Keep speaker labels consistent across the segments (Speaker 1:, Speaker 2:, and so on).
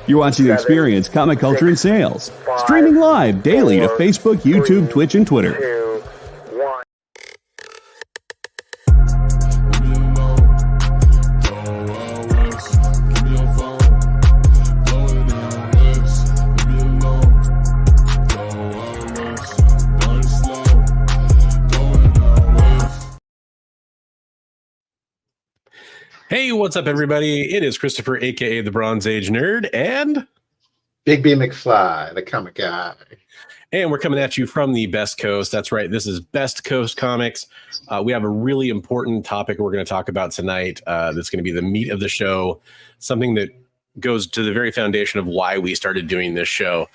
Speaker 1: You're watching Experience Comic Culture and Sales. Streaming live daily to Facebook, YouTube, Twitch, and Twitter.
Speaker 2: 2, 1.
Speaker 3: Hey, what's up, everybody? It is Christopher, a.k.a. the Bronze Age Nerd, and
Speaker 4: Bigby McFly, the comic guy.
Speaker 3: And we're coming at you from the Best Coast. That's right. This is Best Coast Comics. We have a really important topic we're going to talk about tonight. That's going to be the meat of the show, something that goes to the very foundation of why we started doing this show.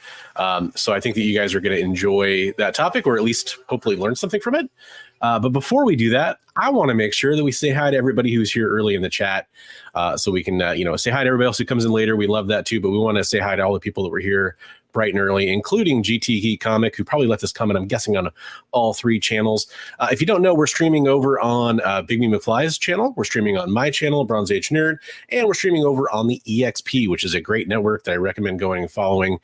Speaker 3: So I think that you guys are going to enjoy that topic, or at least hopefully learn something from it. But before we do that, I want to make sure that we say hi to everybody who's here early in the chat, so we can, say hi to everybody else who comes in later. We love that too, but we want to say hi to all the people that were here bright and early, including GT Geek Comic, who probably let this comment, I'm guessing, on all three channels. If you don't know, we're streaming over on Bigby McFly's channel. We're streaming on my channel, Bronze Age Nerd, and we're streaming over on the EXP, which is a great network that I recommend going and following,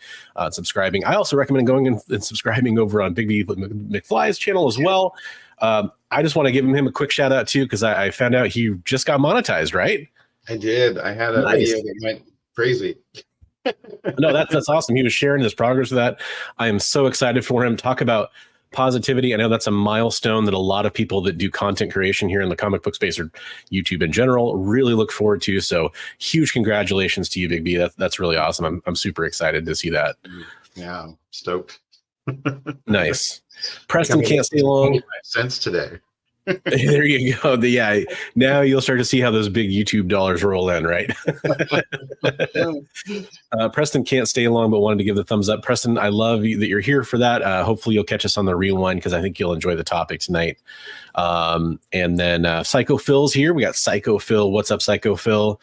Speaker 3: subscribing. I also recommend going and subscribing over on Bigby McFly's channel as well. I just want to give him a quick shout out too, because I found out he just got monetized, right?
Speaker 4: I did. I had a video that went crazy.
Speaker 3: No, that's awesome. He was sharing his progress with that. I am so excited for him. Talk about positivity. I know that's a milestone that a lot of people that do content creation here in the comic book space or YouTube in general really look forward to. So huge congratulations to you, Bigby. That's really awesome. I'm super excited to see that.
Speaker 4: Yeah, stoked.
Speaker 3: Nice. Preston can't stay long.
Speaker 4: Cents today.
Speaker 3: There you go. Now you'll start to see how those big YouTube dollars roll in, right? Preston can't stay long, but wanted to give the thumbs up. Preston, I love that you're here for that. Hopefully you'll catch us on the rewind, because I think you'll enjoy the topic tonight. And then Psycho Phil's here. We got Psycho Phil. What's up, Psycho Phil?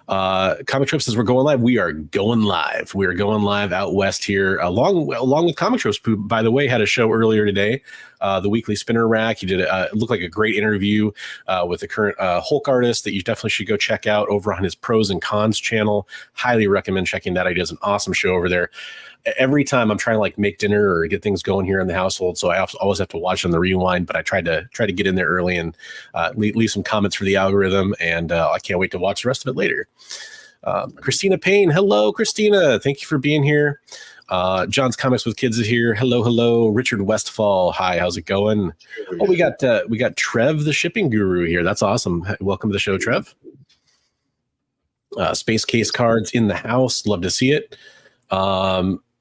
Speaker 3: Comic Trip says we're going live. We are going live. We are going live out west here, along with Comic Trips, who, by the way, had a show earlier today, the Weekly Spinner Rack. He did it looked like a great interview with the current Hulk artist that you definitely should go check out over on his Pros and Cons channel. Highly recommend checking that out. He does an awesome show over there. Every time I'm trying to make dinner or get things going here in the household, so I always have to watch on the rewind. But I try to get in there early and leave some comments for the algorithm, and I can't wait to watch the rest of it later. Christina Payne, hello, Christina. Thank you for being here. John's Comics with Kids is here. Hello. Richard Westfall, hi. How's it going? Oh, we got Trev, the shipping guru, here. That's awesome. Welcome to the show, Trev. Space Case Cards in the house. Love to see it.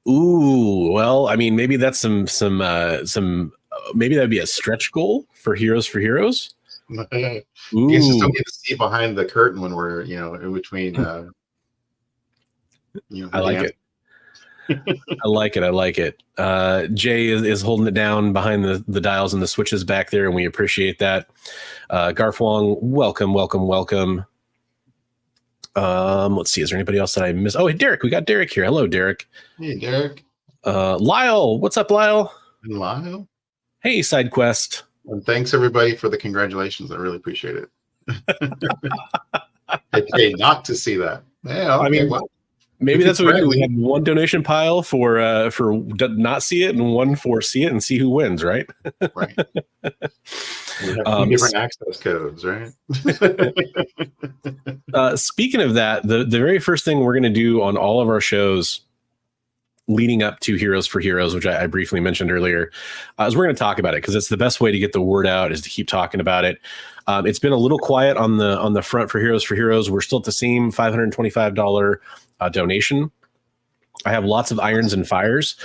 Speaker 3: Well, I mean, maybe that's some maybe that'd be a stretch goal for Heroes for Heroes.
Speaker 4: You just don't get to see behind the curtain when we're, in between.
Speaker 3: I like it. I like it. Jay is holding it down behind the dials and the switches back there, and we appreciate that. Garth Wong, welcome. Let's see. Is there anybody else that I missed? Oh, hey, Derek. We got Derek here. Hello, Derek.
Speaker 4: Hey, Derek.
Speaker 3: Lyle. What's up, Lyle?
Speaker 4: Lyle.
Speaker 3: Hey, SideQuest.
Speaker 4: And thanks, everybody, for the congratulations. I really appreciate it. I paid not to see that. Yeah, okay,
Speaker 3: I mean,
Speaker 4: well,
Speaker 3: maybe that's what we do. We have one donation pile for not see it and one for see it and see who wins, right?
Speaker 4: Right. We have different access codes, right?
Speaker 3: Speaking of that, the very first thing we're going to do on all of our shows leading up to Heroes for Heroes, which I briefly mentioned earlier, is we're going to talk about it, because it's the best way to get the word out is to keep talking about it. It's been a little quiet on the front for Heroes for Heroes. We're still at the same $525 donation. I have lots of irons and fires.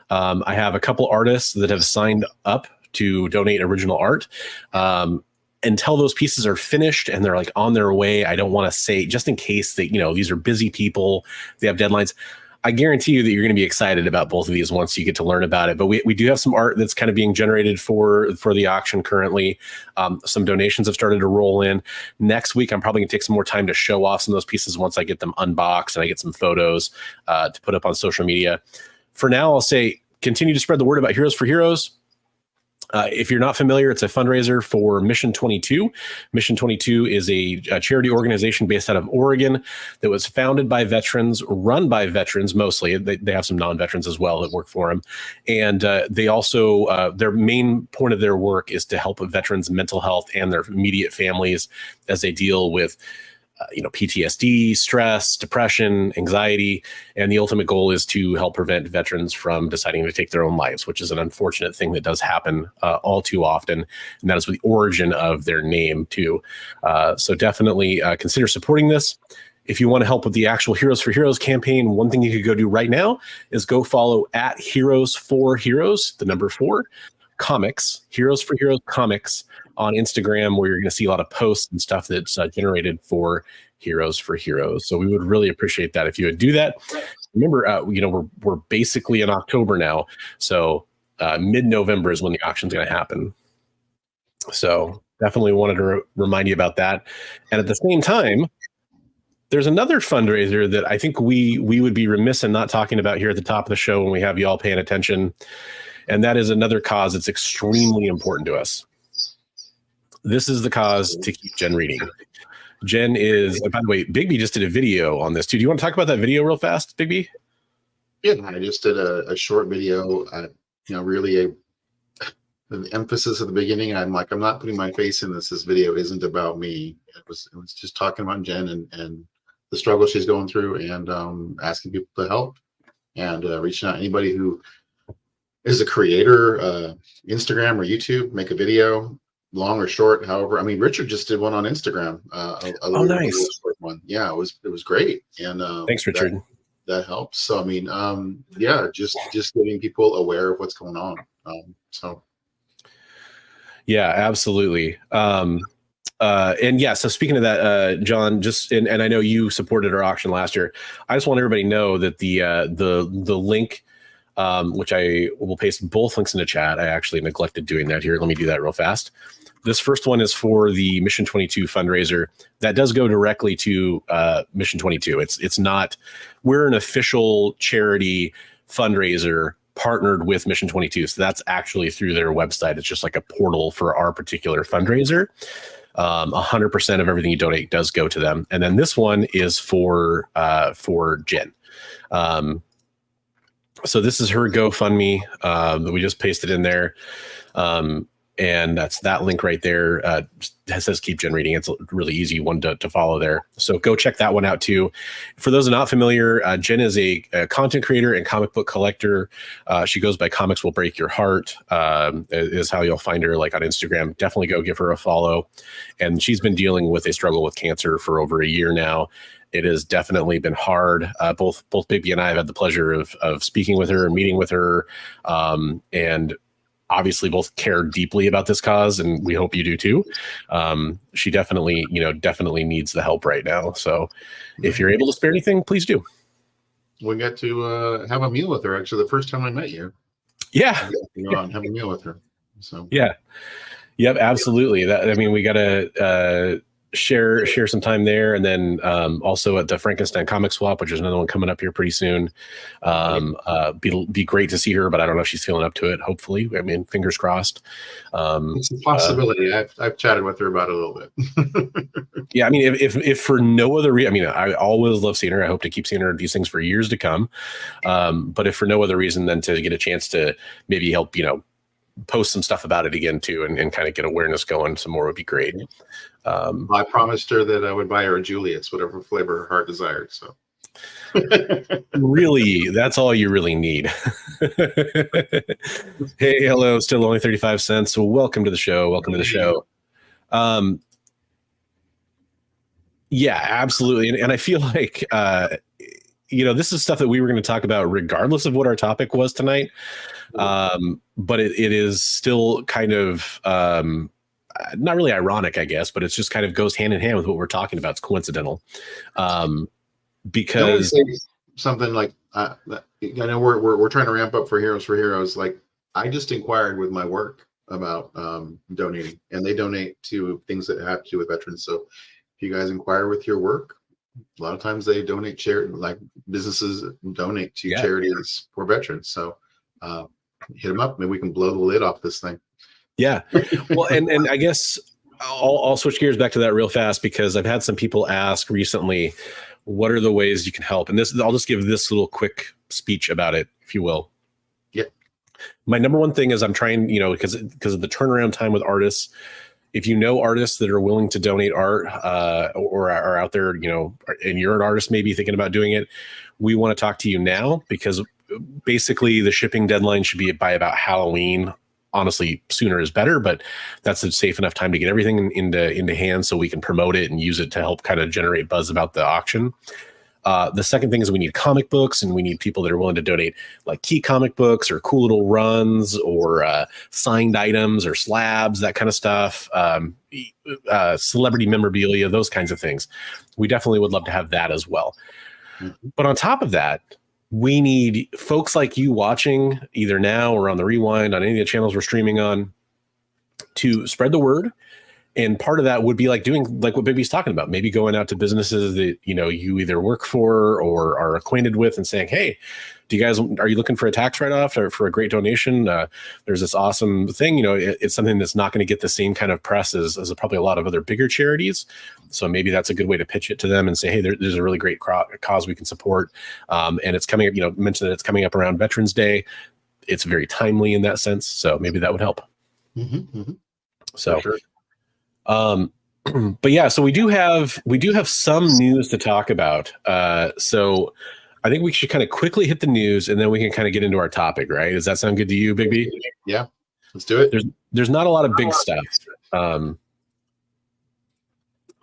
Speaker 3: I have a couple artists that have signed up to donate original art. Until those pieces are finished and they're on their way, I don't want to say, just in case that, these are busy people, they have deadlines. I guarantee you that you're going to be excited about both of these once you get to learn about it. But we do have some art that's kind of being generated for the auction currently. Some donations have started to roll in. Next week, I'm probably going to take some more time to show off some of those pieces once I get them unboxed and I get some photos to put up on social media. For now, I'll say continue to spread the word about Heroes for Heroes. If you're not familiar, it's a fundraiser for Mission 22. Mission 22 is a charity organization based out of Oregon that was founded by veterans, run by veterans mostly. They have some non-veterans as well that work for them. And they also, their main point of their work is to help veterans' mental health and their immediate families as they deal with PTSD, stress, depression, anxiety, and the ultimate goal is to help prevent veterans from deciding to take their own lives, which is an unfortunate thing that does happen all too often, and that is the origin of their name too. So definitely consider supporting this. If you want to help with the actual Heroes for Heroes campaign, one thing you could go do right now is go follow at Heroes for Heroes, the number 4, Comics, Heroes for Heroes Comics on Instagram, where you're going to see a lot of posts and stuff that's generated for Heroes for Heroes. So we would really appreciate that if you would do that. Remember, we're basically in October now, so mid-November is when the auction's going to happen. So definitely wanted to remind you about that. And at the same time, there's another fundraiser that I think we would be remiss in not talking about here at the top of the show when we have you all paying attention. And that is another cause that's extremely important to us. This is the cause to keep Jen reading. Jen is, by the way, Bigby just did a video on this too. Do you want to talk about that video real fast, Bigby?
Speaker 4: Yeah, I just did a short video. Really the emphasis at the beginning. I'm not putting my face in this. This video isn't about me. It was just talking about Jen and the struggle she's going through, and asking people to help, and reaching out anybody who is a creator, Instagram or YouTube, make a video, long or short. However, I mean, Richard just did one on Instagram. Nice. Short one. Yeah, it was great. And
Speaker 3: thanks, Richard.
Speaker 4: That helps. So I mean, just getting people aware of what's going on.
Speaker 3: Yeah, absolutely. And yeah, so speaking of that, John, and I know you supported our auction last year. I just want everybody to know that the link, which I will paste both links in the chat. I actually neglected doing that here. Let me do that real fast. This first one is for the Mission 22 fundraiser. That does go directly to Mission 22. It's not, we're an official charity fundraiser partnered with Mission 22. So that's actually through their website. It's just like a portal for our particular fundraiser. 100% of everything you donate does go to them. And then this one is for Jen. So this is her GoFundMe that we just pasted in there. And that's that link right there. It says keep Jen reading. It's a really easy one to follow there. So go check that one out too. For those not familiar, Jen is a content creator and comic book collector. She goes by Comics Will Break Your Heart, is how you'll find her, like on Instagram. Definitely go give her a follow. And she's been dealing with a struggle with cancer for over a year now. It has definitely been hard. Both Bigby and I have had the pleasure of speaking with her and meeting with her, and obviously both care deeply about this cause, and we hope you do too. She definitely needs the help right now. So if you're able to spare anything, please do.
Speaker 4: We got to have a meal with her, actually, the first time I met you.
Speaker 3: Yeah.
Speaker 4: Have a meal with her. So
Speaker 3: yeah. Yep, absolutely. We got to share some time there, and then also at the Frankenstein Comic Swap, which is another one coming up here pretty soon. Be great to see her, but I don't know if she's feeling up to it. Hopefully, I mean, fingers crossed.
Speaker 4: It's a possibility. I've chatted with her about it a little bit.
Speaker 3: Yeah, I mean, if for no other reason, I mean, I always love seeing her. I hope to keep seeing her these things for years to come. But if for no other reason than to get a chance to maybe help, post some stuff about it again too, and kind of get awareness going some more would be great.
Speaker 4: I promised her that I would buy her a Julius, whatever flavor her heart desired. So
Speaker 3: really, that's all you really need. Hey, hello, still only 35 cents. So welcome to the show. Yeah, absolutely. And I feel like, this is stuff that we were going to talk about regardless of what our topic was tonight. But it is still kind of, not really ironic, I guess, but it's just kind of goes hand in hand with what we're talking about. It's coincidental. Because
Speaker 4: something like, I know we're trying to ramp up for Heroes. Like, I just inquired with my work about donating, and they donate to things that have to do with veterans. So if you guys inquire with your work, a lot of times they donate charity, like businesses donate to charities for veterans. So hit them up. Maybe we can blow the lid off this thing.
Speaker 3: Yeah. Well, and I guess I'll switch gears back to that real fast because I've had some people ask recently, what are the ways you can help? And I'll just give this little quick speech about it, if you will.
Speaker 4: Yeah.
Speaker 3: My number one thing is I'm trying, because of the turnaround time with artists. If you know artists that are willing to donate art or are out there, and you're an artist maybe thinking about doing it, we want to talk to you now because basically the shipping deadline should be by about Halloween. Honestly, sooner is better, but that's a safe enough time to get everything into hands so we can promote it and use it to help kind of generate buzz about the auction. The second thing is we need comic books, and we need people that are willing to donate like key comic books or cool little runs or signed items or slabs, that kind of stuff, celebrity memorabilia, those kinds of things. We definitely would love to have that as well. Mm-hmm. But on top of that, we need folks like you watching either now or on the Rewind on any of the channels we're streaming on to spread the word. And part of that would be like doing like what Bigby's talking about, maybe going out to businesses that, you either work for or are acquainted with and saying, hey, are you looking for a tax write-off or for a great donation? There's this awesome thing, it's something that's not going to get the same kind of press as probably a lot of other bigger charities. So maybe that's a good way to pitch it to them and say, hey, there's a really great cause we can support. And it's coming up, mention that it's coming up around Veterans Day. It's very timely in that sense. So maybe that would help.
Speaker 4: Mm-hmm, mm-hmm.
Speaker 3: So,
Speaker 4: sure.
Speaker 3: But yeah, so we do have some news to talk about. So I think we should kind of quickly hit the news and then we can kind of get into our topic, right? Does that sound good to you, Bigby?
Speaker 4: Yeah, let's do it.
Speaker 3: There's not a lot of big stuff.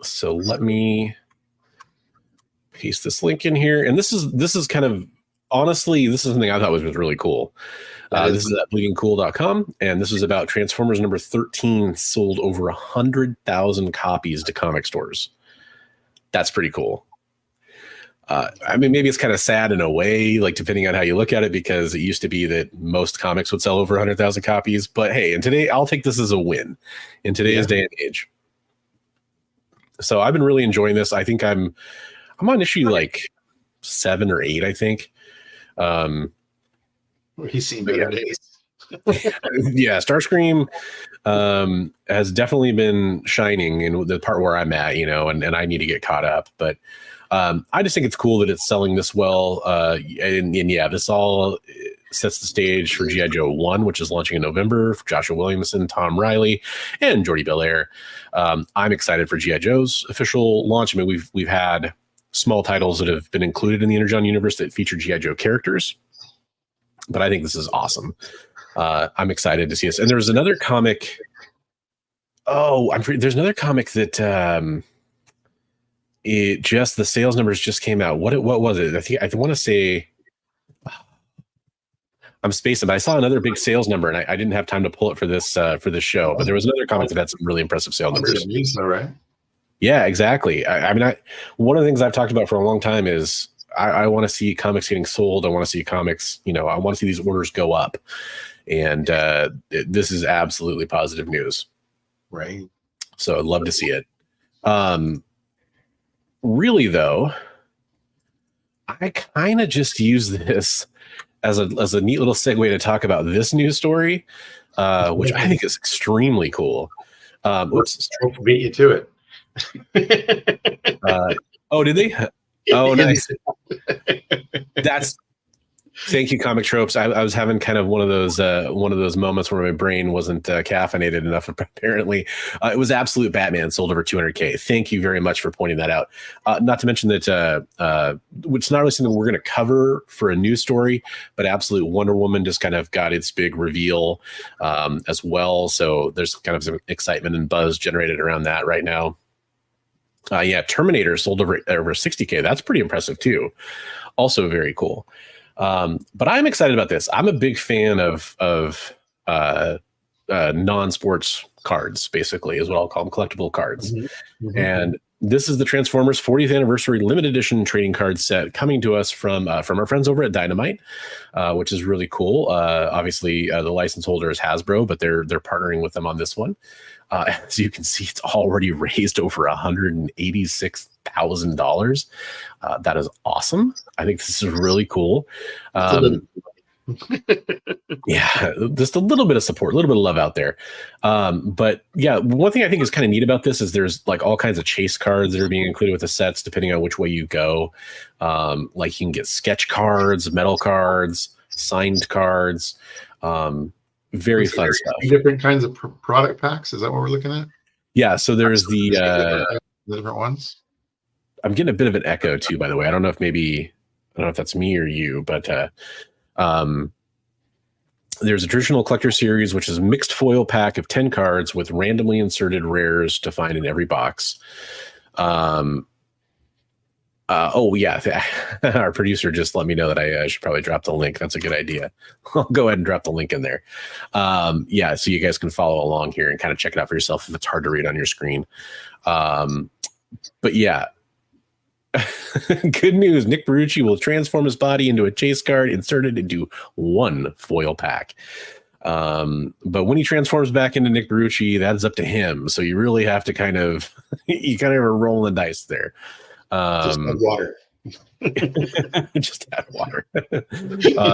Speaker 3: So let me paste this link in here. And this is kind of, honestly, this is something I thought was really cool. This is at bleedingcool.com, and this is about Transformers number 13 sold over 100,000 copies to comic stores. That's pretty cool. I mean, maybe it's kind of sad in a way, like depending on how you look at it, because it used to be that most comics would sell over 100,000 copies. But hey, and today I'll take this as a win in today's day and age. So I've been really enjoying this. I think I'm on issue like 7 or 8, I think.
Speaker 4: He's seen better days.
Speaker 3: Yeah, Starscream has definitely been shining in the part where I'm at, and I need to get caught up. But I just think it's cool that it's selling this well. And yeah, this all sets the stage for G.I. Joe 1, which is launching in November. Joshua Williamson, Tom Riley, and Jordi Belair. I'm excited for G.I. Joe's official launch. I mean, we've had small titles that have been included in the Energon universe that feature G.I. Joe characters. But I think this is awesome. I'm excited to see this. And there's another comic. There's another comic that the sales numbers just came out. What was it? I want to say I'm spacing, but I saw another big sales number, and I didn't have time to pull it for this show. But there was another comic that had some really impressive sales numbers.
Speaker 4: All right.
Speaker 3: Yeah, exactly. I mean, one of the things I've talked about for a long time is I want to see comics getting sold. I want to see comics, I want to see these orders go up. And this is absolutely positive news.
Speaker 4: Right.
Speaker 3: So I'd love to see it. Really, though, I kind of just use this as a neat little segue to talk about this news story, which I think is extremely cool.
Speaker 4: Beat you to
Speaker 3: it. Oh, did they? Oh, nice. Thank you, Comic Tropes. I was having kind of one of those moments where my brain wasn't caffeinated enough. Apparently, it was Absolute Batman, sold over 200K. Thank you very much for pointing that out. Not to mention that it's not really something we're going to cover for a news story, but Absolute Wonder Woman just kind of got its big reveal as well. So there's kind of some excitement and buzz generated around that right now. Yeah, Terminator sold over 60K. That's pretty impressive too. Also very cool. But I'm excited about this. I'm a big fan of non-sports cards, basically, is what I'll call them, collectible cards. Mm-hmm. Mm-hmm. And this is the Transformers 40th anniversary limited edition trading card set coming to us from our friends over at Dynamite, which is really cool. Obviously, the license holder is Hasbro, but they're partnering with them on this one. As you can see, it's already raised over $186,000. That is awesome. I think this is really cool. Yeah, just a little bit of support, a little bit of love out there. But yeah, one thing I think is kind of neat about this is there's like all kinds of chase cards that are being included with the sets, depending on which way you go. Like you can get sketch cards, metal cards, signed cards. Very fun stuff.
Speaker 4: Different kinds of product packs. Is that what we're looking at?
Speaker 3: Yeah. So there's the
Speaker 4: different ones.
Speaker 3: I'm getting a bit of an echo too, by the way. I don't know if that's me or you, but there's a traditional collector series, which is a mixed foil pack of 10 cards with randomly inserted rares to find in every box. Oh yeah, our producer just let me know that I should probably drop the link. That's a good idea. I'll go ahead and drop the link in there. Yeah, so you guys can follow along here and kind of check it out for yourself if it's hard to read on your screen. But yeah. Good news, Nick Barucci will transform his body into a chase card inserted into one foil pack. But when he transforms back into Nick Barucci, that's up to him. So you really have to you kind of are rolling the dice there.
Speaker 4: Just add water.
Speaker 3: Just add water.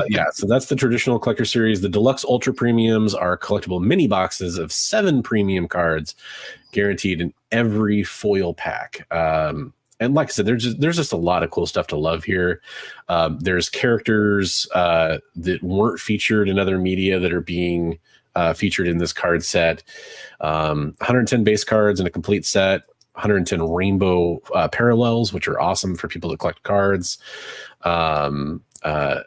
Speaker 3: Yeah, so that's the traditional collector series. The deluxe ultra premiums are collectible mini boxes of 7 premium cards guaranteed in every foil pack. And like I said, there's just a lot of cool stuff to love here. There's characters that weren't featured in other media that are being featured in this card set. 110 base cards in a complete set. 110 rainbow parallels, which are awesome for people that collect cards.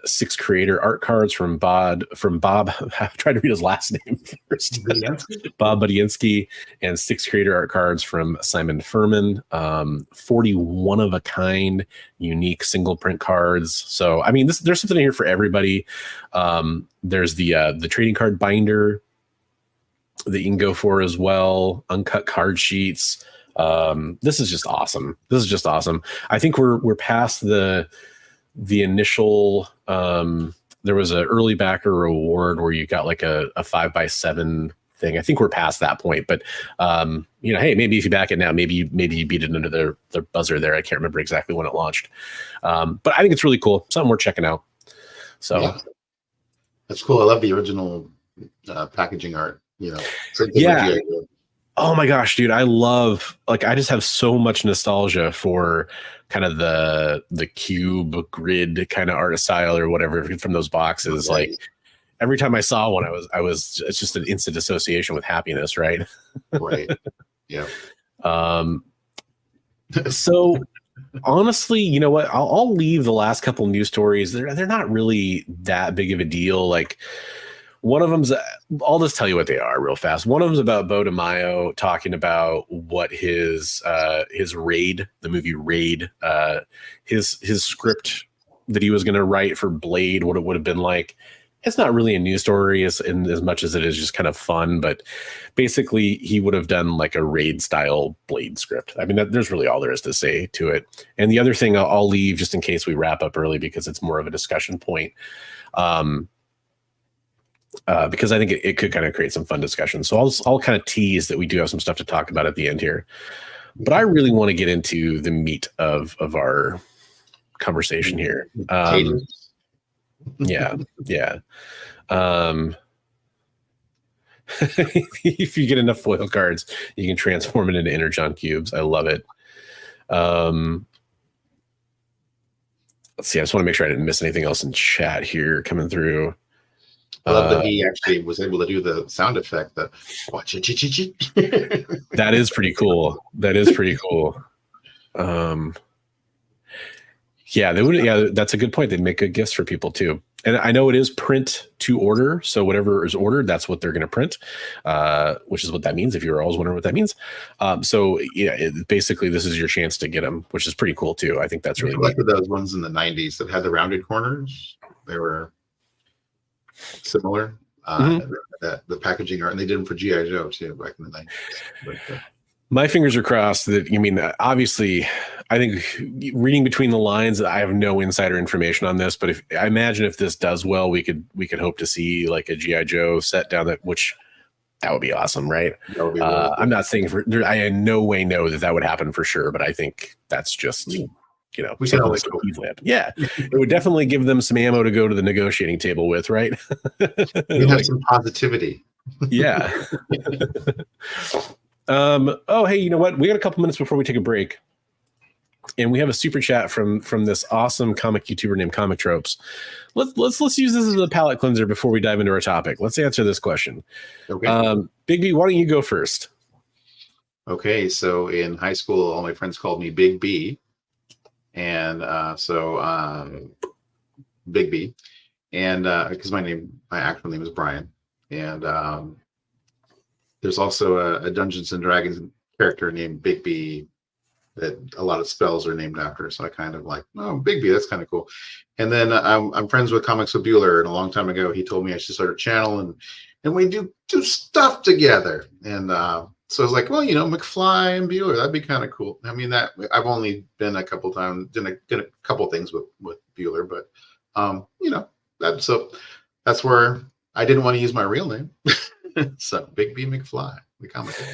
Speaker 3: 6 creator art cards from Bob. I tried to read his last name first. Bob Budiansky, and 6 creator art cards from Simon Furman. 41 of a kind, unique single print cards. So I mean, there's something in here for everybody. There's the trading card binder that you can go for as well. Uncut card sheets. This is just awesome. I think we're past the initial there was an early backer reward where you got like a 5x7 thing. I think we're past that point, but hey, maybe if you back it now, maybe you beat it under the buzzer there. I can't remember exactly when it launched. But I think it's really cool. Something worth checking out. So
Speaker 4: yeah. That's cool. I love the original packaging art,
Speaker 3: yeah. Oh my gosh, dude. I just have so much nostalgia for kind of the cube grid kind of art style or whatever from those boxes. Right. Like every time I saw one, it's just an instant association with happiness. Right.
Speaker 4: Right. Yeah.
Speaker 3: So honestly, you know what? I'll leave the last couple news stories. They're not really that big of a deal. Like, one of them's, I'll just tell you what they are real fast. One of them's about Bo DeMaio talking about what his Raid, the movie Raid, his script that he was going to write for Blade, what it would have been like. It's not really a news story as much as it is just kind of fun, but basically he would have done like a Raid style Blade script. I mean, there's really all there is to say to it. And the other thing I'll leave just in case we wrap up early because it's more of a discussion point. Because I think it could kind of create some fun discussion. So I'll kind of tease that we do have some stuff to talk about at the end here. But I really want to get into the meat of our conversation here. Yeah. If you get enough foil cards, you can transform it into Energon cubes. I love it. Let's see. I just want to make sure I didn't miss anything else in chat here coming through.
Speaker 4: I love that he actually was able to do the sound effect. That
Speaker 3: is pretty cool. Yeah, they would. Yeah, that's a good point. They'd make good gifts for people too. And I know it is print to order, so whatever is ordered, that's what they're going to print, which is what that means. If you were always wondering what that means, so yeah, basically this is your chance to get them, which is pretty cool too. I think that's really
Speaker 4: neat. I collected those ones in the '90s that had the rounded corners. They were similar. The packaging art, and they did them for G.I. Joe too back in the 90s. But,
Speaker 3: my fingers are crossed that, obviously, I think reading between the lines, I have no insider information on this, but I imagine if this does well, we could hope to see like a G.I. Joe set down that would be awesome, right? That would be really cool. I'm not saying I in no way know that would happen for sure, but I think that's just
Speaker 4: We can
Speaker 3: something
Speaker 4: always
Speaker 3: that
Speaker 4: go.
Speaker 3: could easily happen. Yeah, it would definitely give them some ammo to go to the negotiating table with, right?
Speaker 4: We have some positivity.
Speaker 3: Yeah. Oh, hey, you know what? We got a couple minutes before we take a break, and we have a super chat from this awesome comic YouTuber named Comic Tropes. Let's use this as a palate cleanser before we dive into our topic. Let's answer this question.
Speaker 4: Okay.
Speaker 3: Bigby, why don't you go first?
Speaker 4: Okay, so in high school, all my friends called me Bigby, and Bigby, and because my actual name is Brian, and there's also a Dungeons and Dragons character named Bigby that a lot of spells are named after. So I kind of like, oh, Bigby, that's kind of cool. And then I'm friends with Comics with Bueller, and a long time ago he told me I should start a channel and we do stuff together. And so I was like, well, McFly and Bueller, that'd be kind of cool. I mean, that I've only been a couple times, did a couple things with Bueller, but that's where I didn't want to use my real name. So Bigby McFly, the comic book.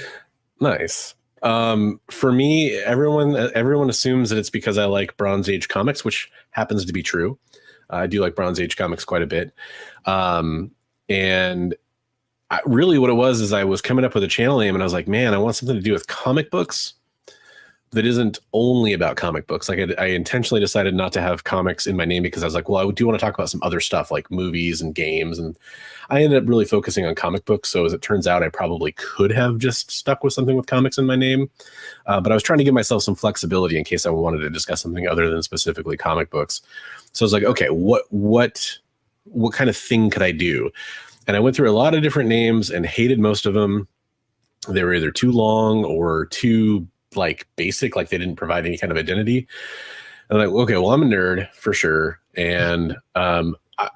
Speaker 3: Nice. For me, everyone assumes that it's because I like Bronze Age comics, which happens to be true. I do like Bronze Age comics quite a bit. And really what it was is I was coming up with a channel name and I was like, man, I want something to do with comic books that isn't only about comic books. Like I intentionally decided not to have comics in my name because I was like, well, I do want to talk about some other stuff like movies and games. And I ended up really focusing on comic books. So as it turns out, I probably could have just stuck with something with comics in my name. But I was trying to give myself some flexibility in case I wanted to discuss something other than specifically comic books. So I was like, okay, what kind of thing could I do? And I went through a lot of different names and hated most of them. They were either too long or too like basic, like they didn't provide any kind of identity. And I'm like, okay, well, I'm a nerd for sure. And I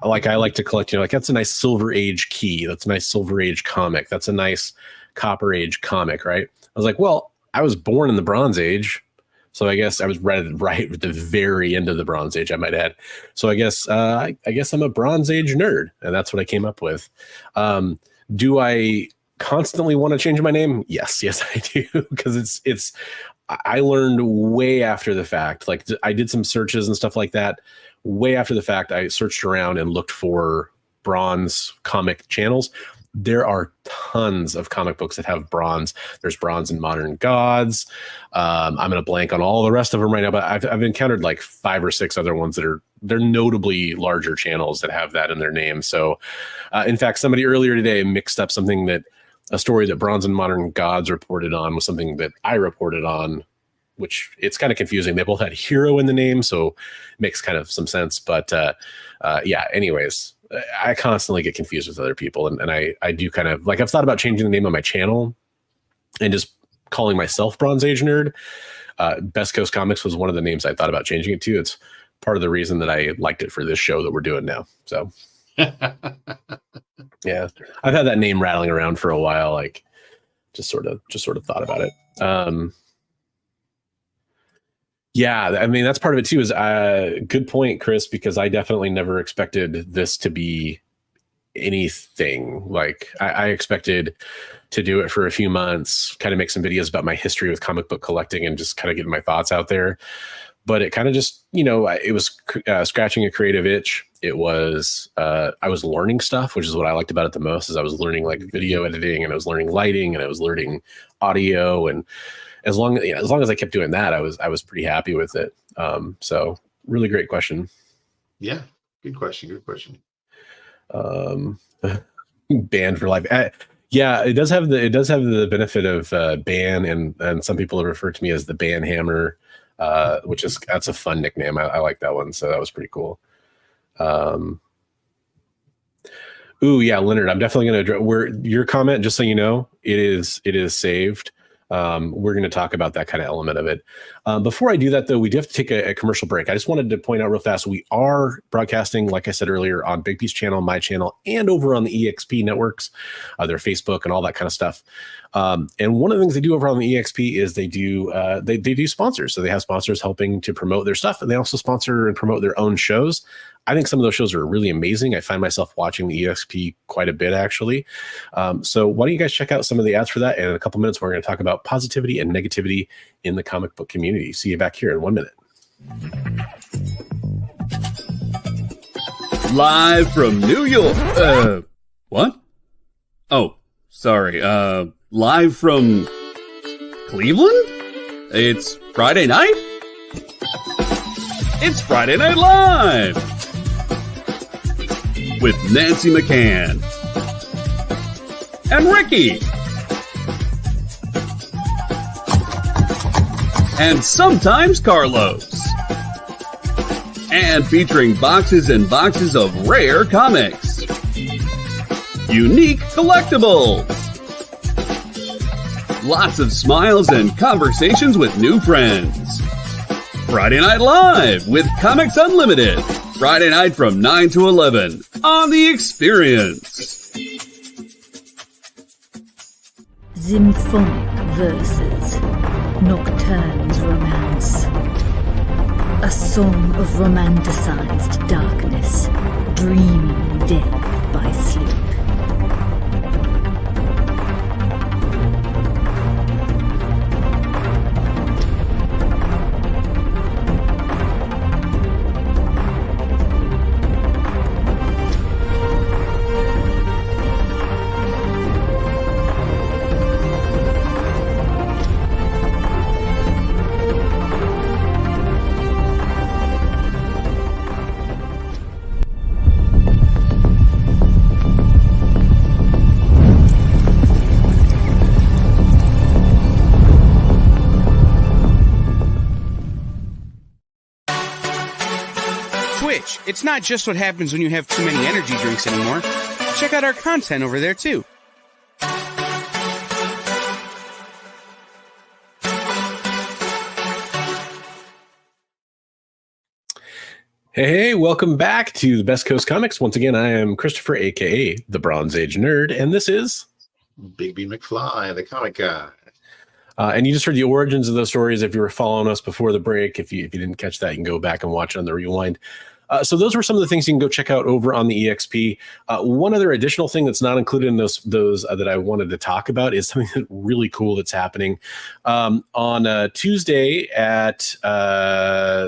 Speaker 3: like to collect, like that's a nice Silver Age key. That's a nice Silver Age comic. That's a nice Copper Age comic, right? I was like, well, I was born in the Bronze Age. So I guess I was right at the very end of the Bronze Age, I might add. So I guess I'm a Bronze Age nerd. And that's what I came up with. Do I constantly want to change my name? Yes, I do. Because I learned way after the fact. Like I did some searches and stuff like that. Way after the fact, I searched around and looked for bronze comic channels. There are tons of comic books that have bronze. There's Bronze and Modern Gods. I'm going to blank on all the rest of them right now, but I've encountered like 5 or 6 other ones they're notably larger channels that have that in their name. So in fact, somebody earlier today mixed up a story that Bronze and Modern Gods reported on was something that I reported on, which it's kind of confusing. They both had hero in the name, so it makes kind of some sense. But yeah, anyways, I constantly get confused with other people. And I do kind of like, I've thought about changing the name of my channel and just calling myself Bronze Age Nerd. Best Coast Comics was one of the names I thought about changing it to. It's part of the reason that I liked it for this show that we're doing now. So yeah, I've had that name rattling around for a while. Like just sort of thought about it. Yeah, I mean, that's part of it too, is good point, Chris, because I definitely never expected this to be anything. Like I expected to do it for a few months, kind of make some videos about my history with comic book collecting and just kind of get my thoughts out there. But it kind of just, it was scratching a creative itch. It was, I was learning stuff, which is what I liked about it the most, is I was learning like video editing, and I was learning lighting, and I was learning audio. And as long as I kept doing that, I was pretty happy with it. So really great question.
Speaker 4: Yeah. Good question.
Speaker 3: Banned for life. Yeah, it does have the benefit of ban, and some people have referred to me as the ban hammer, that's a fun nickname. I like that one. So that was pretty cool. Ooh, yeah, Leonard, I'm definitely going to your comment, just so you know, it is saved. We're going to talk about that kind of element of it. Before I do that, though, we do have to take a commercial break. I just wanted to point out real fast, we are broadcasting, like I said earlier, on Bigby's channel, my channel, and over on the EXP networks, their Facebook and all that kind of stuff. And one of the things they do over on the EXP is they do sponsors. So they have sponsors helping to promote their stuff, and they also sponsor and promote their own shows. I think some of those shows are really amazing. I find myself watching the EXP quite a bit, actually. So why don't you guys check out some of the ads for that? And in a couple minutes, we're going to talk about positivity and negativity in the comic book community. See you back here in 1 minute.
Speaker 1: Live from New York. What? Oh, sorry. Live from Cleveland? It's Friday night? It's Friday Night Live! With Nancy McCann. And Ricky. And sometimes Carlos. And featuring boxes and boxes of rare comics. Unique collectibles. Lots of smiles and conversations with new friends. Friday Night Live with Comics Unlimited. Friday night from 9 to 11 on The Experience.
Speaker 2: Symphonic verses. Nocturne's romance. A song of romanticized darkness, dreaming death by sleep.
Speaker 5: It's not just what happens when you have too many energy drinks anymore. Check out our content over there, too.
Speaker 3: Hey, welcome back to the Best Coast Comics. Once again, I am Christopher, a.k.a. the Bronze Age Nerd, and this is...
Speaker 4: Bigby McFly, the comic guy.
Speaker 3: And you just heard the origins of those stories. If you were following us before the break, if you didn't catch that, you can go back and watch it on the rewind. So those were some of the things you can go check out over on the EXP. One other additional thing that's not included in those that I wanted to talk about is something really cool that's happening on Tuesday at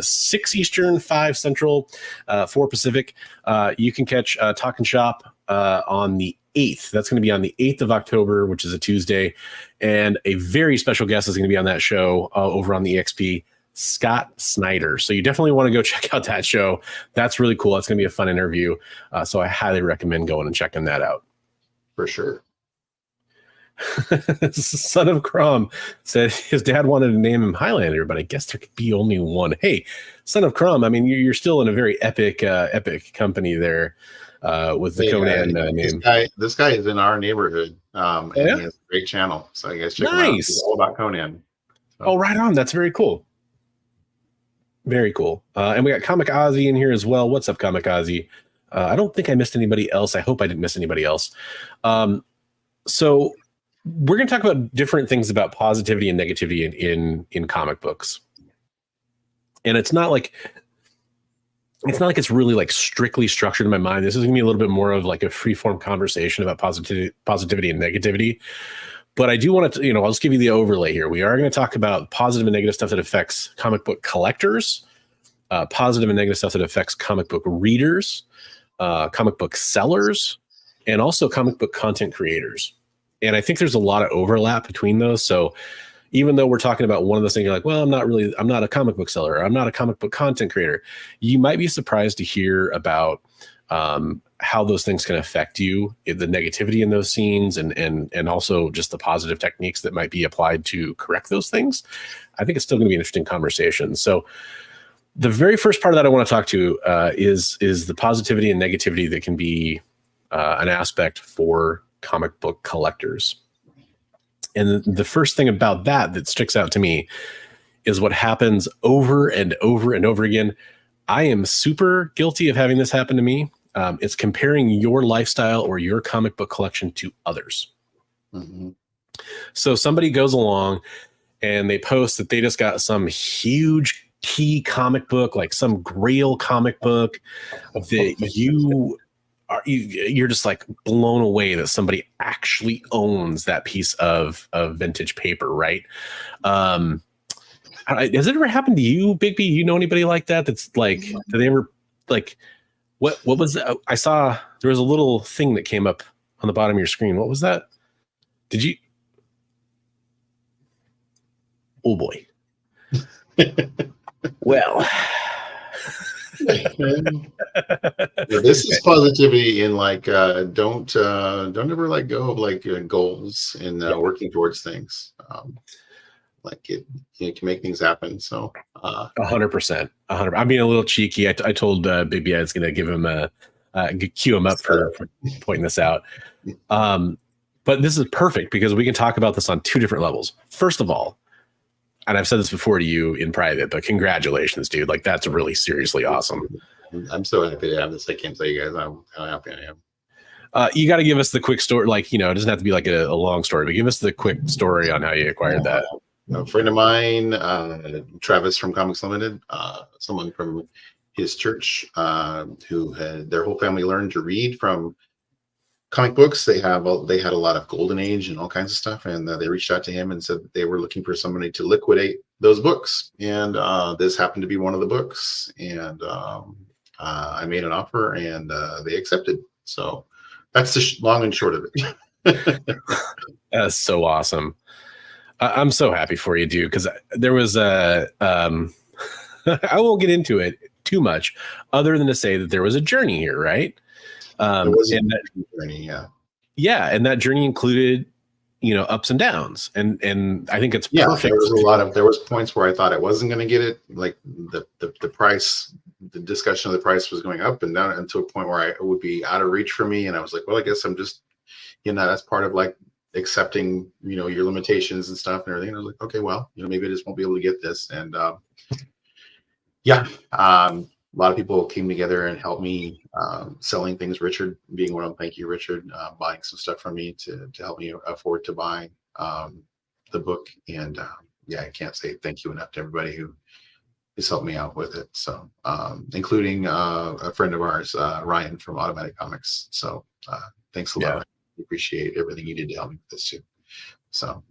Speaker 3: 6 Eastern, 5 Central, 4 Pacific. You can catch Talk Shop on the 8th. That's going to be on the 8th of October, which is a Tuesday. And a very special guest is going to be on that show over on the EXP. Scott Snyder. So you definitely want to go check out that show. That's really cool. That's going to be a fun interview. So I highly recommend going and checking that out.
Speaker 4: For sure.
Speaker 3: Son of Crom said his dad wanted to name him Highlander, but I guess there could be only one. Hey, Son of Crom, I mean, you're still in a very epic company there with the Conan name.
Speaker 4: This guy is in our neighborhood. And he has a great channel. So I guess check him out. It's all about Conan. So.
Speaker 3: Oh, right on. That's very cool. Very cool. And we got Comic Ozzy in here as well. What's up, Comic Ozzy? I don't think I missed anybody else. I hope I didn't miss anybody else. So we're going to talk about different things about positivity and negativity in comic books. And it's not like it's really like strictly structured in my mind. This is going to be a little bit more of like a free-form conversation about positivity and negativity. But I do want to, I'll just give you the overlay here. We are going to talk about positive and negative stuff that affects comic book collectors, positive and negative stuff that affects comic book readers, comic book sellers, and also comic book content creators. And I think there's a lot of overlap between those. So even though we're talking about one of those things, you're like, well, I'm not a comic book seller, or I'm not a comic book content creator. You might be surprised to hear about how those things can affect you, the negativity in those scenes, and also just the positive techniques that might be applied to correct those things. I think it's still going to be an interesting conversation. So the very first part of that I want to talk to is the positivity and negativity that can be an aspect for comic book collectors. And the first thing about that sticks out to me is what happens over and over and over again. I am super guilty of having this happen to me. It's comparing your lifestyle or your comic book collection to others. Mm-hmm. So somebody goes along and they post that they just got some huge key comic book, like some Grail comic book that you're just like blown away that somebody actually owns that piece of vintage paper, right? Has it ever happened to you, Bigby? You know anybody like that? That's like, do they ever like? What was that? I saw there was a little thing that came up on the bottom of your screen. What was that? Did you? Oh boy. Well.
Speaker 4: This is positivity in like don't ever let go of like your goals and working towards things. Like it, can make things happen. So
Speaker 3: 100%. I'm being a little cheeky. I told Bigby I was going to give him cue him up for pointing this out. But this is perfect because we can talk about this on two different levels. First of all, and I've said this before to you in private, but congratulations, dude. Like, that's really seriously awesome.
Speaker 4: I'm so happy to have this. I can't tell you guys how happy I am.
Speaker 3: You got to give us the quick story. Like, it doesn't have to be like a long story, but give us the quick story on how you acquired that.
Speaker 4: A friend of mine, Travis from Comics Limited, someone from his church who had their whole family learned to read from comic books. They had a lot of Golden Age and all kinds of stuff, and they reached out to him and said they were looking for somebody to liquidate those books, and this happened to be one of the books, and I made an offer, and they accepted. So that's the long and short of it.
Speaker 3: That's so awesome. I'm so happy for you, dude, because there was a I won't get into it too much other than to say that there was a journey here, right?
Speaker 4: It was a journey,
Speaker 3: yeah, and that journey included, ups and downs, and I think it's perfect.
Speaker 4: There was points where I thought I wasn't going to get it, like the price, the discussion of the price was going up and down until a point where it would be out of reach for me, and I was like, well, I guess I'm just, that's part of like accepting, your limitations and stuff and everything. And I was like, okay, well, maybe I just won't be able to get this, and a lot of people came together and helped me selling things. Richard being one of them. Thank you, Richard, buying some stuff from me to help me afford to buy the book. And I can't say thank you enough to everybody who has helped me out with it. So including a friend of ours, Ryan from Automatic Comics. So thanks a lot. I appreciate everything you did to help me with this too. So.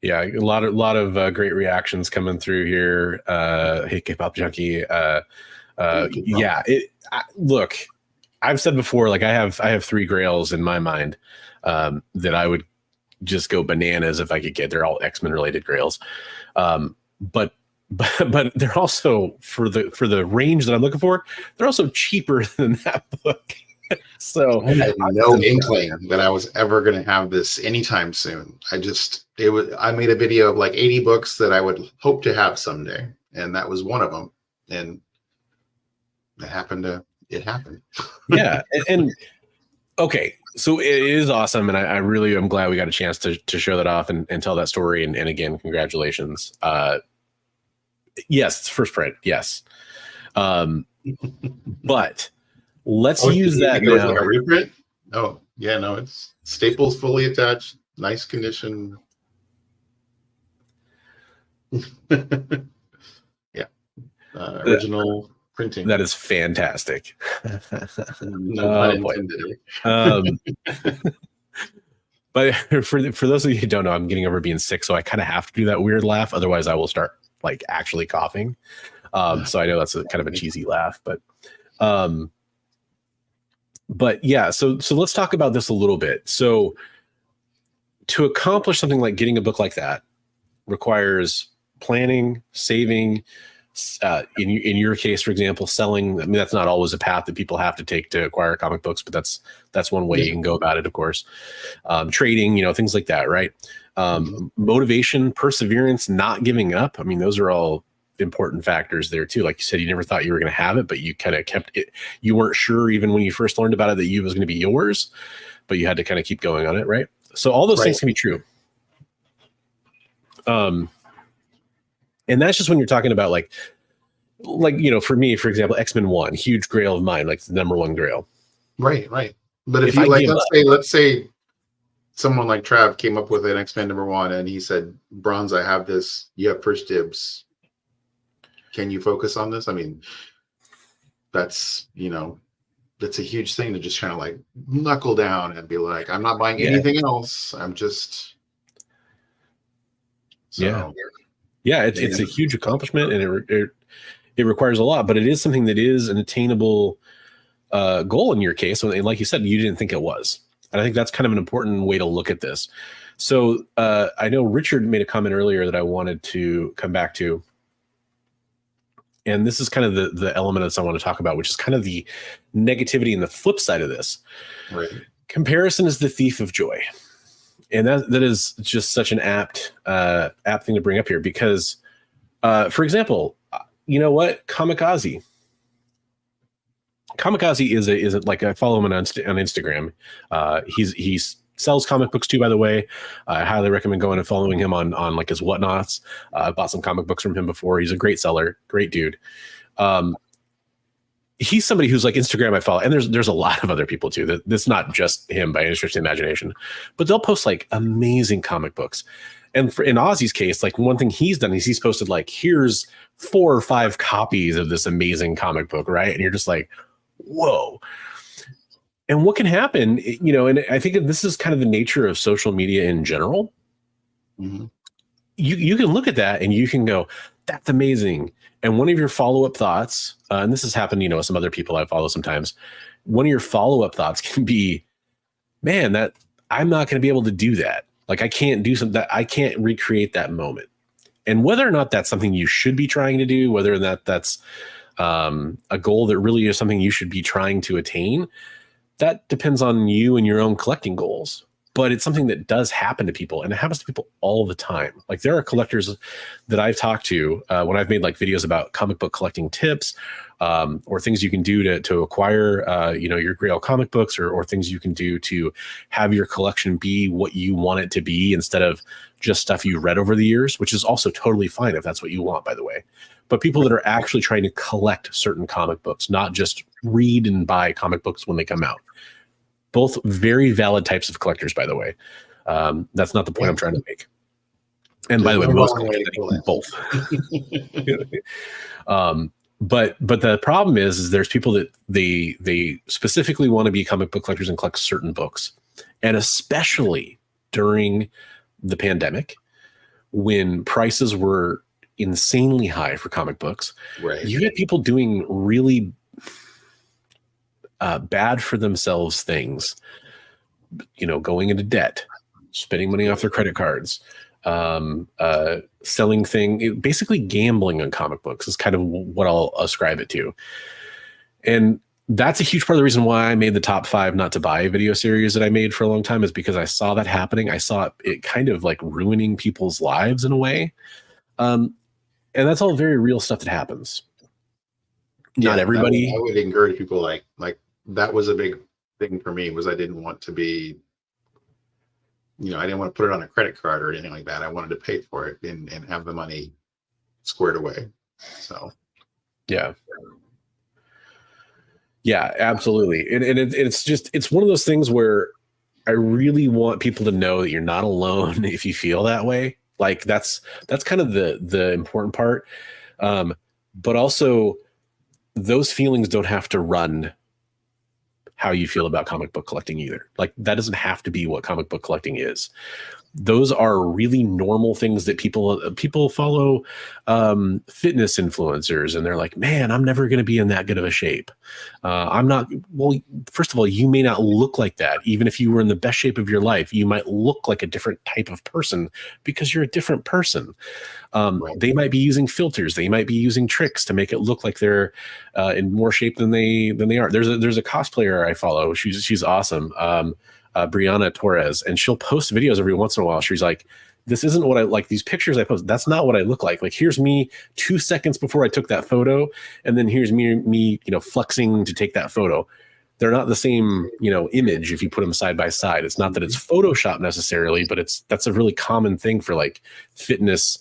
Speaker 3: Yeah, a lot of great reactions coming through here. Hey, K-pop junkie. Look, I've said before, like I have 3 grails in my mind that I would just go bananas if I could get. They're all X-Men related grails, but they're also for the range that I'm looking for. They're also cheaper than that book. So
Speaker 4: I had no inkling that I was ever going to have this anytime soon. I made a video of like 80 books that I would hope to have someday, and that was one of them. And it happened.
Speaker 3: Yeah. And okay, so it is awesome, and I really am glad we got a chance to show that off and tell that story. And again, congratulations. Yes, it's first print. Yes, but. Let's use that now.
Speaker 4: Like a reprint? Oh, yeah, no, it's Staples fully attached, nice condition. Original printing.
Speaker 3: That is fantastic.
Speaker 4: No pun intended.
Speaker 3: But for those of you who don't know, I'm getting over being sick, so I kind of have to do that weird laugh. Otherwise, I will start like actually coughing. So I know that's kind of a cheesy laugh, but yeah, so let's talk about this a little bit. So to accomplish something like getting a book like that requires planning, saving, in your case, for example, selling. I mean, that's not always a path that people have to take to acquire comic books, but that's one way you can go about it, of course. Trading, things like that, right? Motivation, perseverance, not giving up. I mean, those are all important factors there too. Like you said, you never thought you were going to have it, but you kind of kept it. You weren't sure even when you first learned about it that it was going to be yours, but you had to kind of keep going on it, right? So all those things can be true. And that's just when you're talking about like for me, for example, X-Men 1, huge grail of mine, like the number 1 grail.
Speaker 4: Right. But if you like, let's say someone like Trav came up with an X-Men number 1 and he said, Bronze, I have this, you have first dibs. Can you focus on this? I mean, that's a huge thing to just kind of like knuckle down and be like, I'm not buying anything else. I'm just
Speaker 3: Yeah, it's a huge accomplishment, and it requires a lot, but it is something that is an attainable goal in your case. And like you said, you didn't think it was. And I think that's kind of an important way to look at this. So I know Richard made a comment earlier that I wanted to come back to. And this is kind of the element of this I want to talk about, which is kind of the negativity and the flip side of this.
Speaker 4: Right.
Speaker 3: Comparison is the thief of joy. And that is just such an apt thing to bring up here because, for example, you know what? Kamikaze is like, I follow him on Instagram. He sells comic books too, by the way. I highly recommend going and following him on like his whatnots. I bought some comic books from him before. He's a great seller, great dude. He's somebody who's like Instagram I follow, and there's a lot of other people too. That's not just him by any stretch of the imagination, but they'll post like amazing comic books. And in Ozzy's case, like one thing he's done is he's posted like, here's 4 or 5 copies of this amazing comic book, right? And you're just like, whoa. And what can happen, you know, and I think this is kind of the nature of social media in general.
Speaker 4: Mm-hmm.
Speaker 3: You can look at that and you can go, that's amazing. And one of your follow-up thoughts, and this has happened, you know, with some other people I follow sometimes, one of your follow-up thoughts can be, man, that I'm not going to be able to do that. Like I can't do something that I can't recreate that moment. And whether or not that's something you should be trying to do, whether or not that's a goal that really is something you should be trying to attain, that depends on you and your own collecting goals. But it's something that does happen to people, and it happens to people all the time. Like there are collectors that I've talked to when I've made like videos about comic book collecting tips or things you can do to acquire, you know, your Grail comic books or things you can do to have your collection be what you want it to be instead of just stuff you read over the years, which is also totally fine if that's what you want, by the way. But people that are actually trying to collect certain comic books, not just read and buy comic books when they come out. Both very valid types of collectors, by the way. That's not the point I'm trying to make. And by the way, most collectors both. But the problem is there's people that they specifically want to be comic book collectors and collect certain books, and especially during the pandemic when prices were insanely high for comic books.
Speaker 4: Right.
Speaker 3: You get people doing really bad for themselves things, you know, going into debt, spending money off their credit cards, selling basically gambling on comic books is kind of what I'll ascribe it to. And that's a huge part of the reason why I made the top 5 not to buy video series that I made for a long time, is because I saw that happening. I saw it kind of like ruining people's lives in a way. And that's all very real stuff that happens. Not everybody.
Speaker 4: I would encourage people like that was a big thing for me, was I didn't want to be, you know, I didn't want to put it on a credit card or anything like that. I wanted to pay for it and have the money squared away. So,
Speaker 3: yeah, absolutely. And it's one of those things where I really want people to know that you're not alone if you feel that way. Like that's kind of the important part. But also those feelings don't have to run how you feel about comic book collecting either. Like that doesn't have to be what comic book collecting is. Those are really normal things that people follow fitness influencers, and they're like, man, I'm never going to be in that good of a shape. I'm not. Well, first of all, you may not look like that. Even if you were in the best shape of your life, you might look like a different type of person because you're a different person. Right. They might be using filters. They might be using tricks to make it look like they're in more shape than they are. There's a cosplayer I follow. She's awesome. Brianna Torres, and she'll post videos every once in a while. She's like, this isn't what I like. These pictures I post, that's not what I look like. Like, here's me 2 seconds before I took that photo. And then here's me, you know, flexing to take that photo. They're not the same, you know, image if you put them side by side. It's not that it's Photoshop necessarily, but that's a really common thing for like fitness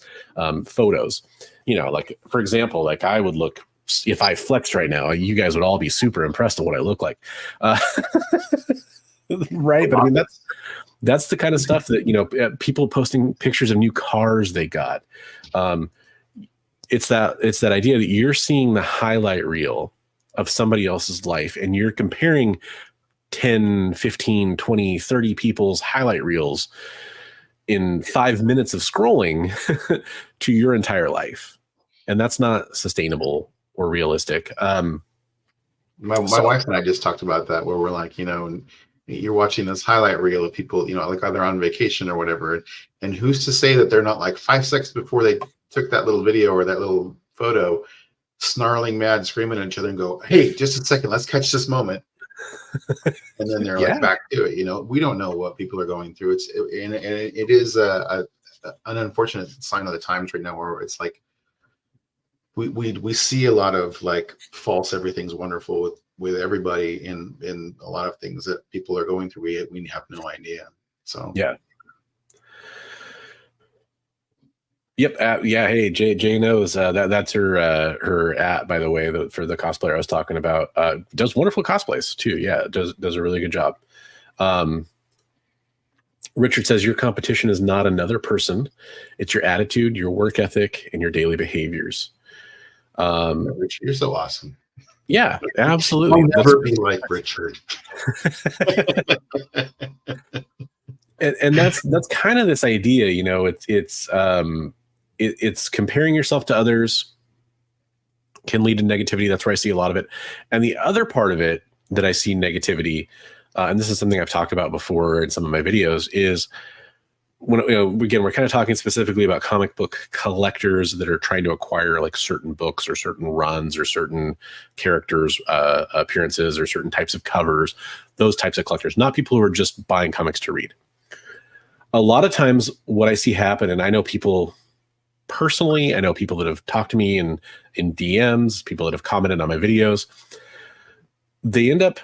Speaker 3: photos. You know, like, for example, like I would look, if I flexed right now, you guys would all be super impressed with what I look like. Right. But I mean, that's the kind of stuff that, you know, people posting pictures of new cars they got. It's that idea that you're seeing the highlight reel of somebody else's life, and you're comparing 10, 15, 20, 30 people's highlight reels. in 5 minutes of scrolling to your entire life. And that's not sustainable or realistic.
Speaker 4: My wife and I just talked about that, where we're like, and you're watching this highlight reel of people, like either on vacation or whatever. And who's to say that they're not like 5 seconds before they took that little video or that little photo, snarling mad, screaming at each other and go, hey, just a second, let's catch this moment. And then they're like back to it. We don't know what people are going through. It is an unfortunate sign of the times right now, where it's like we see a lot of like false everything's wonderful with everybody in a lot of things that people are going through. We have no idea. So
Speaker 3: yeah. Yep. Yeah. Hey, Jay knows that's her at, by the way, for the cosplayer I was talking about. Does wonderful cosplays too. Yeah, does a really good job. Richard says your competition is not another person; it's your attitude, your work ethic, and your daily behaviors.
Speaker 4: Richard, you're so awesome.
Speaker 3: Yeah, absolutely.
Speaker 4: I'll never be like Richard.
Speaker 3: and that's kind of this idea, it's comparing yourself to others can lead to negativity. That's where I see a lot of it. And the other part of it that I see negativity, and this is something I've talked about before in some of my videos, is when, again, we're kind of talking specifically about comic book collectors that are trying to acquire like certain books or certain runs or certain characters, appearances, or certain types of covers, those types of collectors, not people who are just buying comics to read. A lot of times what I see happen, and I know people personally, I know people that have talked to me in DMs, people that have commented on my videos, they end up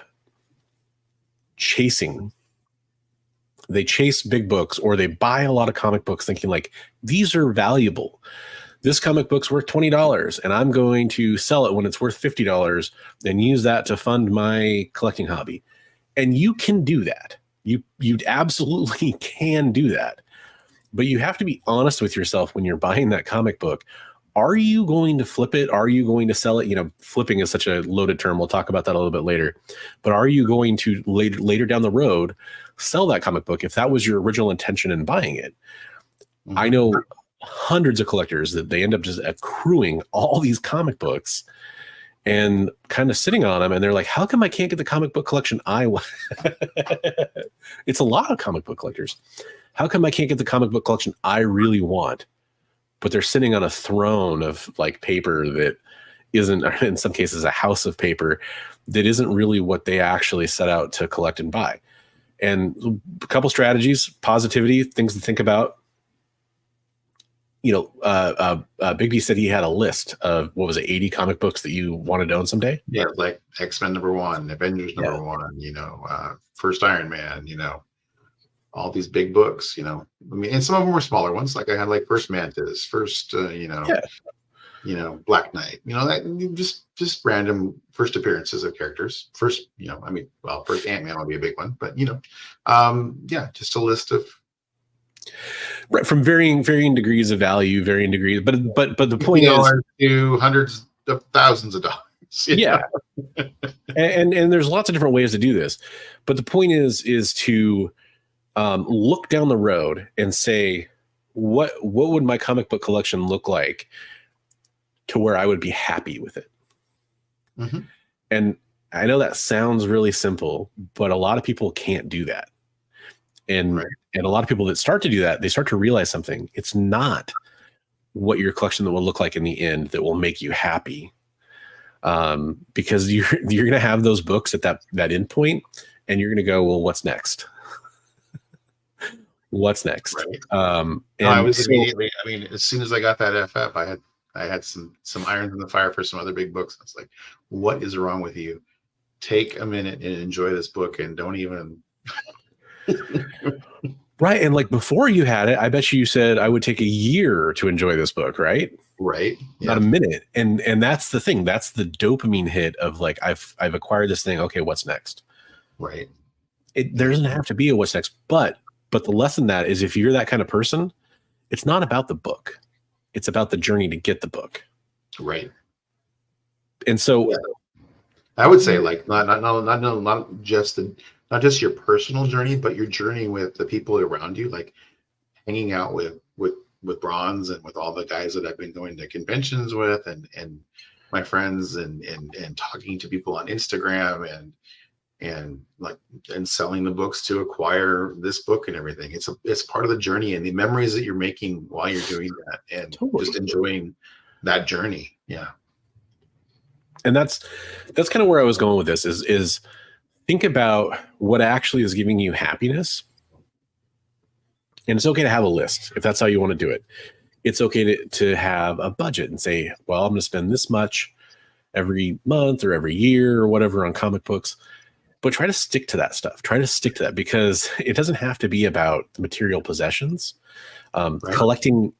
Speaker 3: they chase big books, or they buy a lot of comic books thinking like, these are valuable. This comic book's worth $20 and I'm going to sell it when it's worth $50 and use that to fund my collecting hobby. And you can do that. You absolutely can do that. But you have to be honest with yourself when you're buying that comic book. Are you going to flip it? Are you going to sell it? Flipping is such a loaded term. We'll talk about that a little bit later. But are you going to later down the road sell that comic book if that was your original intention in buying it? Mm-hmm. I know hundreds of collectors that they end up just accruing all these comic books and kind of sitting on them. And they're like, how come I can't get the comic book collection I want? It's a lot of comic book collectors. How come I can't get the comic book collection I really want? But they're sitting on a throne of like paper that isn't, in some cases, a house of paper that isn't really what they actually set out to collect and buy. And a couple strategies, positivity, things to think about. Bigby said he had a list of, 80 comic books that you wanted to own someday?
Speaker 4: Yeah, like X-Men #1, Avengers #1, first Iron Man, all these big books, and some of them were smaller ones. Like I had like first Mantis, first, Black Knight, that just random first appearances of characters. First, first Ant-Man would be a big one, but just a list of.
Speaker 3: Right, from varying degrees of value, varying degrees, but the point is
Speaker 4: to hundreds of thousands of dollars.
Speaker 3: Yeah, and there's lots of different ways to do this, but the point is to look down the road and say, what would my comic book collection look like to where I would be happy with it? Mm-hmm. And I know that sounds really simple, but a lot of people can't do that. And right. And a lot of people that start to do that, they start to realize something. It's not what your collection that will look like in the end that will make you happy. Because you're going to have those books at that end point, and you're going to go, well, what's next? What's next? Right.
Speaker 4: I was immediately, as soon as I got that FF, I had some irons in the fire for some other big books. I was like, what is wrong with you? Take a minute and enjoy this book, and don't even.
Speaker 3: Right. And like before you had it, I bet you said I would take a year to enjoy this book, right?
Speaker 4: Right. Yeah.
Speaker 3: Not a minute. And that's the thing. That's the dopamine hit of like, I've acquired this thing. Okay, what's next?
Speaker 4: Right.
Speaker 3: There doesn't have to be a what's next, but the lesson that is, if you're that kind of person, it's not about the book. It's about the journey to get the book.
Speaker 4: Right.
Speaker 3: And so
Speaker 4: I would say like not just your personal journey, but your journey with the people around you. Like hanging out with Bronze and with all the guys that I've been going to conventions with, and my friends, and talking to people on Instagram, and selling the books to acquire this book and everything. It's part of the journey and the memories that you're making while you're doing that, and just enjoying that journey. Yeah.
Speaker 3: And that's kind of where I was going with this is think about what actually is giving you happiness. And it's okay to have a list if that's how you want to do it. It's okay to have a budget and say, well, I'm going to spend this much every month or every year or whatever on comic books, but try to stick to that stuff. Try to stick to that, because it doesn't have to be about material possessions. Right. Collecting,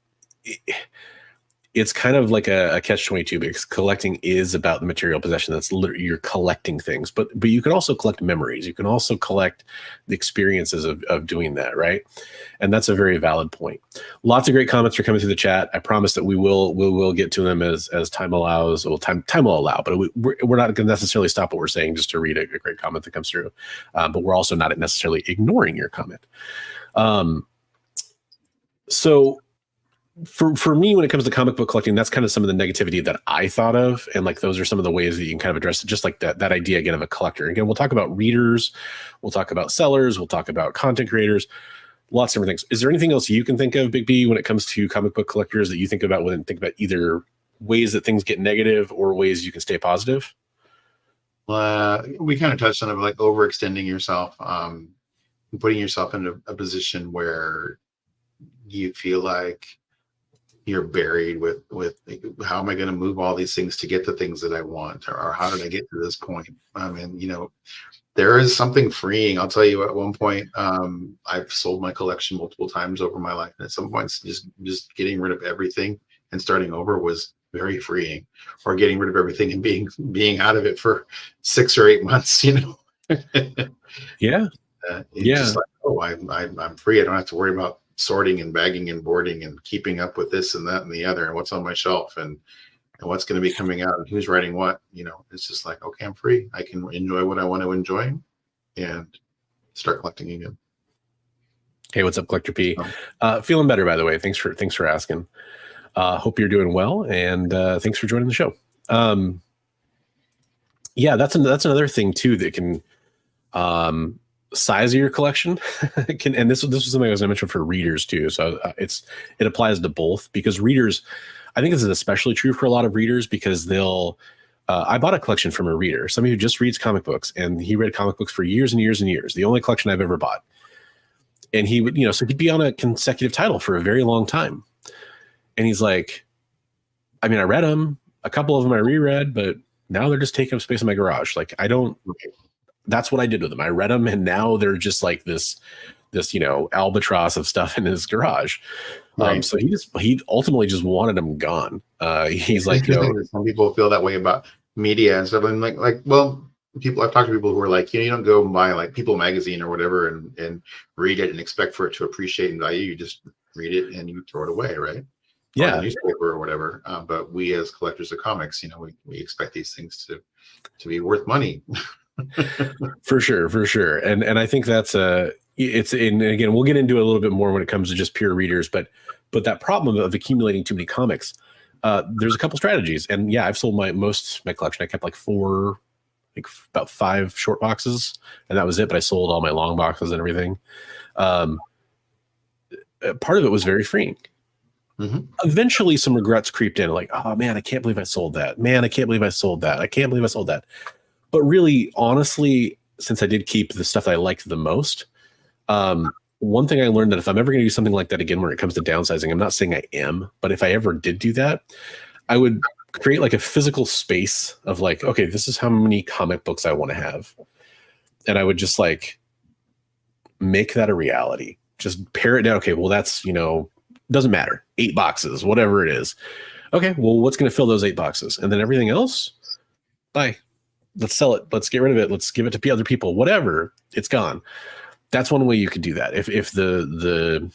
Speaker 3: it's kind of like a catch-22, because collecting is about the material possession. That's literally, you're collecting things, but you can also collect memories. You can also collect the experiences of doing that, right? And that's a very valid point. Lots of great comments are coming through the chat. I promise that we will get to them as time allows. Well, time will allow, but we're not going to necessarily stop what we're saying just to read a great comment that comes through. But we're also not necessarily ignoring your comment. So for me, when it comes to comic book collecting, that's kind of some of the negativity that I thought of. And like, those are some of the ways that you can kind of address it, just like that idea again of a collector. Again, we'll talk about readers, we'll talk about sellers, we'll talk about content creators, lots of different things. Is there anything else you can think of, Bigby, when it comes to comic book collectors that you think about when think about either ways that things get negative or ways you can stay positive?
Speaker 4: We kind of touched on it, like overextending yourself, putting yourself in a position where you feel like you're buried with how am I going to move all these things to get the things that I want, or how did I get to this point? And there is something freeing. I'll tell you, at one point, I've sold my collection multiple times over my life, and at some points, just getting rid of everything and starting over was very freeing. Or getting rid of everything and being out of it for 6 or 8 months.
Speaker 3: Yeah.
Speaker 4: Just like, oh, I'm free. I don't have to worry about sorting and bagging and boarding and keeping up with this and that and the other, and what's on my shelf and what's going to be coming out and who's writing what. It's just like, okay, I'm free. I can enjoy what I want to enjoy and start collecting again.
Speaker 3: Hey, what's up, Collector P? Feeling better, by the way. Thanks for asking. Hope you're doing well, and thanks for joining the show. Yeah, that's another thing too that can size of your collection and this was something I was going to mention for readers too. So it applies to both, because readers, I think this is especially true for a lot of readers, because they'll I bought a collection from a reader, somebody who just reads comic books, and he read comic books for years and years and years, the only collection I've ever bought. And he would, so he'd be on a consecutive title for a very long time. And he's like, I read them, a couple of them I reread, but now they're just taking up space in my garage. Like, that's what I did with them. I read them, and now they're just like this albatross of stuff in his garage. Right. So he ultimately just wanted them gone. He's like,
Speaker 4: some people feel that way about media and stuff. And I've talked to people who are like, you don't go and buy like People magazine or whatever and read it and expect for it to appreciate in value. You just read it and you throw it away, right?
Speaker 3: Yeah,
Speaker 4: or newspaper or whatever. But we as collectors of comics, we expect these things to be worth money.
Speaker 3: For sure. And I think that's and again, we'll get into it a little bit more when it comes to just pure readers, but that problem of accumulating too many comics, there's a couple strategies. And yeah, I've sold my collection. I kept about 5 short boxes, and that was it. But I sold all my long boxes and everything. Part of it was very freeing. Mm-hmm. Eventually some regrets creeped in, like, oh man, I can't believe I sold that. Man, I can't believe I sold that. I can't believe I sold that. But really, honestly, since I did keep the stuff that I liked the most, one thing I learned, that if I'm ever going to do something like that again when it comes to downsizing, I'm not saying I am, but if I ever did do that, I would create like a physical space of like, okay, this is how many comic books I want to have. And I would just like make that a reality. Just pare it down. Okay, well, that's, doesn't matter. 8 boxes, whatever it is. Okay, well, what's going to fill those 8 boxes? And then everything else, bye. Let's sell it. Let's get rid of it. Let's give it to other people. Whatever, it's gone. That's one way you could do that. If the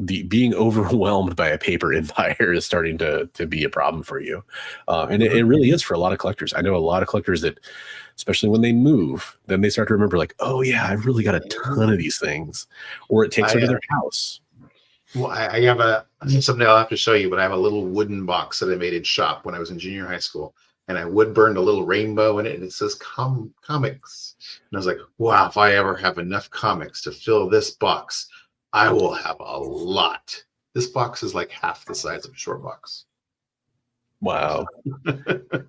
Speaker 3: being overwhelmed by a paper empire is starting to be a problem for you, and it really is for a lot of collectors. I know a lot of collectors that, especially when they move, then they start to remember like, oh yeah, I've really got a ton of these things, or it takes over their house.
Speaker 4: Well, I have something I'll have to show you, but I have a little wooden box that I made in shop when I was in junior high school, and I wood burned a little rainbow in it, and it says comics. And I was like, wow, if I ever have enough comics to fill this box, I will have a lot. This box is like half the size of a short box.
Speaker 3: Wow.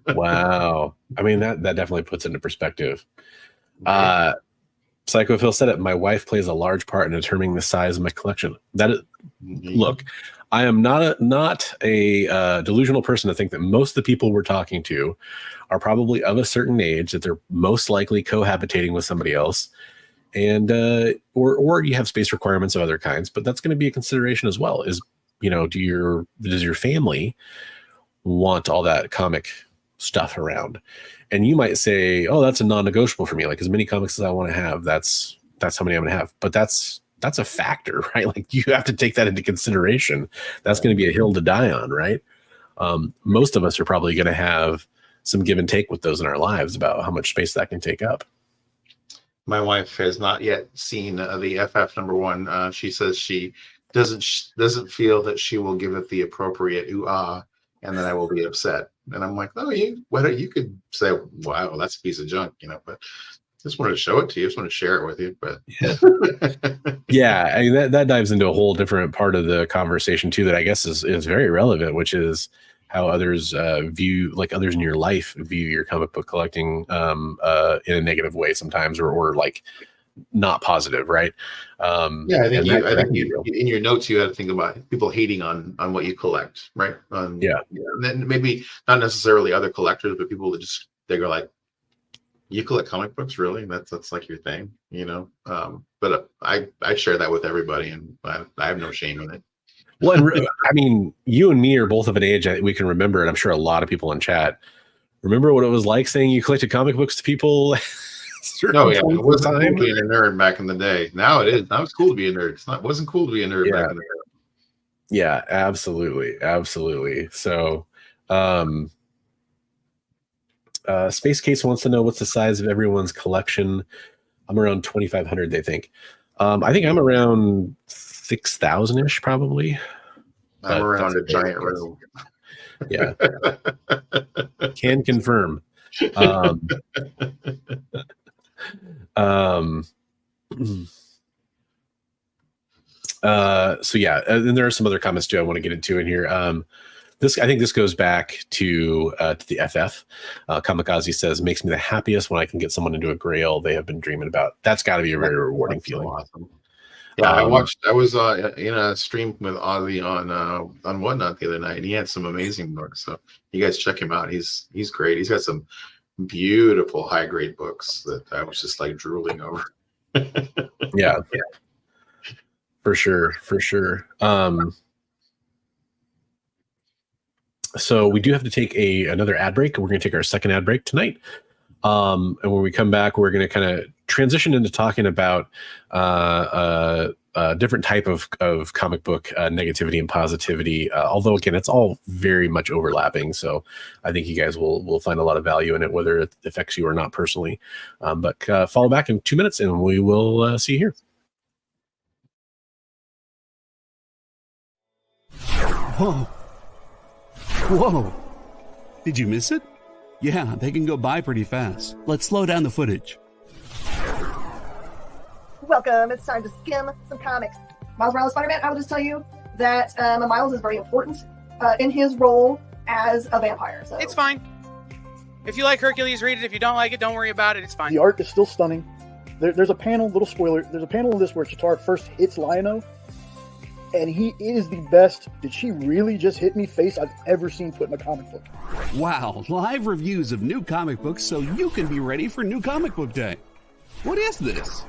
Speaker 3: Wow. I mean, that definitely puts it into perspective. Psycho Phil said it. My wife plays a large part in determining the size of my collection. That is, look, I am not a delusional person to think that most of the people we're talking to are probably of a certain age that they're most likely cohabitating with somebody else, and or you have space requirements of other kinds. But that's going to be a consideration as well. Is, you know, does your family want all that comic stuff around? And you might say, oh, that's a non-negotiable for me. Like, as many comics as I want to have, that's how many I'm going to have. But that's a factor, right? Like, you have to take that into consideration. That's going to be a hill to die on, right? Most of us are probably going to have some give and take with those in our lives about how much space that can take up.
Speaker 4: My wife has not yet seen the FF #1. She says she doesn't feel that she will give it the appropriate ooh-ah, and then I will be upset. And I'm like, oh, you could say, wow, that's a piece of junk, you know, but just wanted to show it to you. Just want to share it with you. But
Speaker 3: yeah, I mean, that dives into a whole different part of the conversation too, that I guess is very relevant, which is how others others in your life view your comic book collecting in a negative way sometimes, or like not positive, right?
Speaker 4: Yeah, I think you in your notes you had to think about people hating on what you collect, right? And then maybe not necessarily other collectors, but people that they go like, you collect comic books, really? That's like your thing, you know? But I share that with everybody, and I have no shame in it.
Speaker 3: Well, I mean, you and me are both of an age we can remember, and I'm sure a lot of people in chat remember what it was like saying you collected comic books to people.
Speaker 4: No, yeah, it wasn't cool being a nerd back in the day. Now it is. Now it's cool to be a nerd. It wasn't cool to be a nerd back in the day.
Speaker 3: Yeah, absolutely. So, Space Case wants to know what's the size of everyone's collection. I'm around 2,500, they think. I think I'm around 6,000-ish, probably.
Speaker 4: I'm around a giant room.
Speaker 3: Yeah. Can confirm. So yeah, and there are some other comments too I want to get into in here. I think this goes back to the FF. Kamikaze says, makes me the happiest when I can get someone into a grail they have been dreaming about. That's got to be a very rewarding feeling.
Speaker 4: Awesome. Yeah, I was in a stream with Ozzy on Whatnot the other night, and he had some amazing books. So you guys check him out. He's great. He's got some beautiful high grade books that I was just like drooling over.
Speaker 3: Yeah, for sure. So we do have to take another ad break. We're going to take our second ad break tonight. And when we come back, we're going to kind of transition into talking about a different type of comic book negativity and positivity. Although, again, it's all very much overlapping. So I think you guys will find a lot of value in it, whether it affects you or not personally. But follow back in 2 minutes and we will see you here.
Speaker 6: Whoa. Did you miss it? Yeah, they can go by pretty fast. Let's slow down the footage.
Speaker 7: Welcome. It's time to skim some comics. Miles Morales Spider-Man, I will just tell you that Miles is very important in his role as a vampire. So
Speaker 5: it's fine. If you like Hercules, read it. If you don't like it, don't worry about it. It's fine.
Speaker 8: The art is still stunning. There's a panel, little spoiler, there's a panel in this where Chitauri first hits Lion-O, and he is the best "did she really just hit me" face I've ever seen put in a comic book.
Speaker 6: Wow, live reviews of new comic books so you can be ready for New Comic Book Day. What is this?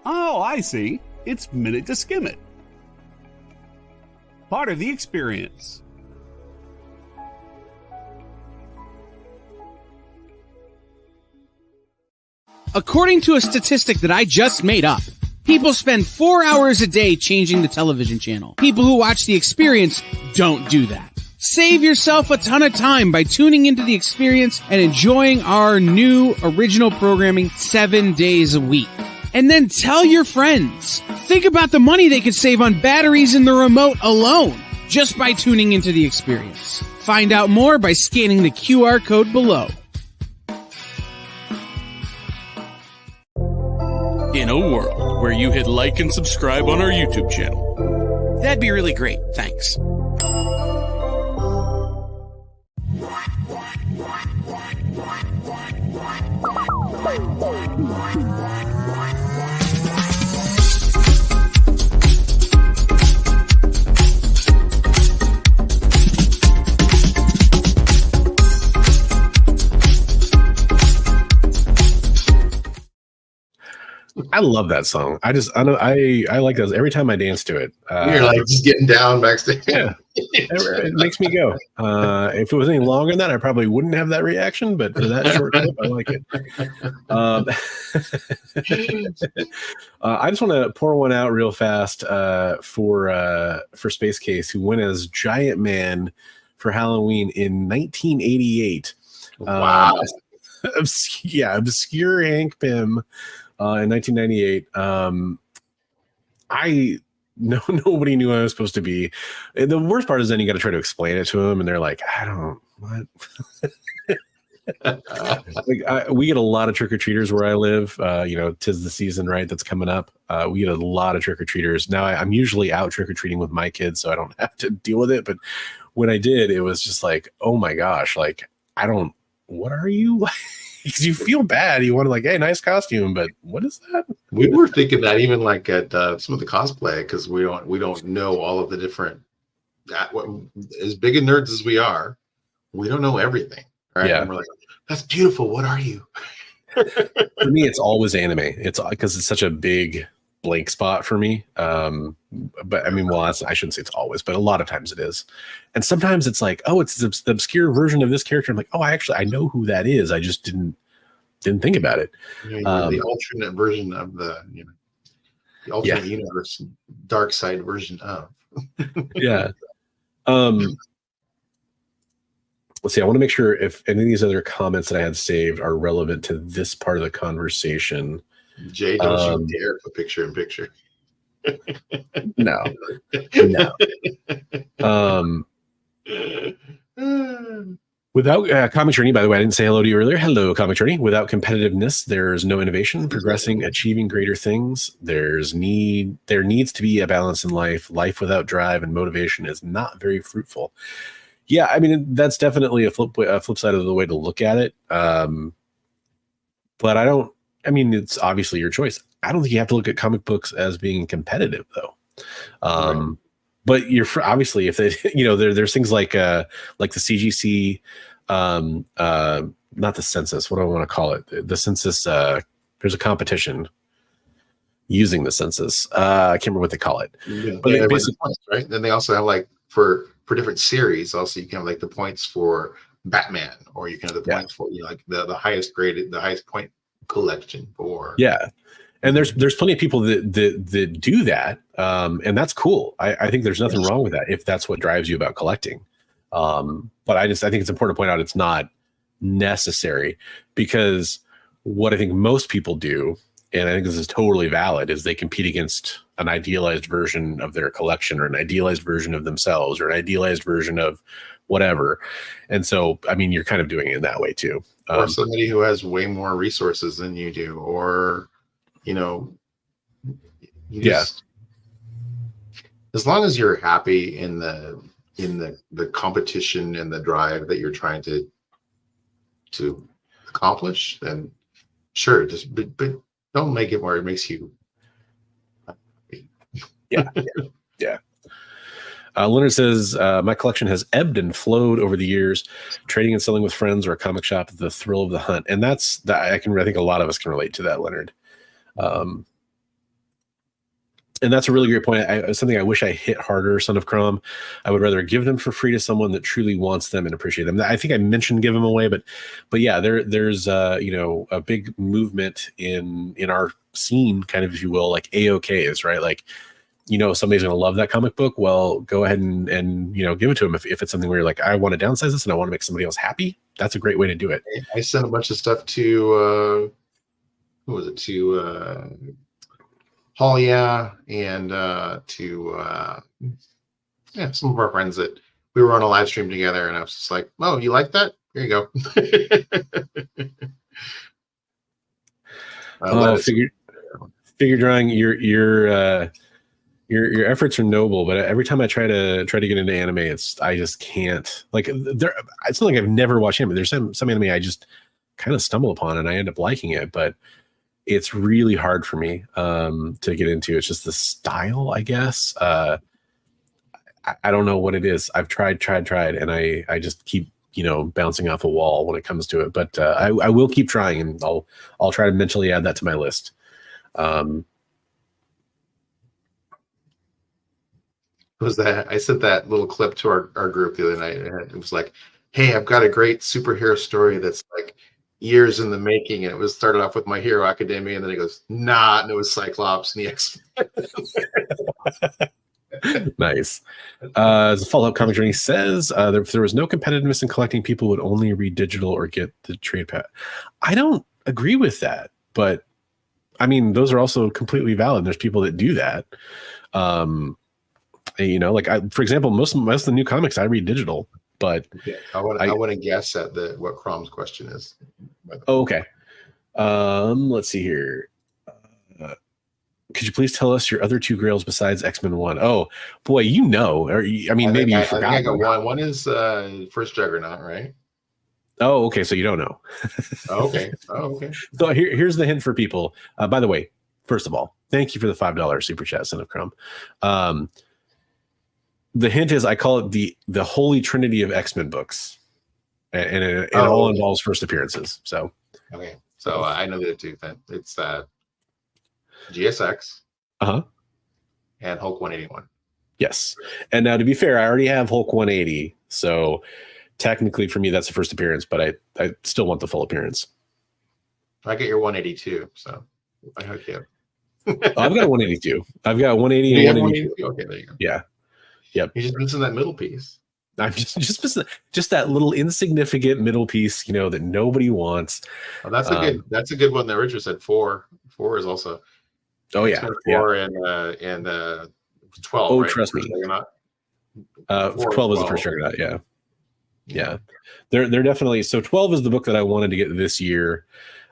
Speaker 6: Oh, I see. It's Minute to Skim It. Part of the experience.
Speaker 5: According to a statistic that I just made up, people spend 4 hours a day changing the television channel. People who watch The Experience don't do that. Save yourself a ton of time by tuning into The Experience and enjoying our new original programming 7 days a week. And then tell your friends. Think about the money they could save on batteries in the remote alone, just by tuning into the experience. Find out more by scanning the QR code below.
Speaker 9: In a world where you hit like and subscribe on our YouTube channel, that'd be really great. Thanks.
Speaker 3: I love that song. I like those every time I dance to it.
Speaker 4: You're like just getting down backstage.
Speaker 3: Yeah, it makes me go. If it was any longer than that, I probably wouldn't have that reaction. But for that short clip, I like it. I just want to pour one out real fast for Space Case, who went as Giant Man for Halloween in 1988.
Speaker 4: Wow.
Speaker 3: Obscure Hank Pym. In 1998, nobody knew I was supposed to be. And the worst part is then you got to try to explain it to them, and they're like, "I don't what." We get a lot of trick or treaters where I live. 'Tis the season, right? That's coming up. We get a lot of trick or treaters. Now I'm usually out trick or treating with my kids, so I don't have to deal with it. But when I did, it was just like, oh my gosh, like what are you? Because you feel bad, you want to like, hey, nice costume, but what is that?
Speaker 4: We were thinking that even like at some of the cosplay, because we don't know all of the different. As big a nerds as we are, we don't know everything, right?
Speaker 3: Yeah.
Speaker 4: And we're like, that's beautiful. What are you?
Speaker 3: For me, it's always anime. It's because it's such a big blank spot for me. But I mean, well, I shouldn't say it's always, but a lot of times it is. And sometimes it's like, oh, it's the obscure version of this character. I'm like, oh, I know who that is. I just didn't think about it.
Speaker 4: The alternate version of the alternate universe, dark side version of.
Speaker 3: Yeah. Let's see. I want to make sure if any of these other comments that I had saved are relevant to this part of the conversation.
Speaker 4: Jay, don't you dare put picture in picture.
Speaker 3: No. Without Comic Journey, by the way, I didn't say hello to you earlier. Hello, Comic Journey. Without competitiveness, there's no innovation, progressing, achieving greater things. There needs to be a balance in life. Life without drive and motivation is not very fruitful. Yeah, I mean, that's definitely a flip side of the way to look at it. But it's obviously your choice. I don't think you have to look at comic books as being competitive, though. Right. But you're obviously, if they, there's things like the CGC, not the census. What do I want to call it? The census. There's a competition using the census. I can't remember what they call it.
Speaker 4: Yeah. But basically, points, right? Then they also have like for different series. Also, you can have like the points for Batman, or you can have the points for like the highest graded, the highest point collection for.
Speaker 3: Yeah. And there's plenty of people that do that, and that's cool. I think there's nothing wrong with that if that's what drives you about collecting. But I think it's important to point out it's not necessary, because what I think most people do, and I think this is totally valid, is they compete against an idealized version of their collection, or an idealized version of themselves, or an idealized version of whatever. And so, I mean, you're kind of doing it in that way too.
Speaker 4: Or somebody who has way more resources than you do, or just, as long as you're happy in the competition and the drive that you're trying to accomplish, then sure, just but don't make it where it makes you happy.
Speaker 3: Yeah. Leonard says, my collection has ebbed and flowed over the years. Trading and selling with friends or a comic shop, the thrill of the hunt. And that's that. I think a lot of us can relate to that, Leonard. And that's a really great point. Something I wish I hit harder, Son of Crom. I would rather give them for free to someone that truly wants them and appreciate them. I think I mentioned give them away, but yeah, there's a big movement in our scene, kind of, if you will, like AOKs, right? Like, somebody's going to love that comic book. Well, go ahead and give it to them. If it's something where you're like, I want to downsize this and I want to make somebody else happy, that's a great way to do it.
Speaker 4: I sent a bunch of stuff to who was it, to Hollia and to some of our friends that we were on a live stream together, and I was just like, "Oh, you like that? Here you go."
Speaker 3: Figure drawing. Your efforts are noble, but every time I try to get into anime, I just can't. Like, it's not like I've never watched anime. There's some anime I just kind of stumble upon and I end up liking it, but it's really hard for me to get into. It's just the style, I guess. I don't know what it is. I've tried, and I just keep bouncing off a wall when it comes to it. But I will keep trying, and I'll try to mentally add that to my list.
Speaker 4: Was that I sent that little clip to our group the other night, and it was like, "Hey, I've got a great superhero story that's like years in the making," and it was started off with My Hero Academia, and then it goes, "Nah," and it was Cyclops and the X-Men.
Speaker 3: Nice. As a follow-up comment, Journey says, if there was no competitiveness in collecting, people would only read digital or get the trade pack. I don't agree with that, but I mean, those are also completely valid. There's people that do that. Like for example, most of the new comics I read digital, but
Speaker 4: I want to guess at what Crom's question is.
Speaker 3: Oh, okay. Let's see here. Could you please tell us your other two grails besides X-Men 1? Oh boy, maybe you forgot.
Speaker 4: I got one. One is First Juggernaut, right?
Speaker 3: Oh, okay. So you don't know.
Speaker 4: Okay.
Speaker 3: So here's the hint for people. By the way, first of all, thank you for the $5 super chat, son of Crum. The hint is I call it the holy trinity of X-Men books, and it all involves first appearances. So
Speaker 4: okay, so I know that too. Then it's GSX, and Hulk 181.
Speaker 3: Yes, and now to be fair, I already have Hulk 180, so technically for me that's the first appearance, but I still want the full appearance.
Speaker 4: I get your 182, so I hook you up.
Speaker 3: I've got 182. I've got 180 and 182.
Speaker 4: Okay, there you go.
Speaker 3: Yeah. Yep.
Speaker 4: You're just missing that middle piece.
Speaker 3: I'm just missing just that little insignificant middle piece, that nobody wants.
Speaker 4: Oh, that's a good one. The Richard said 4. 4 is also.
Speaker 3: Oh yeah.
Speaker 4: 4 and 12.
Speaker 3: Oh,
Speaker 4: right?
Speaker 3: trust me. 12 is the first Juggernaut. Yeah. Yeah. They're definitely. So 12 is the book that I wanted to get this year.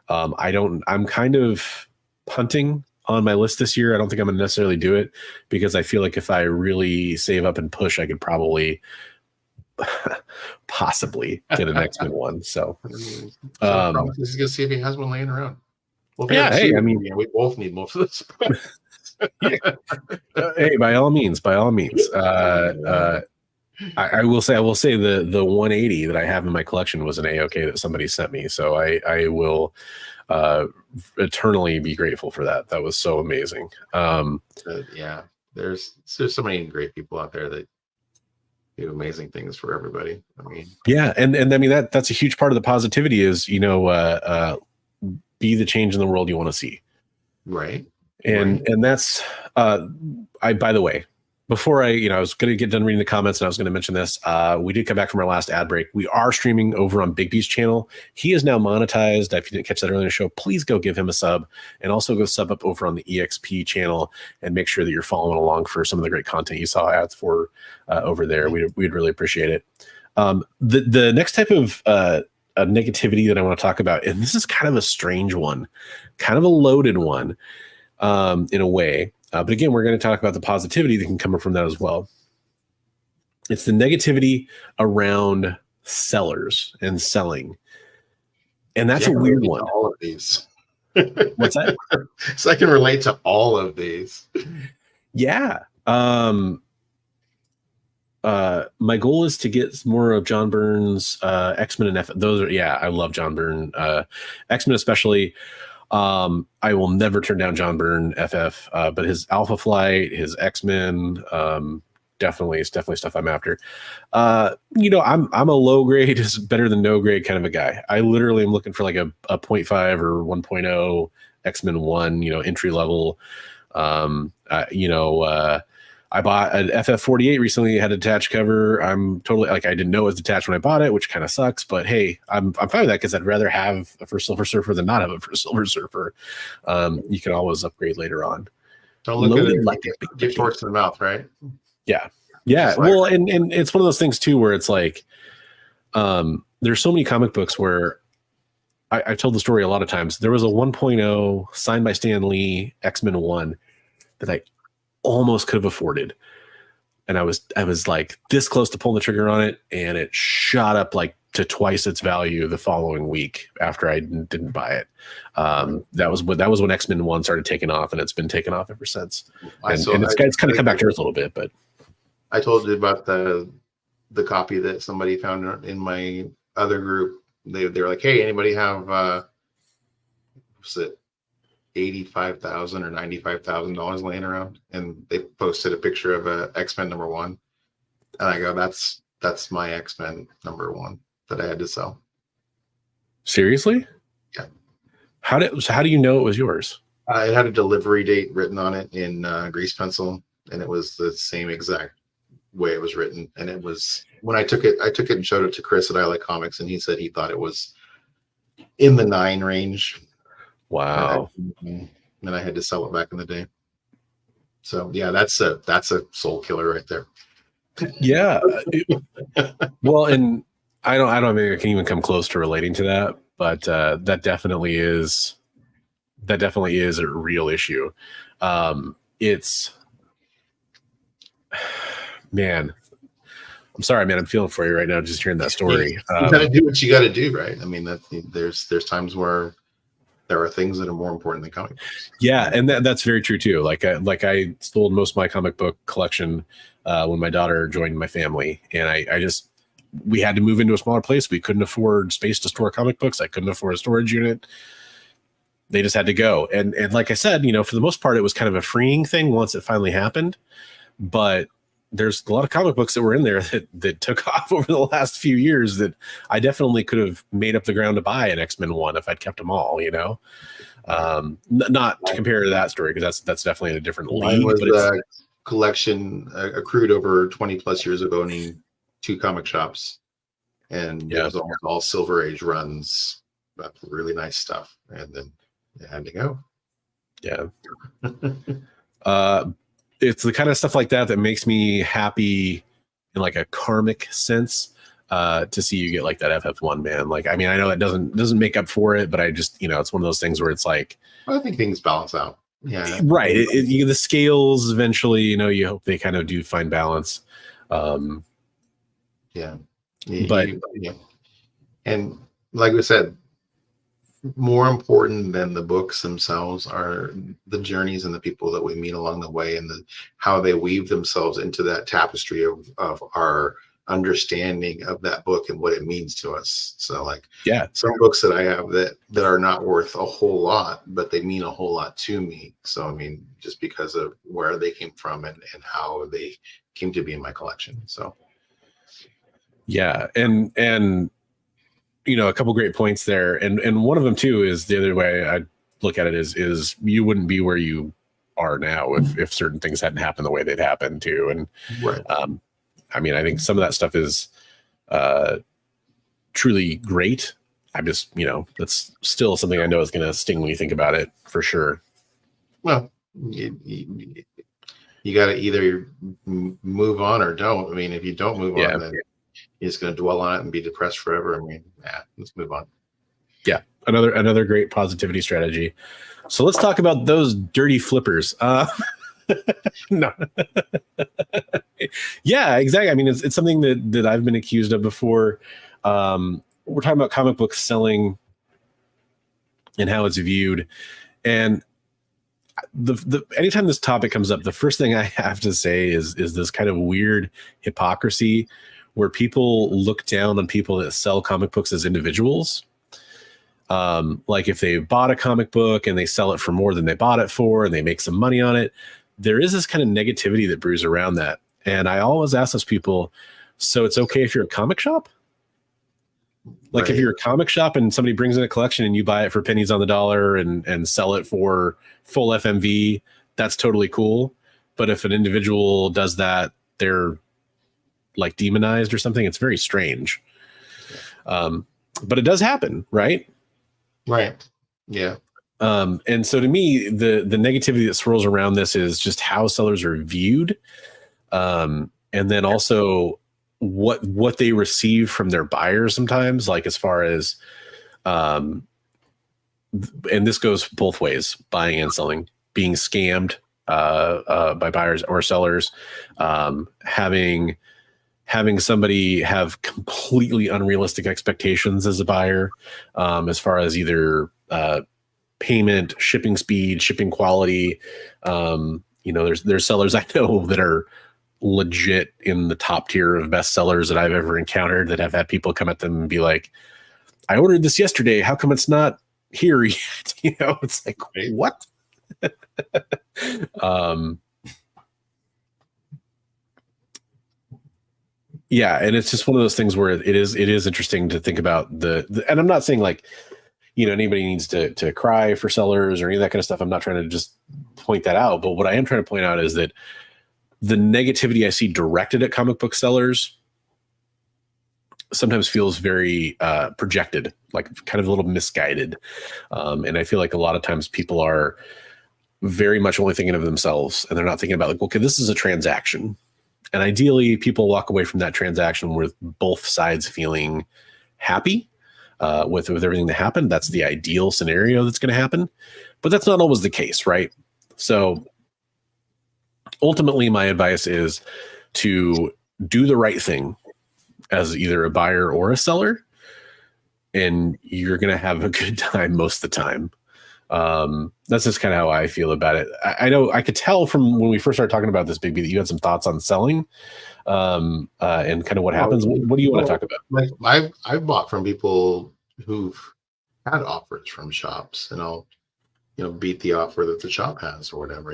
Speaker 3: I'm kind of punting on my list this year. I don't think I'm going to necessarily do it because I feel like if I really save up and push, I could probably possibly get an X-Men one. So
Speaker 4: he's going to see if he has one laying around. Well,
Speaker 3: hey,
Speaker 4: we both need most of this.
Speaker 3: Hey, by all means. I will say the 180 that I have in my collection was an A-OK that somebody sent me. So I will eternally be grateful for that. That was so amazing.
Speaker 4: Yeah, there's so many great people out there that do amazing things for everybody.
Speaker 3: Yeah, and I mean that's a huge part of the positivity is be the change in the world you want to see.
Speaker 4: Right.
Speaker 3: And that's by the way, before I was going to get done reading the comments and I was going to mention this, we did come back from our last ad break. We are streaming over on Bigby's channel. He is now monetized. If you didn't catch that earlier in the show, please go give him a sub and also go sub up over on the EXP channel and make sure that you're following along for some of the great content you saw ads for over there. We'd really appreciate it. The next type of negativity that I want to talk about, and this is kind of a strange one, kind of a loaded one in a way. But again, we're going to talk about the positivity that can come from that as well. It's the negativity around sellers and selling. And that's a weird one.
Speaker 4: All of these.
Speaker 3: What's that?
Speaker 4: So I can relate to all of these.
Speaker 3: Yeah. My goal is to get more of John Byrne's X-Men and those are, I love John Byrne. X-Men especially. I will never turn down John Byrne FF, but his Alpha Flight, his X-Men, definitely stuff I'm after. I'm a low grade is better than no grade kind of a guy. I literally am looking for like a 0.5 or 1.0 X-Men 1, entry level. I bought an FF48 recently. It had a detached cover. I'm totally like, I didn't know it was detached when I bought it, which kind of sucks. But hey, I'm fine with that because I'd rather have a for Silver Surfer than not have it for Silver Surfer. You can always upgrade later on.
Speaker 4: Don't look at it like get forks in the mouth, right?
Speaker 3: Yeah. Well, and it's one of those things too where it's like, there's so many comic books where I've told the story a lot of times. There was a 1.0 signed by Stan Lee X-Men 1 that I almost could have afforded. And I was like this close to pulling the trigger on it, and it shot up like to twice its value the following week after I didn't buy it. That was when X-Men 1 started taking off, and it's been taking off ever since. And it's kind of come back to earth a little bit, but
Speaker 4: I told you about the copy that somebody found in my other group. They were like, hey, anybody have was it $85,000 or $95,000 laying around? And they posted a picture of a X-Men #1. And I go, that's my X-Men #1 that I had to sell.
Speaker 3: Seriously?
Speaker 4: Yeah.
Speaker 3: How do you know it was yours?
Speaker 4: It had a delivery date written on it in grease pencil, and it was the same exact way it was written. And it was, when I took it and showed it to Chris at I Like Comics, and he said he thought it was in the 9 range.
Speaker 3: Wow.
Speaker 4: And I had to sell it back in the day. So yeah, that's a soul killer right there.
Speaker 3: Yeah. Well, and I don't think I can even come close to relating to that, but that definitely is a real issue. It's, man, I'm sorry, man. I'm feeling for you right now just hearing that story.
Speaker 4: You gotta do what you gotta do, right? I mean, there's times where there are things that are more important than comic books.
Speaker 3: Yeah, and that's very true too. Like I sold most of my comic book collection when my daughter joined my family, and we had to move into a smaller place. We couldn't afford space to store comic books. I couldn't afford a storage unit. They just had to go. And like I said, for the most part, it was kind of a freeing thing once it finally happened. But there's a lot of comic books that were in there that took off over the last few years that I definitely could have made up the ground to buy an X-Men 1 if I'd kept them all, not to compare to that story, because that's definitely in a different league.
Speaker 4: Mine was a collection accrued over 20 plus years ago in 2 comic shops, and it was almost all Silver Age runs, really nice stuff, and then it had to go.
Speaker 3: Yeah. It's the kind of stuff like that makes me happy in like a karmic sense, to see you get like that FF1, man. Like, I mean, I know that doesn't make up for it, but I just, it's one of those things where it's like,
Speaker 4: I think things balance out. Yeah.
Speaker 3: Right. The scales eventually, you hope they kind of do find balance.
Speaker 4: Yeah.
Speaker 3: But
Speaker 4: and like we said, more important than the books themselves are the journeys and the people that we meet along the way, and how they weave themselves into that tapestry of our understanding of that book and what it means to us. So like, some books that I have that are not worth a whole lot, but they mean a whole lot to me. So I mean, just because of where they came from and how they came to be in my collection. So
Speaker 3: yeah, and a couple great points there, and one of them too is the other way I look at it is you wouldn't be where you are now if certain things hadn't happened the way they'd happened too. And
Speaker 4: right.
Speaker 3: I mean, I think some of that stuff is truly great. I'm just, that's still something I know is going to sting when you think about it, for sure.
Speaker 4: Well, you got to either move on or don't. I mean, if you don't move on, then you're just going to dwell on it and be depressed forever. I mean, let's move on. Yeah,
Speaker 3: another great positivity strategy. So let's talk about those dirty flippers. No. Yeah, exactly. I mean, it's something that I've been accused of before. We're talking about comic books selling and how it's viewed. And the anytime this topic comes up, the first thing I have to say is this kind of weird hypocrisy where people look down on people that sell comic books as individuals. Like if they bought a comic book and they sell it for more than they bought it for, and they make some money on it, there is this kind of negativity that brews around that. And I always ask those people, so it's okay if you're a comic shop? Like if you're a comic shop and somebody brings in a collection and you buy it for pennies on the dollar and sell it for full FMV, that's totally cool. but if an individual does that, they're like demonized or something. It's very strange. But it does happen, right?
Speaker 4: Right. Yeah.
Speaker 3: And so to me, the negativity that swirls around this is just how sellers are viewed. And then also what they receive from their buyers sometimes, like as far as, and this goes both ways, buying and selling, being scammed by buyers or sellers, having somebody have completely unrealistic expectations as a buyer, as far as either payment, shipping speed, shipping quality. There's sellers I know that are legit in the top tier of best sellers that I've ever encountered that have had people come at them and be like, I ordered this yesterday. How come it's not here yet? It's like, what? Yeah, and it's just one of those things where it is interesting to think about the and I'm not saying like, anybody needs to cry for sellers or any of that kind of stuff. I'm not trying to just point that out, but what I am trying to point out is that the negativity I see directed at comic book sellers sometimes feels very projected, like kind of a little misguided. And I feel like a lot of times people are very much only thinking of themselves, and they're not thinking about like, okay, this is a transaction. And ideally, people walk away from that transaction with both sides feeling happy with everything that happened. That's the ideal scenario that's going to happen. But that's not always the case, right? So ultimately, my advice is to do the right thing as either a buyer or a seller, and you're going to have a good time most of the time. That's just kind of how I feel about it. I know I could tell from when we first started talking about this, Bigby, that you had some thoughts on selling, and kind of what happens. What do you want to talk about?
Speaker 4: Like I've bought from people who've had offers from shops, and I'll, beat the offer that the shop has or whatever,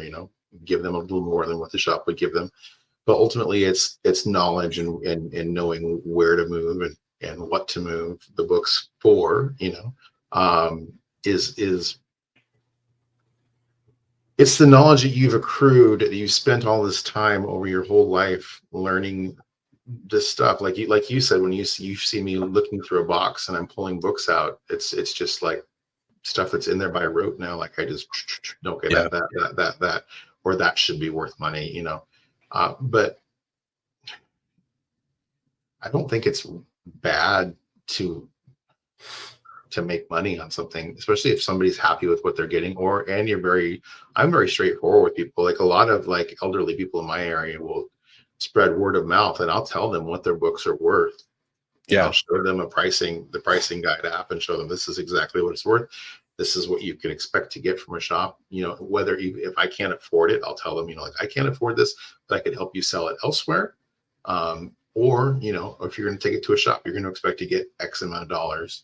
Speaker 4: give them a little more than what the shop would give them. But ultimately it's knowledge and knowing where to move and what to move the books for, is it's the knowledge that you've accrued, that you've spent all this time over your whole life learning this stuff. Like you said, when you see me looking through a box and I'm pulling books out, it's just like stuff that's in there by rote now. Like I just, okay,
Speaker 3: Yeah.
Speaker 4: that, or that should be worth money, but I don't think it's bad to make money on something, especially if somebody's happy with what they're getting, I'm very straightforward with people. Like a lot of like elderly people in my area will spread word of mouth, and I'll tell them what their books are worth.
Speaker 3: Yeah.
Speaker 4: I'll show them the pricing guide app and show them this is exactly what it's worth. This is what you can expect to get from a shop. If I can't afford it, I'll tell them, like I can't afford this, but I could help you sell it elsewhere. Or, if you're going to take it to a shop, you're going to expect to get X amount of dollars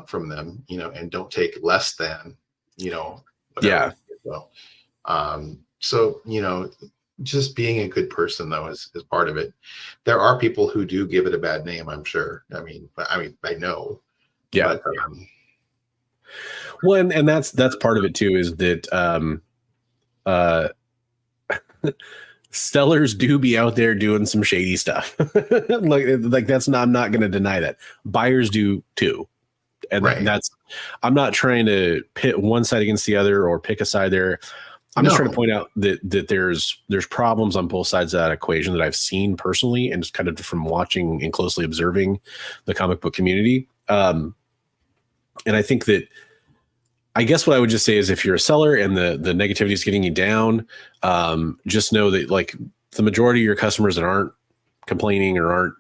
Speaker 4: from them, and don't take less than, whatever.
Speaker 3: Yeah.
Speaker 4: So, just being a good person though is part of it. There are people who do give it a bad name, I'm sure. I mean, I know.
Speaker 3: Yeah.
Speaker 4: But,
Speaker 3: well, and that's part of it too, is that sellers do be out there doing some shady stuff. like that's not, I'm not going to deny that. Buyers do too. And
Speaker 4: right.
Speaker 3: I'm not trying to pit one side against the other or pick a side there. I'm just trying to point out that there's problems on both sides of that equation that I've seen personally, and just kind of from watching and closely observing the comic book community. And I think that, I guess what I would just say is, if you're a seller and the negativity is getting you down, just know that like the majority of your customers that aren't complaining or aren't,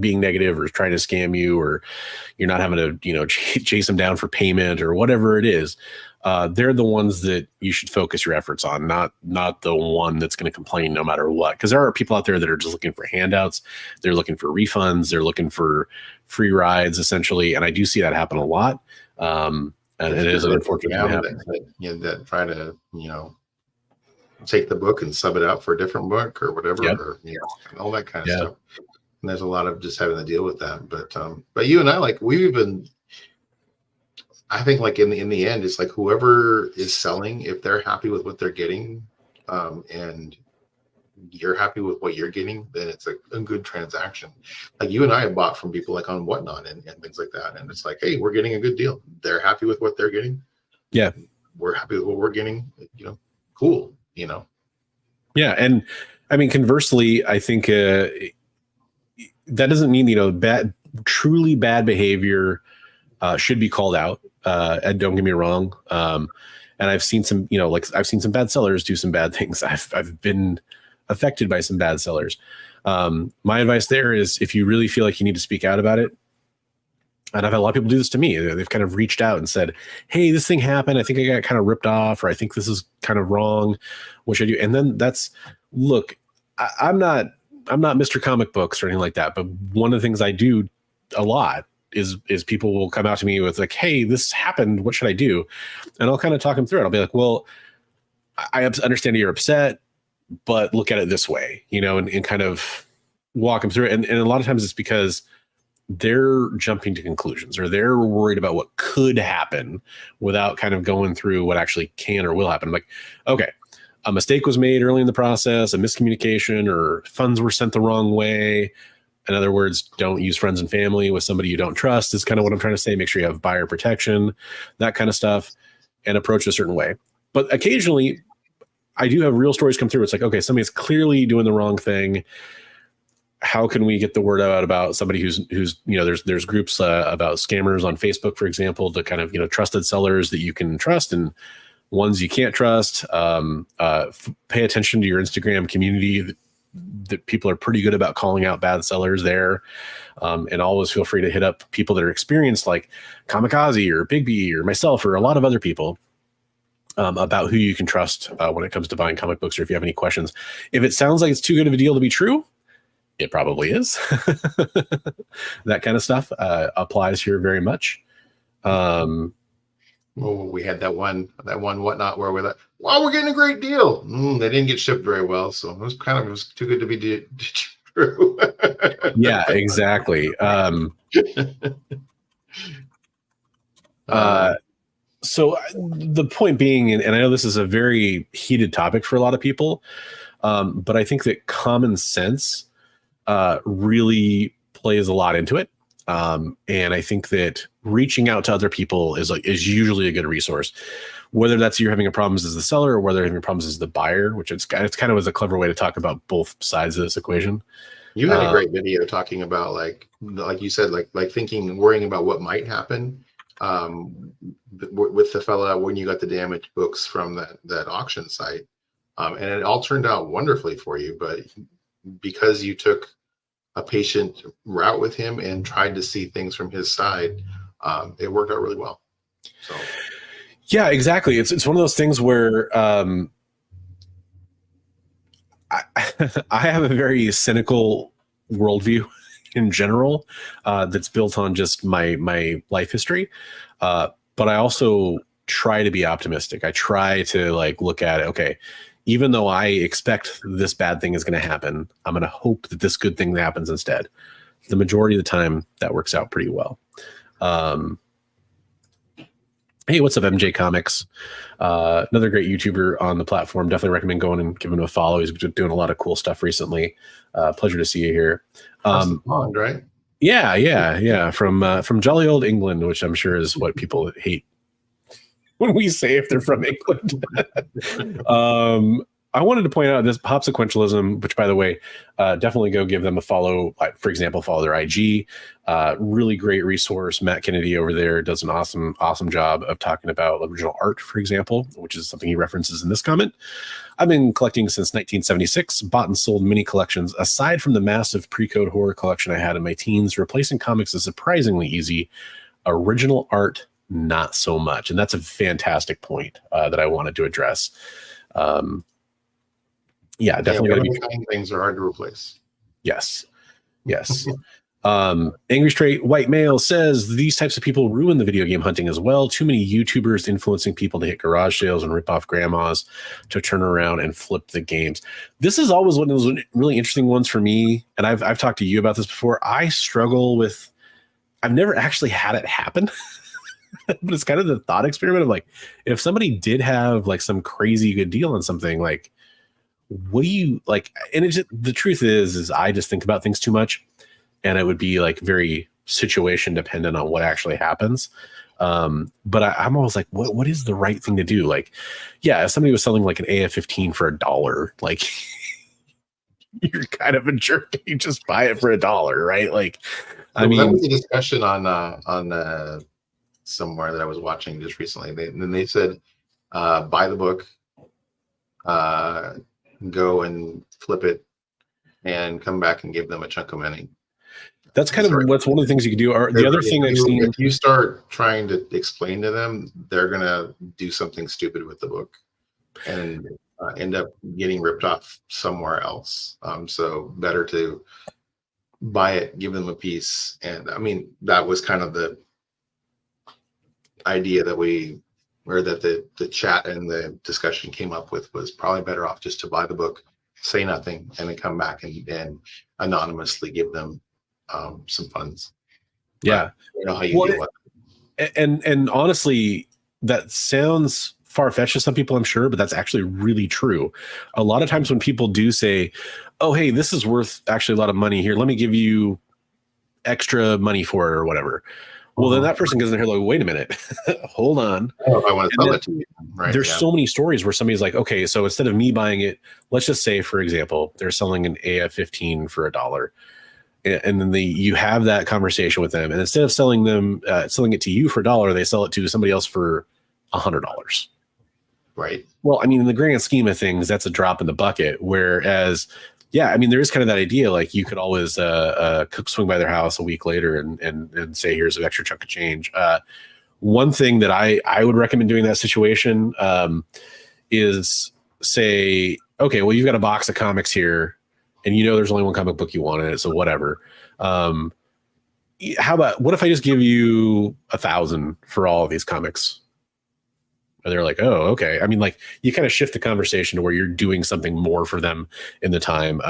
Speaker 3: being negative or trying to scam you, or you're not having to, chase them down for payment or whatever it is, they're the ones that you should focus your efforts on, not the one that's going to complain no matter what. Because there are people out there that are just looking for handouts. They're looking for refunds. They're looking for free rides, essentially. And I do see that happen a lot. And it is an unfortunate thing
Speaker 4: that try to, take the book and sub it out for a different book or whatever,
Speaker 3: Yep.
Speaker 4: or, all that kind of stuff. And there's a lot of just having to deal with that. But you and I, like, I think like in the end, it's like whoever is selling, if they're happy with what they're getting, and you're happy with what you're getting, then it's a good transaction. Like you and I have bought from people like on Whatnot and things like that. And it's like, hey, we're getting a good deal. They're happy with what they're getting.
Speaker 3: Yeah.
Speaker 4: We're happy with what we're getting, cool,
Speaker 3: Yeah. And I mean, conversely, I think that doesn't mean, truly bad behavior should be called out. And don't get me wrong. And I've seen some, I've seen some bad sellers do some bad things. I've been affected by some bad sellers. My advice there is if you really feel like you need to speak out about it, and I've had a lot of people do this to me. They've kind of reached out and said, hey, this thing happened. I think I got kind of ripped off, or I think this is kind of wrong. What should I do? And then look, I'm not Mr. Comic Books or anything like that. But one of the things I do a lot is people will come out to me with like, hey, this happened. What should I do? And I'll kind of talk them through it. I'll be like, well, I understand you're upset, but look at it this way, and kind of walk them through it. And a lot of times it's because they're jumping to conclusions, or they're worried about what could happen without kind of going through what actually can or will happen. I'm like, okay, a mistake was made early in the process, a miscommunication, or funds were sent the wrong way. In other words, don't use friends and family with somebody you don't trust is kind of what I'm trying to say. Make sure you have buyer protection, that kind of stuff, and approach a certain way. But occasionally I do have real stories come through. It's like, okay, somebody's clearly doing the wrong thing. How can we get the word out about somebody who's there's groups about scammers on Facebook, for example, to kind of, trusted sellers that you can trust and ones you can't trust. Pay attention to your Instagram community. That people are pretty good about calling out bad sellers there. And always feel free to hit up people that are experienced, like Kamikaze or Bigby or myself or a lot of other people, about who you can trust when it comes to buying comic books, or if you have any questions. If it sounds like it's too good of a deal to be true, it probably is. That kind of stuff applies here very much.
Speaker 4: We had that one Whatnot where we're like, wow, we're getting a great deal. They didn't get shipped very well, so it was too good to be true.
Speaker 3: Yeah, exactly. So the point being, and I know this is a very heated topic for a lot of people, but I think that common sense really plays a lot into it. And I think that reaching out to other people is usually a good resource, whether that's you're having a problems as the seller or whether you're having problems as the buyer, which it's kind of as a clever way to talk about both sides of this equation.
Speaker 4: You had a great video talking about like you said, like worrying about what might happen with the fella when you got the damaged books from that auction site. And it all turned out wonderfully for you, but because you took a patient route with him and tried to see things from his side, it worked out really well. So
Speaker 3: yeah, exactly. It's one of those things where I have a very cynical worldview in general that's built on just my life history, but I also try to be optimistic. I try to look at it. Okay, even though I expect this bad thing is going to happen, I'm going to hope that this good thing happens instead. The majority of the time, that works out pretty well. Hey, what's up, MJ Comics? Another great YouTuber on the platform. Definitely recommend going and giving him a follow. He's been doing a lot of cool stuff recently. Pleasure to see you here.
Speaker 4: Pond, right?
Speaker 3: Yeah. From jolly old England, which I'm sure is what people hate when we say if they're from England. I wanted to point out this Popsequentialism, which, by the way, definitely go give them a follow. For example, follow their IG. Really great resource. Matt Kennedy over there does an awesome job of talking about original art, for example, which is something he references in this comment. I've been collecting since 1976, bought and sold many collections. Aside from the massive pre-code horror collection I had in my teens, replacing comics is surprisingly easy. Original art, not so much. And that's a fantastic point that I wanted to address. Yeah, definitely.
Speaker 4: Things are hard to replace.
Speaker 3: Yes. Angry Straight White Male says these types of people ruin the video game hunting as well. Too many YouTubers influencing people to hit garage sales and rip off grandmas to turn around and flip the games. This is always one of those really interesting ones for me. And I've talked to you about this before. I struggle with, I've never actually had it happen. But it's kind of the thought experiment of if somebody did have some crazy good deal on something, what do you like? And the truth is I just think about things too much, and it would be like very situation dependent on what actually happens. But I'm always like, what is the right thing to do? Like, yeah, if somebody was selling like an AF-15 for $1, like you're kind of a jerk. You just buy it for $1, right? Like, I mean,
Speaker 4: that was a discussion on somewhere that I was watching just recently. They said, buy the book, go and flip it, and come back and give them a chunk of money.
Speaker 3: That's kind of what's one of the things you can do. Or the other thing I've seen,
Speaker 4: if you start trying to explain to them, they're gonna do something stupid with the book and end up getting ripped off somewhere else. So better to buy it, give them a piece. And I mean, that was kind of the idea that the chat and the discussion came up with, was probably better off just to buy the book, say nothing, and then come back and anonymously give them some funds.
Speaker 3: Yeah.
Speaker 4: But you know how you do it.
Speaker 3: And honestly, that sounds far-fetched to some people, I'm sure, but that's actually really true. A lot of times when people do say, oh, hey, this is worth actually a lot of money here, let me give you extra money for it or whatever. Well, then that person goes in there like, wait a minute, hold on.
Speaker 4: Oh, I want to sell it to you. Right,
Speaker 3: there's so many stories where somebody's like, okay, so instead of me buying it, let's just say, for example, they're selling an AF-15 for $1. And then you have that conversation with them, and instead of selling it to you for $1, they sell it to somebody else for $100.
Speaker 4: Right.
Speaker 3: Well, I mean, in the grand scheme of things, that's a drop in the bucket. Whereas, yeah, I mean, there is kind of that idea, like you could always swing by their house a week later and say, here's an extra chunk of change. One thing that I would recommend doing in that situation is say, okay, well, you've got a box of comics here, and you know there's only one comic book you want in it, so whatever. How about, what if I just give you $1,000 for all of these comics? And they're like, oh, okay. I mean, like, you kind of shift the conversation to where you're doing something more for them in the time.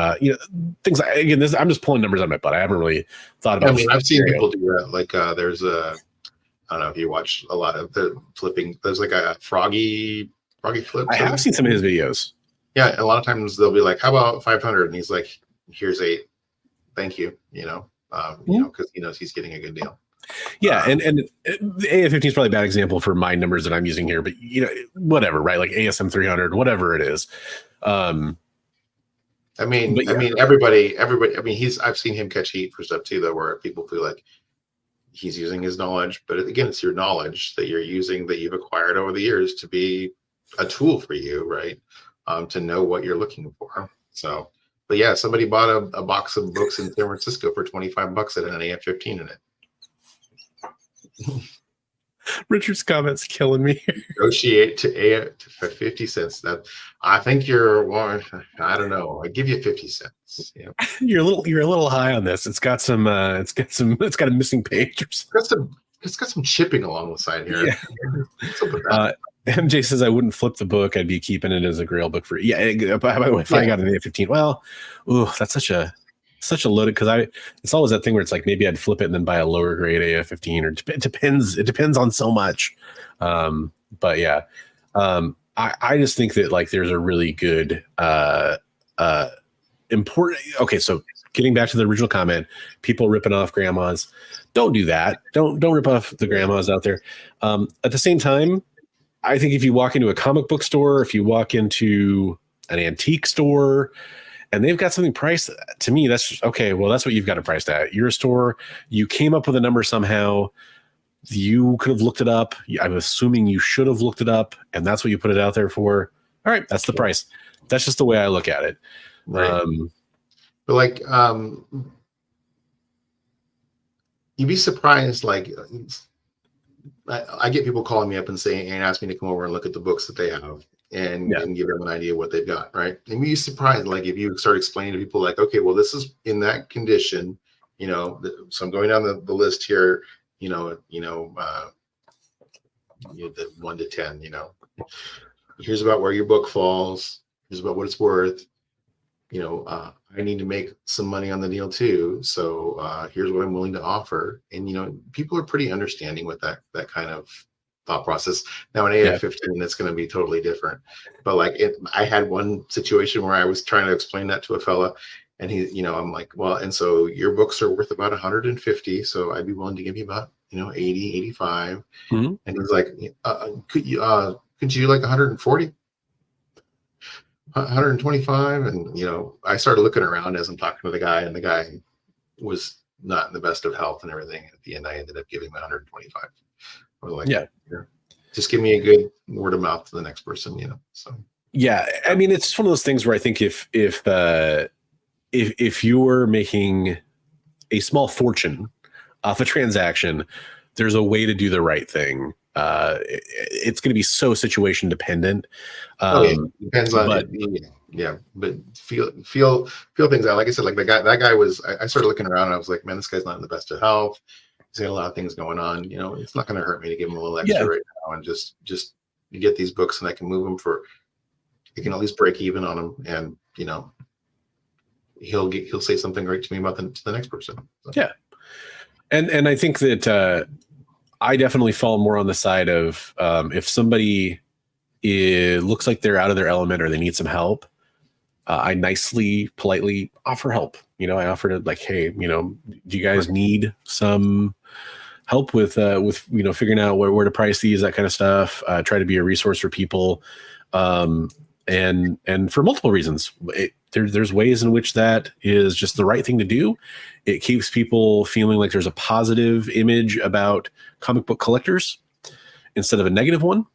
Speaker 3: Things like, again, I'm just pulling numbers out of my butt. I haven't really thought about it.
Speaker 4: I mean, I've seen people do that. Like, there's I don't know if you watch a lot of the flipping. There's like a Froggy flip.
Speaker 3: I have seen some of his videos.
Speaker 4: Yeah, a lot of times they'll be like, "How about 500?" And he's like, "Here's 8. Thank you." You know, because he knows he's getting a good deal.
Speaker 3: Yeah, and the AF-15 is probably a bad example for my numbers that I'm using here, but whatever, right? Like ASM 300, whatever it is. I
Speaker 4: mean, everybody. I mean, I've seen him catch heat for stuff too, though, where people feel like he's using his knowledge, but again, it's your knowledge that you're using, that you've acquired over the years, to be a tool for you, right? To know what you're looking for. So, but yeah, somebody bought a box of books in San Francisco for $25 that had an AF-15 in it.
Speaker 3: Richard's comments killing me.
Speaker 4: Negotiate to 50 cents. That, I think you're, I don't know. I give you 50 cents. Yeah.
Speaker 3: You're a little high on this. It's got a missing page or something.
Speaker 4: It's got some chipping along the side here.
Speaker 3: Yeah. MJ says I wouldn't flip the book. I'd be keeping it as a grail book for. Yeah. By the way, if I got an AF-15, well, that's such a loaded, because it's always that thing where it's like, maybe I'd flip it and then buy a lower grade AF-15, or it depends on so much. But yeah, I just think that, like, there's a really good important. Okay, so getting back to the original comment, people ripping off grandmas, don't do that. Don't rip off the grandmas out there. At the same time, I think if you walk into a comic book store, if you walk into an antique store, and they've got something priced, to me, that's okay. Well, that's what you've got it priced at. You're a store. You came up with a number somehow. You could have looked it up. I'm assuming you should have looked it up, and that's what you put it out there for. All right, that's the price. That's just the way I look at it.
Speaker 4: Right. But like, you'd be surprised. Like, I get people calling me up and ask me to come over and look at the books that they have. And give them an idea what they've got, right? And you'd be surprised, like, if you start explaining to people, like, okay, well, this is in that condition, so I'm going down the list here, the 1 to 10, here's about where your book falls, here's about what it's worth, I need to make some money on the deal too, so here's what I'm willing to offer. And people are pretty understanding with that kind of thought process. Now in AI-15, it's going to be totally different. But like, I had one situation where I was trying to explain that to a fella, and he, you know, I'm like, well, and so your books are worth about 150, so I'd be willing to give you about, you know, 80, 85. And he's like, could you do like 140? 125? And you know, I started looking around as I'm talking to the guy, and the guy was not in the best of health and everything. At the end, I ended up giving him 125. I was like, yeah, just give me a good word of mouth to the next person, you know. So
Speaker 3: yeah, I mean, it's one of those things where I think if you're making a small fortune off a transaction, there's a way to do the right thing. It's going to be so situation dependent.
Speaker 4: Depends on but feel things out. Like I said, like that guy was, I started looking around and I was like, man, this guy's not in the best of health. He's got a lot of things going on. You know, it's not going to hurt me to give him a little extra right now and just get these books, and I can move them for, I can at least break even on them, and you know, he'll say something great to me about the next person. So.
Speaker 3: Yeah, and I think that I definitely fall more on the side of if somebody looks like they're out of their element or they need some help, I nicely, politely offer help. You know, I offer to like, hey, you know, do you guys need some help with you know, figuring out where to price these, that kind of stuff. Try to be a resource for people, and for multiple reasons. There's ways in which that is just the right thing to do. It keeps people feeling like there's a positive image about comic book collectors instead of a negative one.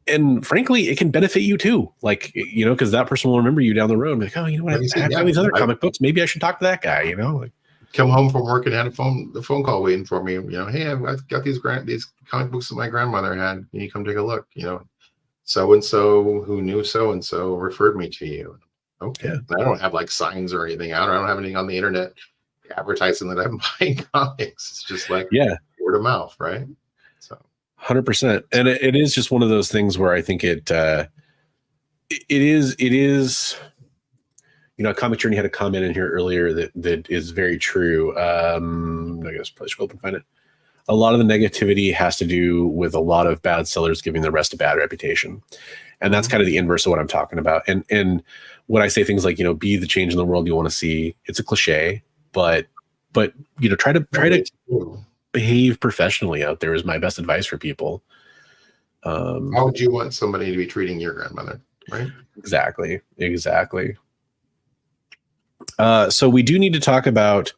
Speaker 3: And frankly, it can benefit you too. Like, you know, because that person will remember you down the road. Like, oh, you know what? I have these other comic books. Maybe I should talk to that guy. You know, like,
Speaker 4: come home from work and had a phone call waiting for me. You know, hey, I've got these comic books that my grandmother had. Can you come take a look? You know, so and so who knew so and so referred me to you. Okay, I don't have like signs or anything out. I don't have anything on the internet advertising that I'm buying comics. It's just like word of mouth, right? So
Speaker 3: 100%, and it is just one of those things where I think it is. You know, Comic Journey had a comment in here earlier that is very true. I guess probably scroll up and find it. A lot of the negativity has to do with a lot of bad sellers giving the rest a bad reputation. And that's kind of the inverse of what I'm talking about. And when I say things like, you know, be the change in the world you want to see, it's a cliche, but you know, try to behave professionally out there is my best advice for people.
Speaker 4: How would you want somebody to be treating your grandmother, right?
Speaker 3: Exactly. So we do need to talk about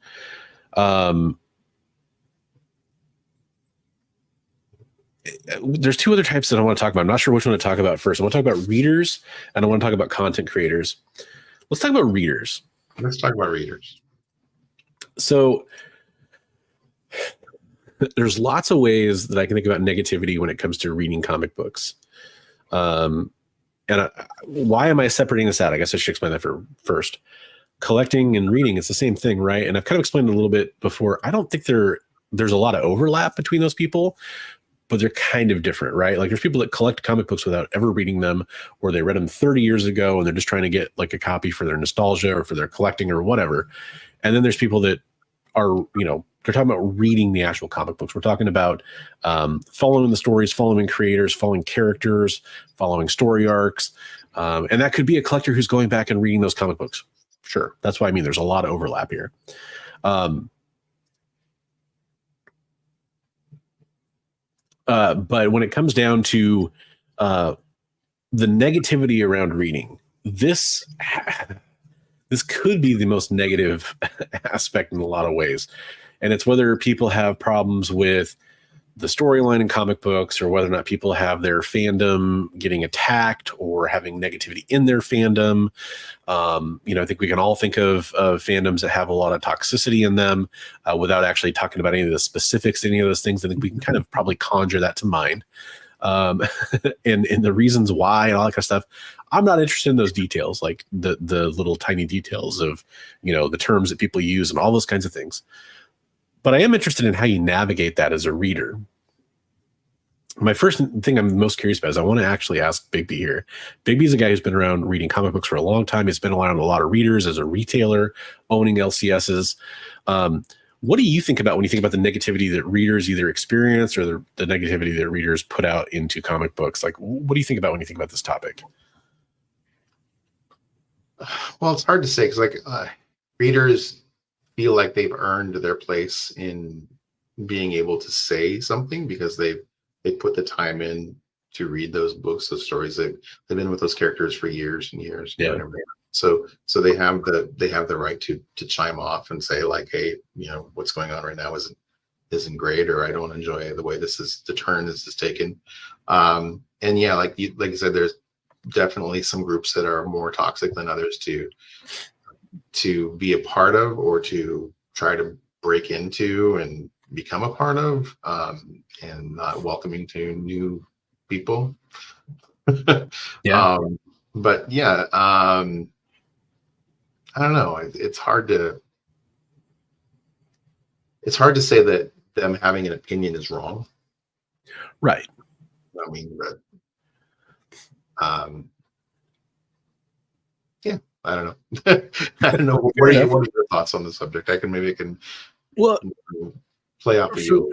Speaker 3: there's two other types that I want to talk about. I'm not sure which one to talk about first. I want to talk about readers, and I want to talk about content creators. Let's talk about readers.
Speaker 4: Let's talk about readers.
Speaker 3: So there's lots of ways that I can think about negativity when it comes to reading comic books. Why am I separating this out? I guess I should explain that first. Collecting and reading, it's the same thing, right? And I've kind of explained it a little bit before. I don't think there's a lot of overlap between those people, but they're kind of different, right? Like there's people that collect comic books without ever reading them, or they read them 30 years ago and they're just trying to get like a copy for their nostalgia or for their collecting or whatever. And then there's people that are, you know, they're talking about reading the actual comic books. We're talking about following the stories, following creators, following characters, following story arcs. And that could be a collector who's going back and reading those comic books. Sure. That's why I mean there's a lot of overlap here. But when it comes down to the negativity around reading, this could be the most negative aspect in a lot of ways. And it's whether people have problems with the storyline in comic books, or whether or not people have their fandom getting attacked or having negativity in their fandom. You know, I think we can all think of fandoms that have a lot of toxicity in them without actually talking about any of the specifics, any of those things. I think we can kind of probably conjure that to mind. And the reasons why and all that kind of stuff. I'm not interested in those details, like the little tiny details of, you know, the terms that people use and all those kinds of things. But I am interested in how you navigate that as a reader. My first thing I'm most curious about is I want to actually ask Bigby here. Bigby's a guy who's been around reading comic books for a long time. He's been around a lot of readers as a retailer, owning LCSs. What do you think about when you think about the negativity that readers either experience or the negativity that readers put out into comic books? Like, what do you think about when you think about this topic?
Speaker 4: Well, it's hard to say because readers feel like they've earned their place in being able to say something because they put the time in to read those books, those stories. They've been with those characters for years and years.
Speaker 3: Yeah.
Speaker 4: So they have the right to chime off and say like, hey, what's going on right now isn't great, or I don't enjoy the way the turn this is taken. And yeah, like you said, there's definitely some groups that are more toxic than others to be a part of or to try to break into and become a part of, and not welcoming to new people.
Speaker 3: Yeah.
Speaker 4: But yeah, I don't know. It's hard to say that them having an opinion is wrong.
Speaker 3: Right.
Speaker 4: I mean, but yeah, I don't know. I don't know. What are your thoughts on the subject? I can play out for you.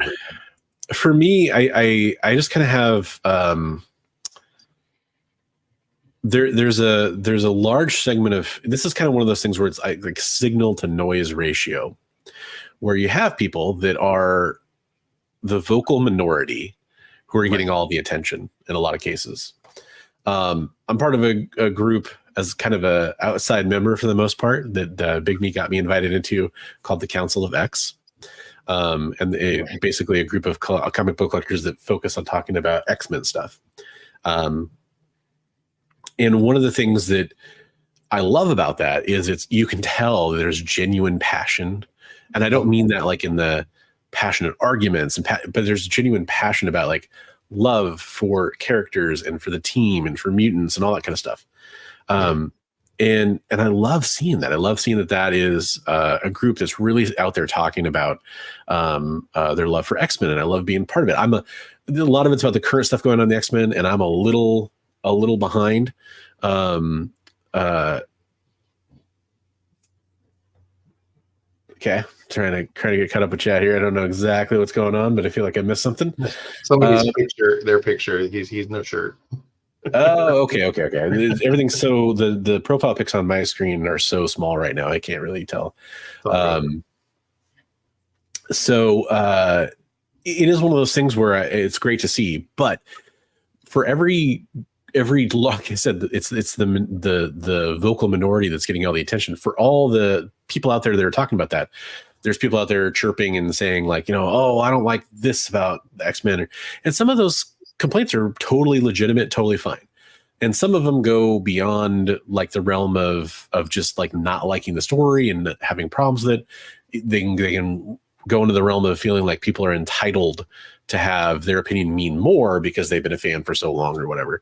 Speaker 3: For me, I just kind of have there's a large segment of, this is kind of one of those things where it's like signal to noise ratio, where you have people that are the vocal minority who are getting all the attention in a lot of cases. I'm part of a group as kind of a outside member for the most part that Bigby got me invited into, called the Council of X. And basically a group of comic book collectors that focus on talking about X-Men stuff. And one of the things that I love about that is you can tell there's genuine passion. And I don't mean that like in the passionate arguments, but there's genuine passion about like love for characters and for the team and for mutants and all that kind of stuff. And I love seeing that. I love seeing that is a group that's really out there talking about their love for X-Men, and I love being part of it. A lot of it's about the current stuff going on in the X-Men, and I'm a little behind. Okay, trying to get caught up with chat here. I don't know exactly what's going on, but I feel like I missed something.
Speaker 4: Somebody's their picture. He's no shirt.
Speaker 3: Oh, okay. Everything's so the profile pics on my screen are so small right now. I can't really tell. So it is one of those things where it's great to see, but for every like I said, it's the vocal minority that's getting all the attention. For all the people out there that are talking about that, there's people out there chirping and saying like, oh, I don't like this about the X-Men, and some of those complaints are totally legitimate, totally fine. And some of them go beyond like the realm of just like not liking the story and having problems with it. They can go into the realm of feeling like people are entitled to have their opinion mean more because they've been a fan for so long or whatever.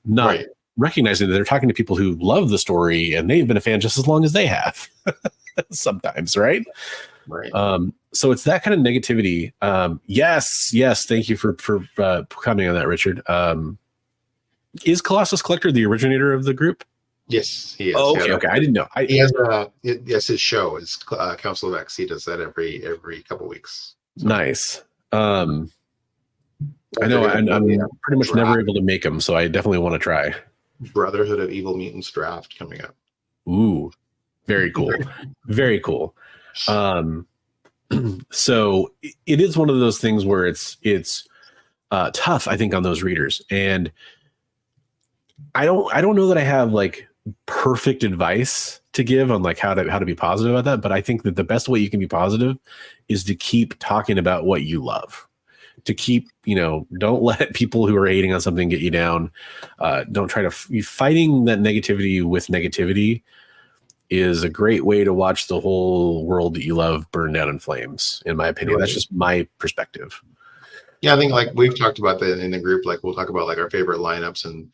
Speaker 3: Not recognizing that they're talking to people who love the story and they've been a fan just as long as they have sometimes. Right. So it's that kind of negativity. Yes. Thank you for commenting on that, Richard. Is Colossus Collector the originator of the group?
Speaker 4: Yes, he is.
Speaker 3: Oh, okay. I didn't know.
Speaker 4: He has his show is Council of X. He does that every couple weeks. So. Nice.
Speaker 3: I know I'm pretty much never able to make them, so I definitely want to try.
Speaker 4: Brotherhood of Evil Mutants draft coming up.
Speaker 3: Ooh, very cool. Very cool. So it is one of those things where it's tough, I think, on those readers. And I don't know that I have like perfect advice to give on like how to be positive about that. But I think that the best way you can be positive is to keep talking about what you love. To keep, don't let people who are hating on something get you down. Don't try to fighting that negativity with negativity is a great way to watch the whole world that you love burn down in flames, in my opinion. That's just my perspective.
Speaker 4: Yeah, I think like we've talked about that in the group. Like we'll talk about like our favorite lineups and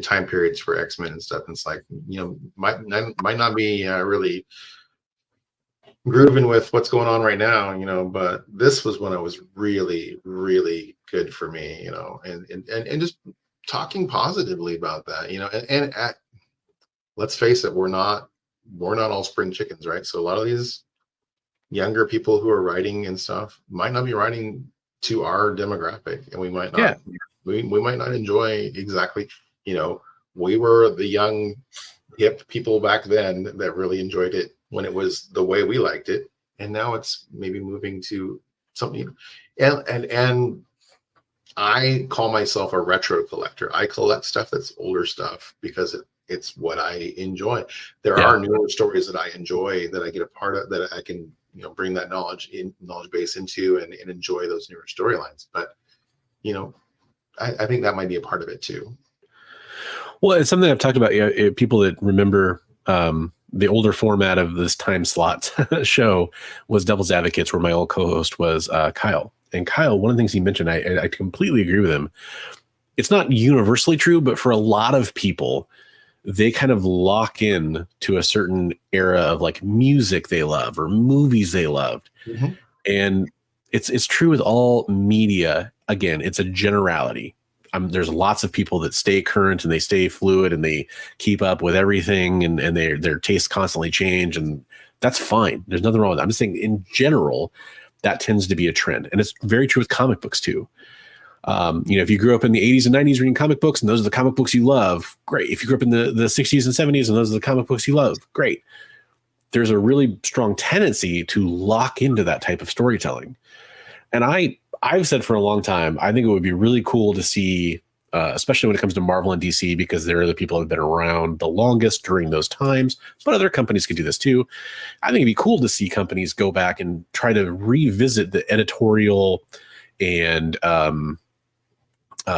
Speaker 4: time periods for X-Men and stuff. And it's like, might not be really grooving with what's going on right now, but this was when it was really, really good for me, and just talking positively about that, and let's face it, we're not all spring chickens, right? So a lot of these younger people who are writing and stuff might not be writing to our demographic, and we might not we might not enjoy exactly, we were the young hip people back then that really enjoyed it when it was the way we liked it, and now it's maybe moving to something. And I call myself a retro collector. I collect stuff that's older stuff because it's what I enjoy. There are newer stories that I enjoy, that I get a part of, that I can bring that knowledge base into and enjoy those newer storylines. But I think that might be a part of it too.
Speaker 3: Well, it's something I've talked about. People that remember the older format of this time slot show was Devil's Advocates, where my old co-host was Kyle. And Kyle, one of the things he mentioned, I completely agree with him. It's not universally true, but for a lot of people, they kind of lock in to a certain era of like music they love or movies they loved. Mm-hmm. And it's true with all media. Again, it's a generality. There's lots of people that stay current and they stay fluid and they keep up with everything, and their tastes constantly change, and that's fine. There's nothing wrong with that. I'm just saying in general, that tends to be a trend. And it's very true with comic books too. If you grew up in the 80s and 90s reading comic books and those are the comic books you love, great. If you grew up in the 60s and 70s and those are the comic books you love, great. There's a really strong tendency to lock into that type of storytelling. And I've said for a long time, I think it would be really cool to see, especially when it comes to Marvel and DC, because they're the people that have been around the longest during those times, but other companies could do this too. I think it'd be cool to see companies go back and try to revisit the editorial and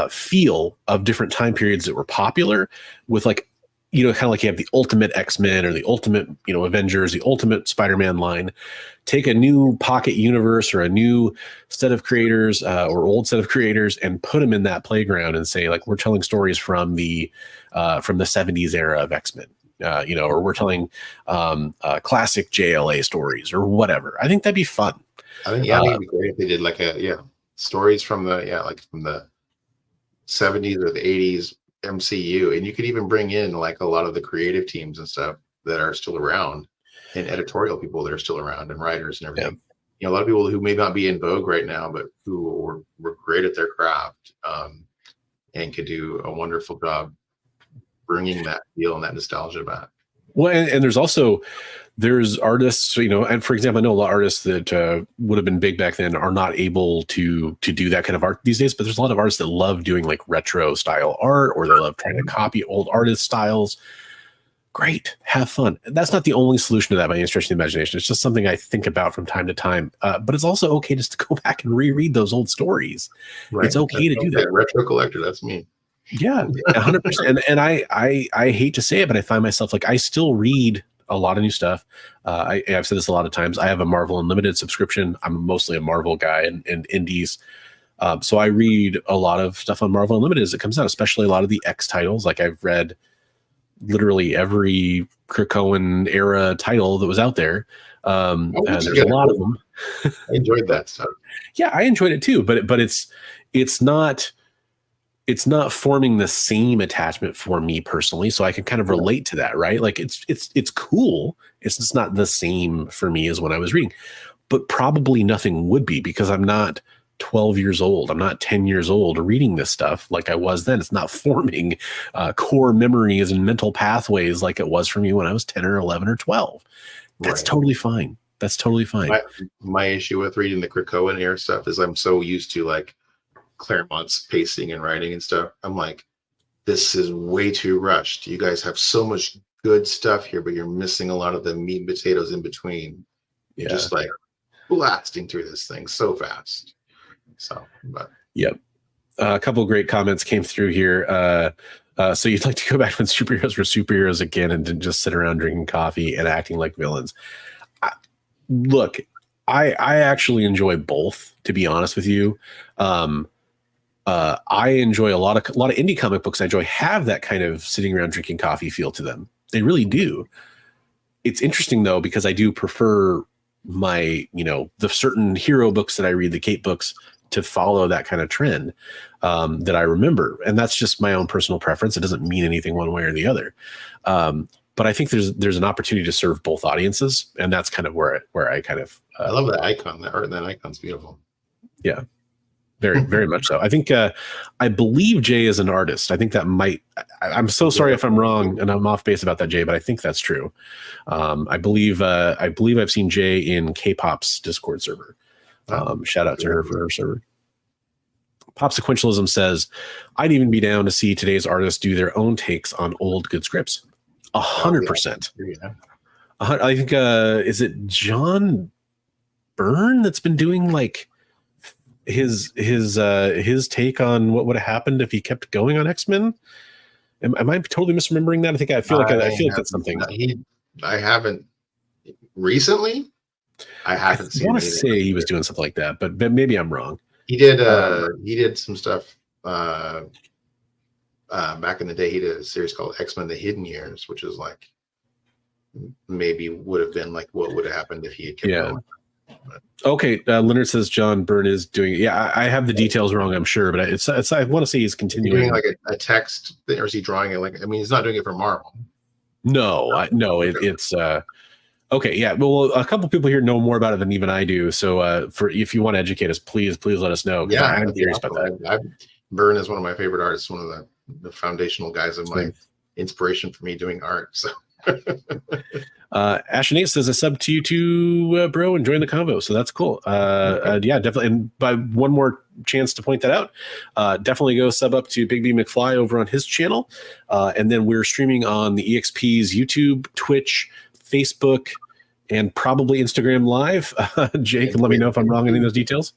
Speaker 3: feel of different time periods that were popular, with like, kind of like you have the Ultimate X-Men or the Ultimate, Avengers, the Ultimate Spider-Man line. Take a new pocket universe or a new set of creators or old set of creators and put them in that playground and say, like, we're telling stories from the 70s era of X-Men, or we're telling classic JLA stories or whatever. I think that'd be fun.
Speaker 4: I think it'd be great if they did like stories from the 70s or the 80s MCU, and you could even bring in like a lot of the creative teams and stuff that are still around, and editorial people that are still around, and writers and everything. A lot of people who may not be in vogue right now, but who were great at their craft, and could do a wonderful job bringing that feel and that nostalgia back.
Speaker 3: Well, and there's artists, and for example, I know a lot of artists that would have been big back then are not able to do that kind of art these days, but there's a lot of artists that love doing like retro style art, or they love trying to copy old artist styles. Great. Have fun. That's not the only solution to that by any stretch of the imagination. It's just something I think about from time to time. But it's also okay just to go back and reread those old stories. Right. It's okay to do that.
Speaker 4: Retro collector, that's me.
Speaker 3: Yeah, 100%. And I hate to say it, but I find myself like I still read a lot of new stuff. I've said this a lot of times. I have a Marvel Unlimited subscription. I'm mostly a Marvel guy and indies. So I read a lot of stuff on Marvel Unlimited as it comes out, especially a lot of the X titles. Like I've read literally every Krakoan era title that was out there. There's a lot of them.
Speaker 4: I enjoyed that stuff.
Speaker 3: Yeah, I enjoyed it too, but it's not forming the same attachment for me personally. So I can kind of relate to that, right? Like it's cool. It's just not the same for me as when I was reading, but probably nothing would be, because I'm not 12 years old. I'm not 10 years old reading this stuff like I was then. It's not forming core memories and mental pathways like it was for me when I was 10 or 11 or 12. That's totally fine. That's totally fine.
Speaker 4: My issue with reading the Krakoan era stuff is I'm so used to like Claremont's pacing and writing and stuff. I'm like, this is way too rushed. You guys have so much good stuff here, but you're missing a lot of the meat and potatoes in between. You're just like blasting through this thing so fast. So, but
Speaker 3: yep. A couple of great comments came through here. So you'd like to go back when superheroes were superheroes again and didn't just sit around drinking coffee and acting like villains. Look, I actually enjoy both, to be honest with you. I enjoy a lot of indie comic books. I enjoy have that kind of sitting around drinking coffee feel to them. They really do. It's interesting though, because I do prefer my, the certain hero books that I read, the Kate books, to follow that kind of trend that I remember. And that's just my own personal preference. It doesn't mean anything one way or the other. But but I think there's an opportunity to serve both audiences, and that's kind of where I kind of
Speaker 4: I love that icon. That art, that icon's beautiful.
Speaker 3: Yeah, very very much so. I think I believe Jay is an artist. I think that might. I'm so sorry if I'm wrong and I'm off base about that, Jay, but I think that's true. I believe I've seen Jay in K-Pop's Discord server. Shout out to her for her server. Pop Sequentialism says, I'd even be down to see today's artists do their own takes on old good scripts. 100%. I think is it John Byrne that's been doing like his take on what would have happened if he kept going on X-Men? Am I totally misremembering that? I feel like that's something.
Speaker 4: I haven't recently. I haven't seen.
Speaker 3: I want to say he was doing something like that, but maybe I'm wrong.
Speaker 4: He did some stuff back in the day. He did a series called X-Men: The Hidden Years, which is like maybe would have been like what would have happened if he had kept going. But,
Speaker 3: okay, Leonard says John Byrne is doing it. Yeah, I have the details wrong, I'm sure, but it's I want to say he's continuing.
Speaker 4: Doing like a text thing, or is he drawing it? Like, I mean, he's not doing it for Marvel.
Speaker 3: No, it's okay. Yeah, well, a couple people here know more about it than even I do. So, if you want to educate us, please let us know.
Speaker 4: Yeah,
Speaker 3: I'm curious about that.
Speaker 4: Byrne is one of my favorite artists. One of the foundational guys of my inspiration for me doing art. So.
Speaker 3: Ashenate says a sub to you too, bro, and join the convo. So that's cool. Yeah, definitely. And by one more chance to point that out, definitely go sub up to Bigby McFly over on his channel. And then we're streaming on the EXP's YouTube, Twitch, Facebook, and probably Instagram Live. Jay can let me know if I'm wrong in any of those details.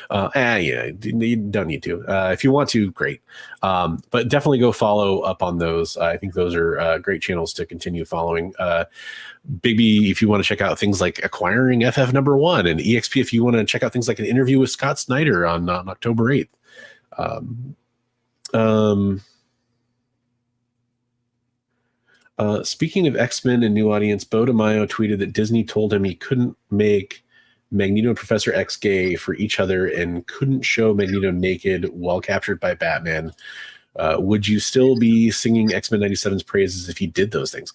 Speaker 3: Yeah, you don't need to. If you want to, great. But definitely go follow up on those. I think those are great channels to continue following. Bigby, if you want to check out things like acquiring FF #1, and EXP, if you want to check out things like an interview with Scott Snyder on October 8th. Speaking of X-Men and new audience, Bo DeMaio tweeted that Disney told him he couldn't make Magneto and Professor X gay for each other and couldn't show Magneto naked while captured by Batman. Would you still be singing X-Men 97's praises if he did those things?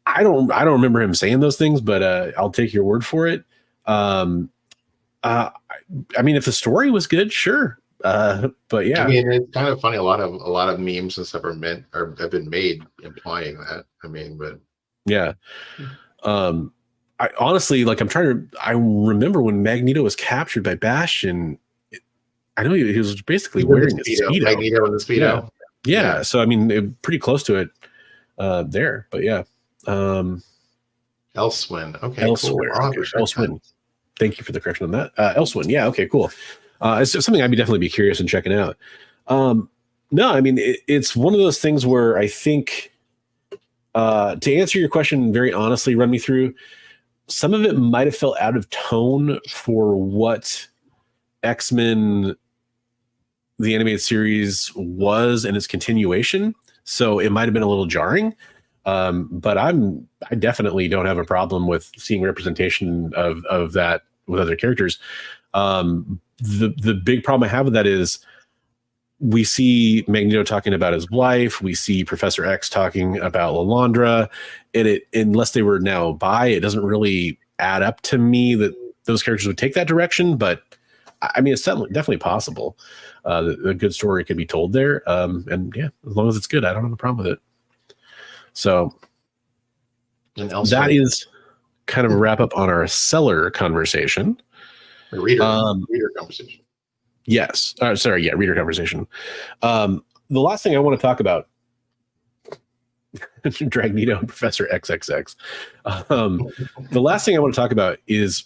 Speaker 3: I don't remember him saying those things, but I'll take your word for it. I mean, if the story was good, sure. But yeah,
Speaker 4: I mean, it's kind of funny. A lot of memes and stuff have been made implying that. I mean, but
Speaker 3: yeah. I honestly, like, I remember when Magneto was captured by Bastion. I know he was basically wearing a Speedo.
Speaker 4: Magneto in the Speedo.
Speaker 3: Yeah. So I mean, pretty close to it there. But yeah.
Speaker 4: Elsewin. Okay.
Speaker 3: Elsewhere.
Speaker 4: Cool.
Speaker 3: Okay. Elsewin. Thank you for the correction on that. Elsewin. Yeah. Okay. Cool. It's something I'd definitely be curious in checking out. No, I mean, it's one of those things where I think, to answer your question very honestly, run me through, some of it might have felt out of tone for what X-Men, the animated series, was and its continuation. So it might have been a little jarring. But I definitely don't have a problem with seeing representation of that with other characters. The big problem I have with that is we see Magneto talking about his wife. We see Professor X talking about Lilandra, and unless they were now bi, it doesn't really add up to me that those characters would take that direction. But I mean, it's definitely possible. A good story could be told there. And yeah, as long as it's good, I don't have a problem with it. So that is kind of a wrap up on our seller conversation.
Speaker 4: Reader conversation.
Speaker 3: Yes. Sorry. Yeah. Reader conversation. The last thing I want to talk about, Dragnito and Professor XXX. The last thing I want to talk about is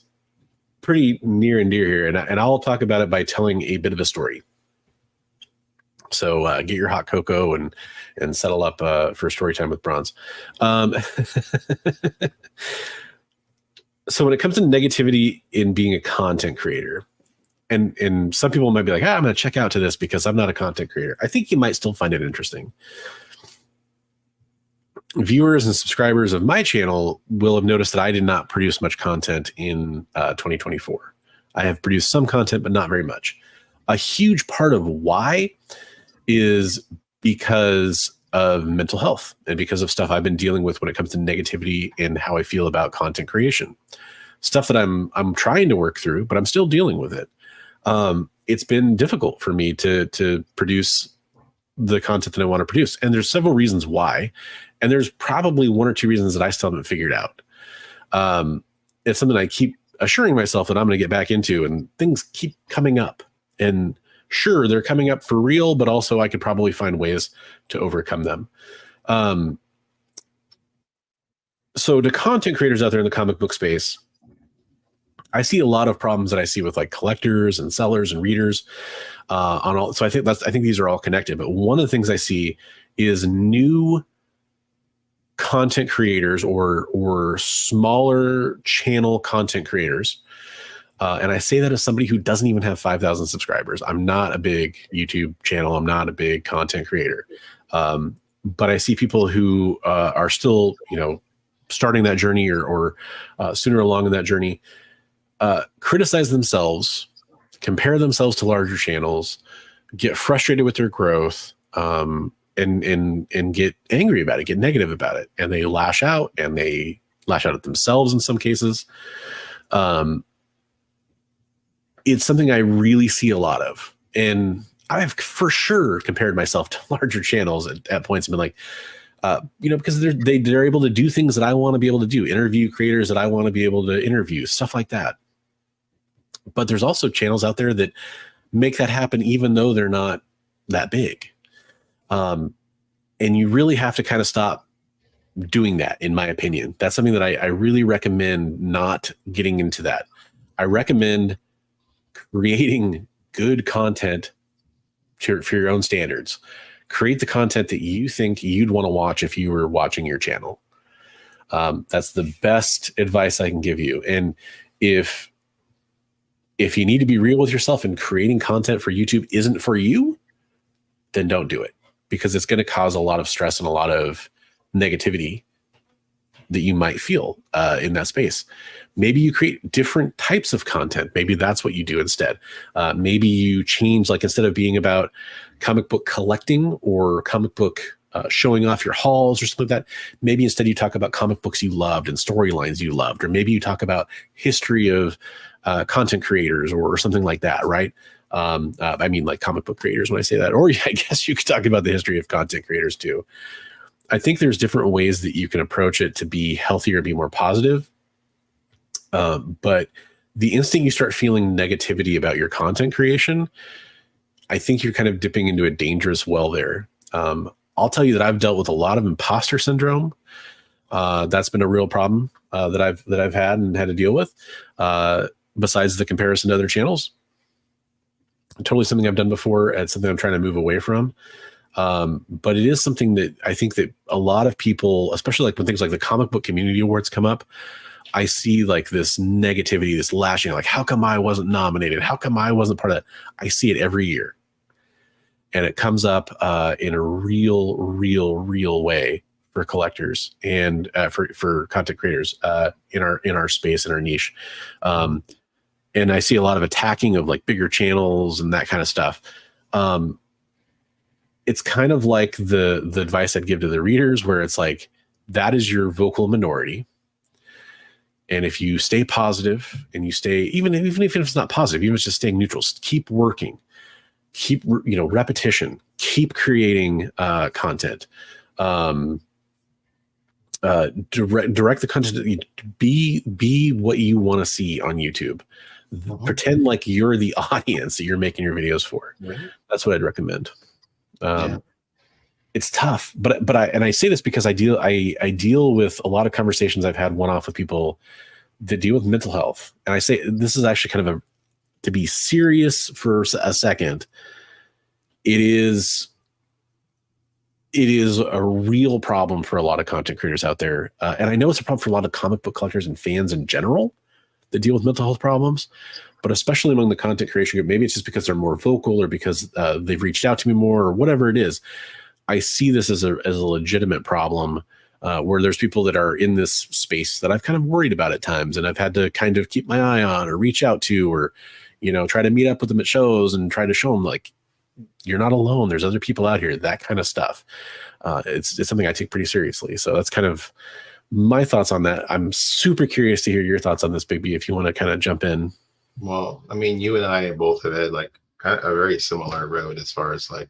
Speaker 3: pretty near and dear here. And I'll talk about it by telling a bit of a story. So get your hot cocoa and settle up for story time with Bronze. So when it comes to negativity in being a content creator, and some people might be like, I'm going to check out to this because I'm not a content creator. I think you might still find it interesting. Viewers and subscribers of my channel will have noticed that I did not produce much content in 2024. I have produced some content, but not very much. A huge part of why is because of mental health and because of stuff I've been dealing with when it comes to negativity and how I feel about content creation. Stuff that I'm trying to work through, but I'm still dealing with it. It's been difficult for me to produce the content that I want to produce. And there's several reasons why. And there's probably one or two reasons that I still haven't figured out. It's something I keep assuring myself that I'm going to get back into, and things keep coming up. And sure, they're coming up for real, but also I could probably find ways to overcome them. So to content creators out there in the comic book space, I see a lot of problems that I see with like collectors and sellers and readers on all. So I think these are all connected. But one of the things I see is new content creators or smaller channel content creators. And I say that as somebody who doesn't even have 5,000 subscribers. I'm not a big YouTube channel. I'm not a big content creator. But I see people who are still, starting that journey or sooner along in that journey, criticize themselves, compare themselves to larger channels, get frustrated with their growth, and get angry about it, get negative about it. And they lash out at themselves in some cases. It's something I really see a lot of. And I've for sure compared myself to larger channels at points and been like, because they're able to do things that I want to be able to do, interview creators that I want to be able to interview, stuff like that. But there's also channels out there that make that happen, even though they're not that big. And you really have to kind of stop doing that, in my opinion. That's something that I really recommend not getting into that. I recommend creating good content for your own standards. Create the content that you think you'd want to watch if you were watching your channel. That's the best advice I can give you. And if you need to be real with yourself and creating content for YouTube isn't for you, then don't do it, because it's going to cause a lot of stress and a lot of negativity that you might feel in that space. Maybe you create different types of content. Maybe that's what you do instead. Maybe you change, like instead of being about comic book collecting or comic book showing off your hauls or something like that, maybe instead you talk about comic books you loved and storylines you loved, or maybe you talk about history of content creators or something like that, right? I mean, like comic book creators when I say that, or I guess you could talk about the history of content creators too. I think there's different ways that you can approach it to be healthier, be more positive. But the instant you start feeling negativity about your content creation, I think you're kind of dipping into a dangerous well there. I'll tell you that I've dealt with a lot of imposter syndrome. That's been a real problem that I've had and had to deal with. Besides the comparison to other channels, totally something I've done before. It's something I'm trying to move away from. But it is something that I think that a lot of people, especially like when things like the comic book community awards come up, I see like this negativity, this lashing, like, how come I wasn't nominated? How come I wasn't part of that? I see it every year. And it comes up in a real way for collectors and for content creators in our space, in our niche. And I see a lot of attacking of like bigger channels and that kind of stuff. It's kind of like the advice I'd give to the readers, where it's like, that is your vocal minority. And if you stay positive and you stay, even if it's not positive, even if it's just staying neutral, keep working, keep, repetition, keep creating content, direct the content, be what you want to see on YouTube. Pretend like you're the audience that you're making your videos for. That's what I'd recommend. It's tough, but I say this because I deal with a lot of conversations I've had one-off with people that deal with mental health. And I say, this is actually kind of to be serious for a second. It is a real problem for a lot of content creators out there. And I know it's a problem for a lot of comic book collectors and fans in general that deal with mental health problems, but especially among the content creation group. Maybe it's just because they're more vocal or because they've reached out to me more or whatever it is. I see this as a legitimate problem where there's people that are in this space that I've kind of worried about at times, and I've had to kind of keep my eye on or reach out to, or, try to meet up with them at shows and try to show them like, you're not alone. There's other people out here, that kind of stuff. It's something I take pretty seriously. So that's kind of my thoughts on that. I'm super curious to hear your thoughts on this, Bigby, if you want to kind of jump in.
Speaker 4: Well, I mean, you and I both have had like kind of a very similar road as far as like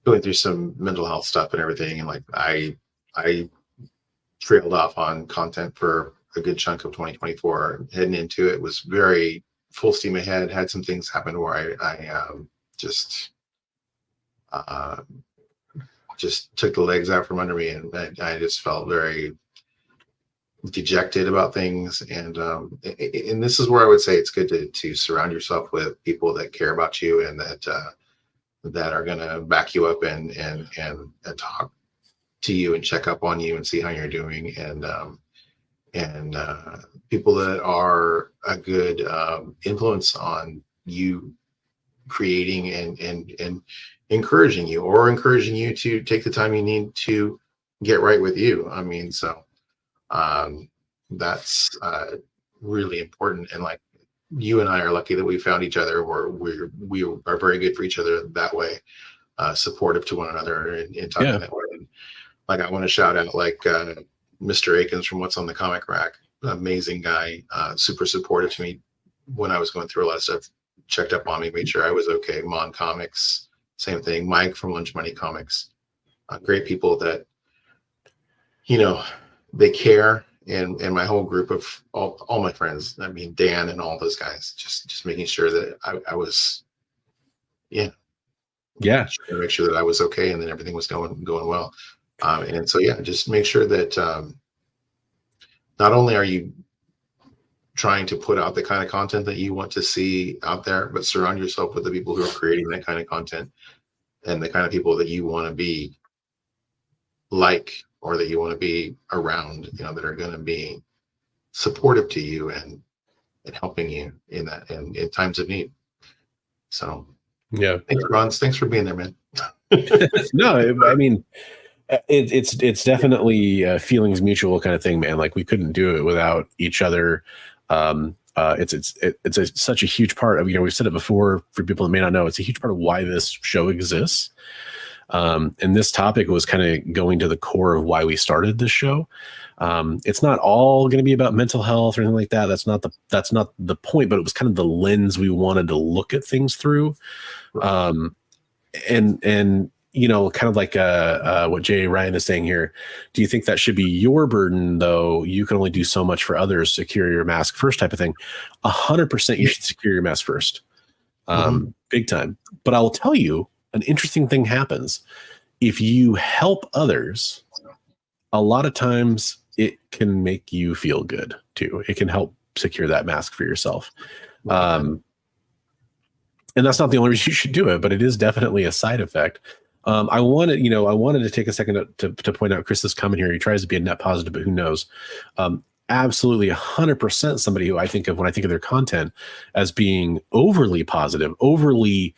Speaker 4: going through some mental health stuff and everything. And like I trailed off on content for a good chunk of 2024. Heading into it was very full steam ahead. Had some things happen where I just took the legs out from under me, and I just felt very dejected about things. And this is where I would say it's good to surround yourself with people that care about you and that are going to back you up and talk to you and check up on you and see how you're doing, and people that are a good influence on you creating and encouraging you to take the time you need to get right with you. I mean, so that's really important. And like, you and I are lucky that we found each other, where we are very good for each other that way, supportive to one another and talking that way. And like, I want to shout out like Mr. Akins from What's on the Comic Rack, amazing guy, super supportive to me when I was going through a lot of stuff, checked up on me, made sure I was okay. Mon Comics, same thing. Mike from Lunch Money Comics, great people that, you know, they care. And my whole group of all my friends, I mean, Dan and all those guys, just making sure that I was, to make sure that I was okay, and then everything was going well. And so, just make sure that not only are you trying to put out the kind of content that you want to see out there, but surround yourself with the people who are creating that kind of content and the kind of people that you want to be like, or that you want to be around, you know, that are going to be supportive to you and helping you in that and in times of need. So, thanks, Ron. Thanks for being there, man.
Speaker 3: No, I mean, it's definitely feelings mutual kind of thing, man. Like, we couldn't do it without each other. It's such a huge part of, you know, we've said it before for people that may not know, it's a huge part of why this show exists. And this topic was kind of going to the core of why we started this show. It's not all going to be about mental health or anything like that. That's not the point, but it was kind of the lens we wanted to look at things through. And, you know, kind of like, what Jay Ryan is saying here. Do you think that should be your burden, though? You can only do so much for others. Secure your mask first type of thing. 100% you should secure your mask first. Big time. But I will tell you, an interesting thing happens. If you help others, a lot of times it can make you feel good too. It can help secure that mask for yourself. And that's not the only reason you should do it, but it is definitely a side effect. I wanted to take a second to point out Chris's comment here. He tries to be a net positive, but who knows? Absolutely 100% somebody who I think of when I think of their content as being overly positive, overly,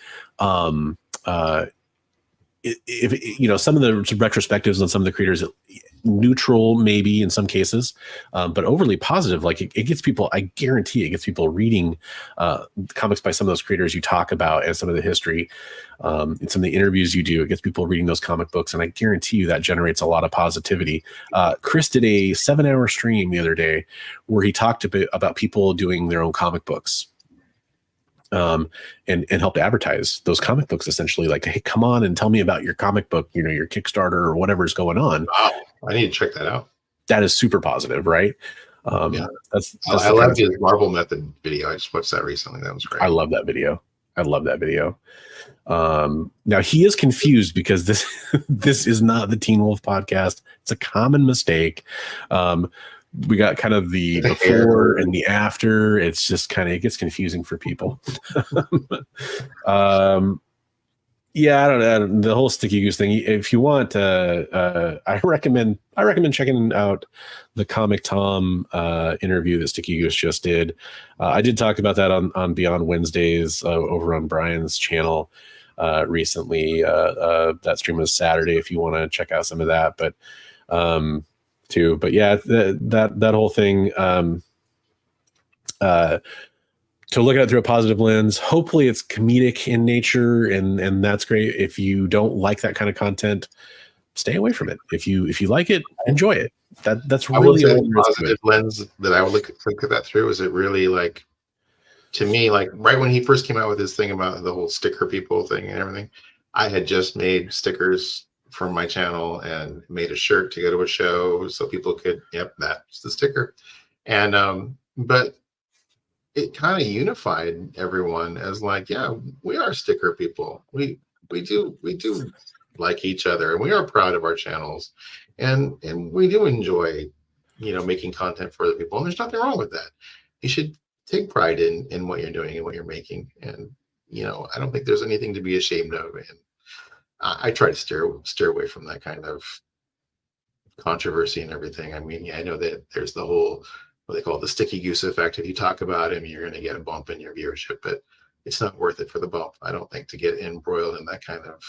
Speaker 3: if you know, some of the retrospectives on some of the creators, neutral maybe in some cases, but overly positive. Like it gets people, I guarantee it gets people reading comics by some of those creators you talk about and some of the history, and some of the interviews you do. It gets people reading those comic books, and I guarantee you that generates a lot of positivity. Chris did a 7-hour stream the other day where he talked about people doing their own comic books. And helped advertise those comic books, essentially, like, hey, come on and tell me about your comic book, you know, your Kickstarter or whatever's going on.
Speaker 4: Wow, I need to check that out.
Speaker 3: That is super positive, right? That's
Speaker 4: I love his Marvel Method video. I just watched that recently. That was great.
Speaker 3: I love that video. Now he is confused because this is not the Teen Wolf podcast. It's a common mistake. We got kind of the before and the after. It's just kind of, it gets confusing for people. I don't know, the whole Sticky Goose thing. If you want, I recommend checking out the Comic Tom interview that Sticky Goose just did. I did talk about that on Beyond Wednesdays over on Brian's channel recently. That stream was Saturday if you want to check out some of that. But that whole thing, So look at it through a positive lens. Hopefully it's comedic in nature, and that's great. If you don't like that kind of content, stay away from it. If you like it, enjoy it. That's
Speaker 4: I would
Speaker 3: really
Speaker 4: say
Speaker 3: all
Speaker 4: the
Speaker 3: there is to
Speaker 4: positive
Speaker 3: it.
Speaker 4: lens that I would look at that through is it really like, to me, like right when he first came out with his thing about the whole sticker people thing and everything, I had just made stickers from my channel and made a shirt to go to a show so people could, yep, that's the sticker. And but it kind of unified everyone as like, yeah, we are sticker people. We do like each other, and we are proud of our channels, and we do enjoy, making content for other people. And there's nothing wrong with that. You should take pride in what you're doing and what you're making. And I don't think there's anything to be ashamed of. And I try to steer away from that kind of controversy and everything. I mean, I know that there's the whole, what they call the sticky goose effect. If you talk about him, you're going to get a bump in your viewership, but it's not worth it for the bump, I don't think, to get embroiled in that kind of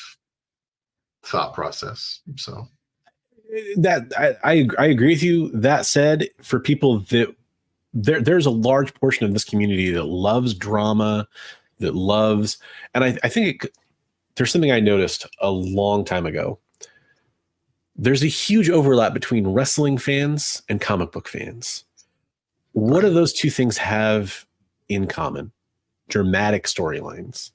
Speaker 4: thought process. So
Speaker 3: that I agree with you. That said, for people that there's a large portion of this community that loves drama, that loves, and I think there's something I noticed a long time ago. There's a huge overlap between wrestling fans and comic book fans. What do those two things have in common? Dramatic storylines.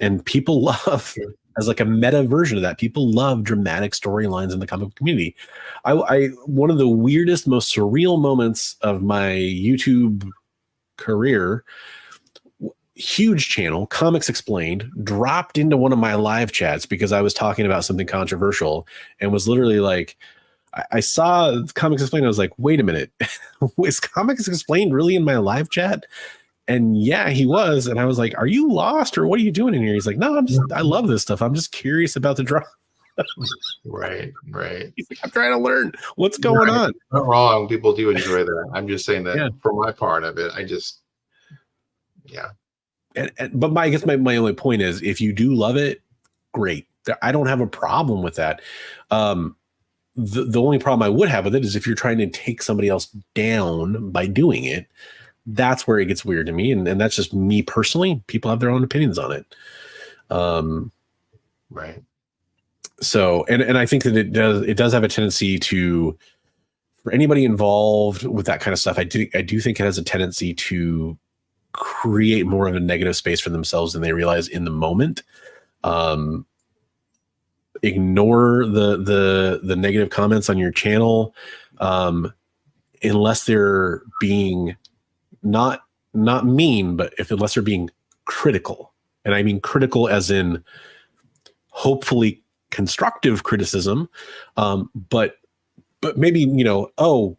Speaker 3: And people love, as like a meta version of that, people love dramatic storylines in the comic book community. I one of the weirdest, most surreal moments of my YouTube career, huge channel, Comics Explained, dropped into one of my live chats because I was talking about something controversial, and was literally like, I saw Comics Explained, I was like, wait a minute, is Comics Explained really in my live chat? And yeah, he was. And I was like, are you lost, or what are you doing in here? He's like, no, I love this stuff. I'm just curious about the drama.
Speaker 4: Right.
Speaker 3: He's like, I'm trying to learn what's going on.
Speaker 4: Not wrong. People do enjoy that. I'm just saying that for my part of it, I just,
Speaker 3: But I guess my only point is, if you do love it, great. I don't have a problem with that. The only problem I would have with it is if you're trying to take somebody else down by doing it. That's where it gets weird to me, and that's just me personally. People have their own opinions on it.
Speaker 4: Right.
Speaker 3: So, and I think that it does have a tendency to, for anybody involved with that kind of stuff, I do think it has a tendency to create more of a negative space for themselves than they realize in the moment. Ignore the negative comments on your channel, unless they're being not mean, but unless they're being critical. And I mean critical as in hopefully constructive criticism, but maybe, oh,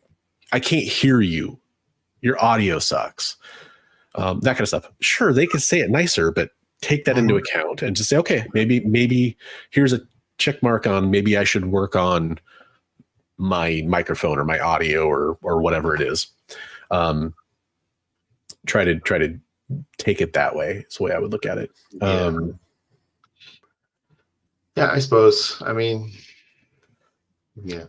Speaker 3: I can't hear you, your audio sucks, that kind of stuff. Sure, they could say it nicer, but take that into account and just say, okay, maybe here's a check mark on, maybe I should work on my microphone or my audio or whatever it is. Try to take it that way. It's the way I would look at it.
Speaker 4: Yeah, I suppose. I mean, yeah,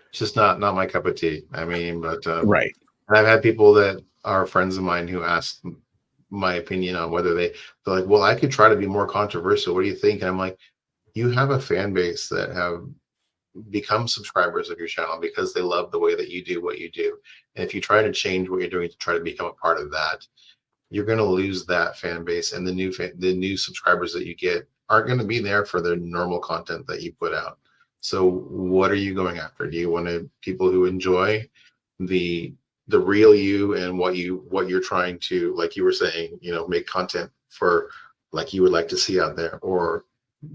Speaker 4: it's just not my cup of tea. I mean, but
Speaker 3: right.
Speaker 4: I've had people that are friends of mine who asked my opinion on whether they're like, well, I could try to be more controversial. What do you think? And I'm like, you have a fan base that have become subscribers of your channel because they love the way that you do what you do. And if you try to change what you're doing to try to become a part of that, you're going to lose that fan base, and the new subscribers that you get aren't going to be there for the normal content that you put out. So what are you going after? Do you want people who enjoy the real you and what you're trying to, like you were saying, make content for, like you would like to see out there, or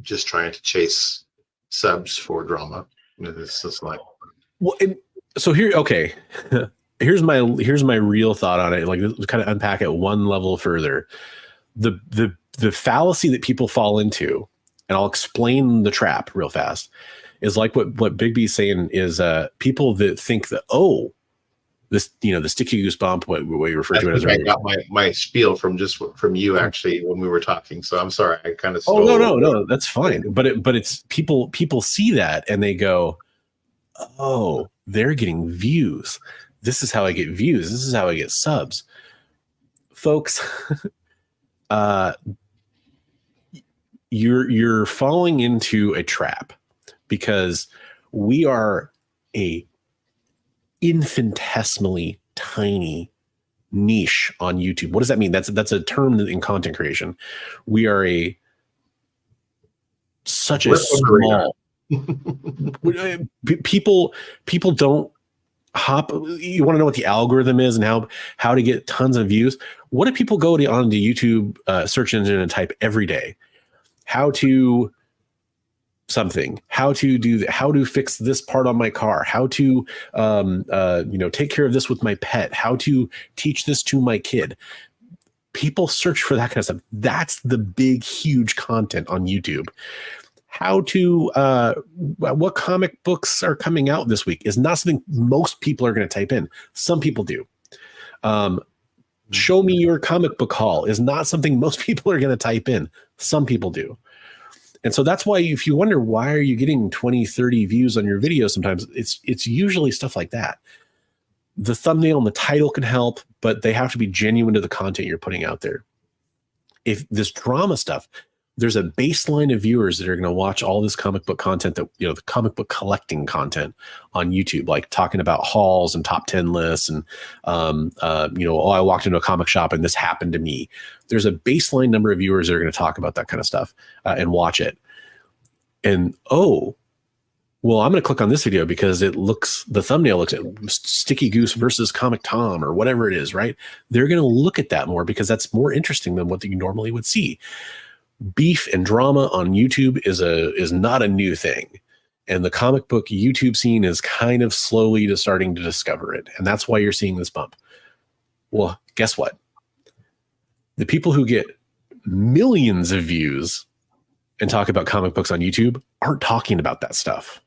Speaker 4: just trying to chase subs for drama? It's just like,
Speaker 3: well, so here, okay. here's my real thought on it. Like, let's kind of unpack it one level further. The fallacy that people fall into, and I'll explain the trap real fast, is like what Bigby's saying is people that think that, oh, this, the sticky goose bump, what we refer to it as.
Speaker 4: I got my spiel from you actually when we were talking. So I'm sorry, I kind of.
Speaker 3: Oh no, that's fine. But it's people see that and they go, oh, they're getting views. This is how I get views. This is how I get subs. Folks, you're falling into a trap because we are a infinitesimally tiny niche on YouTube. What does that mean? That's a term in content creation. We are such a small people don't hop. You want to know what the algorithm is and how to get tons of views? What do people go on the YouTube search engine and type every day? How to something, how to do that, how to fix this part on my car, how to take care of this with my pet, how to teach this to my kid. People search for that kind of stuff. That's the big, huge content on YouTube. How to what comic books are coming out this week is not something most people are going to type in. Some people do. Show me your comic book haul is not something most people are going to type in. Some people do. And so that's why if you wonder why are you getting 20, 30 views on your video sometimes, it's usually stuff like that. The thumbnail and the title can help, but they have to be genuine to the content you're putting out there. If this drama stuff, there's a baseline of viewers that are going to watch all this comic book content that, the comic book collecting content on YouTube, like talking about hauls and top 10 lists and, I walked into a comic shop and this happened to me. There's a baseline number of viewers that are going to talk about that kind of stuff and watch it. And, I'm going to click on this video because the thumbnail looks at Sticky Goose versus Comic Tom or whatever it is, right? They're going to look at that more because that's more interesting than what you normally would see. Beef and drama on YouTube is not a new thing. And the comic book YouTube scene is kind of slowly starting to discover it. And that's why you're seeing this bump. Well, guess what? The people who get millions of views and talk about comic books on YouTube aren't talking about that stuff.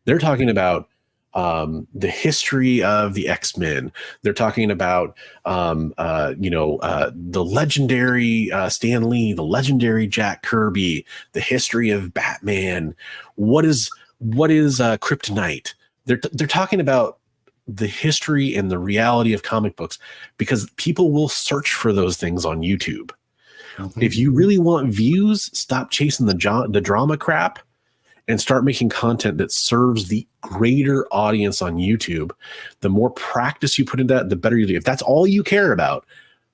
Speaker 3: They're talking about the history of the X-Men. They're talking about, the legendary Stan Lee, the legendary Jack Kirby, the history of Batman. What is kryptonite? They're talking about the history and the reality of comic books because people will search for those things on YouTube. Mm-hmm. If you really want views, stop chasing the drama crap and start making content that serves the greater audience on YouTube. The more practice you put into that, the better you do. If that's all you care about,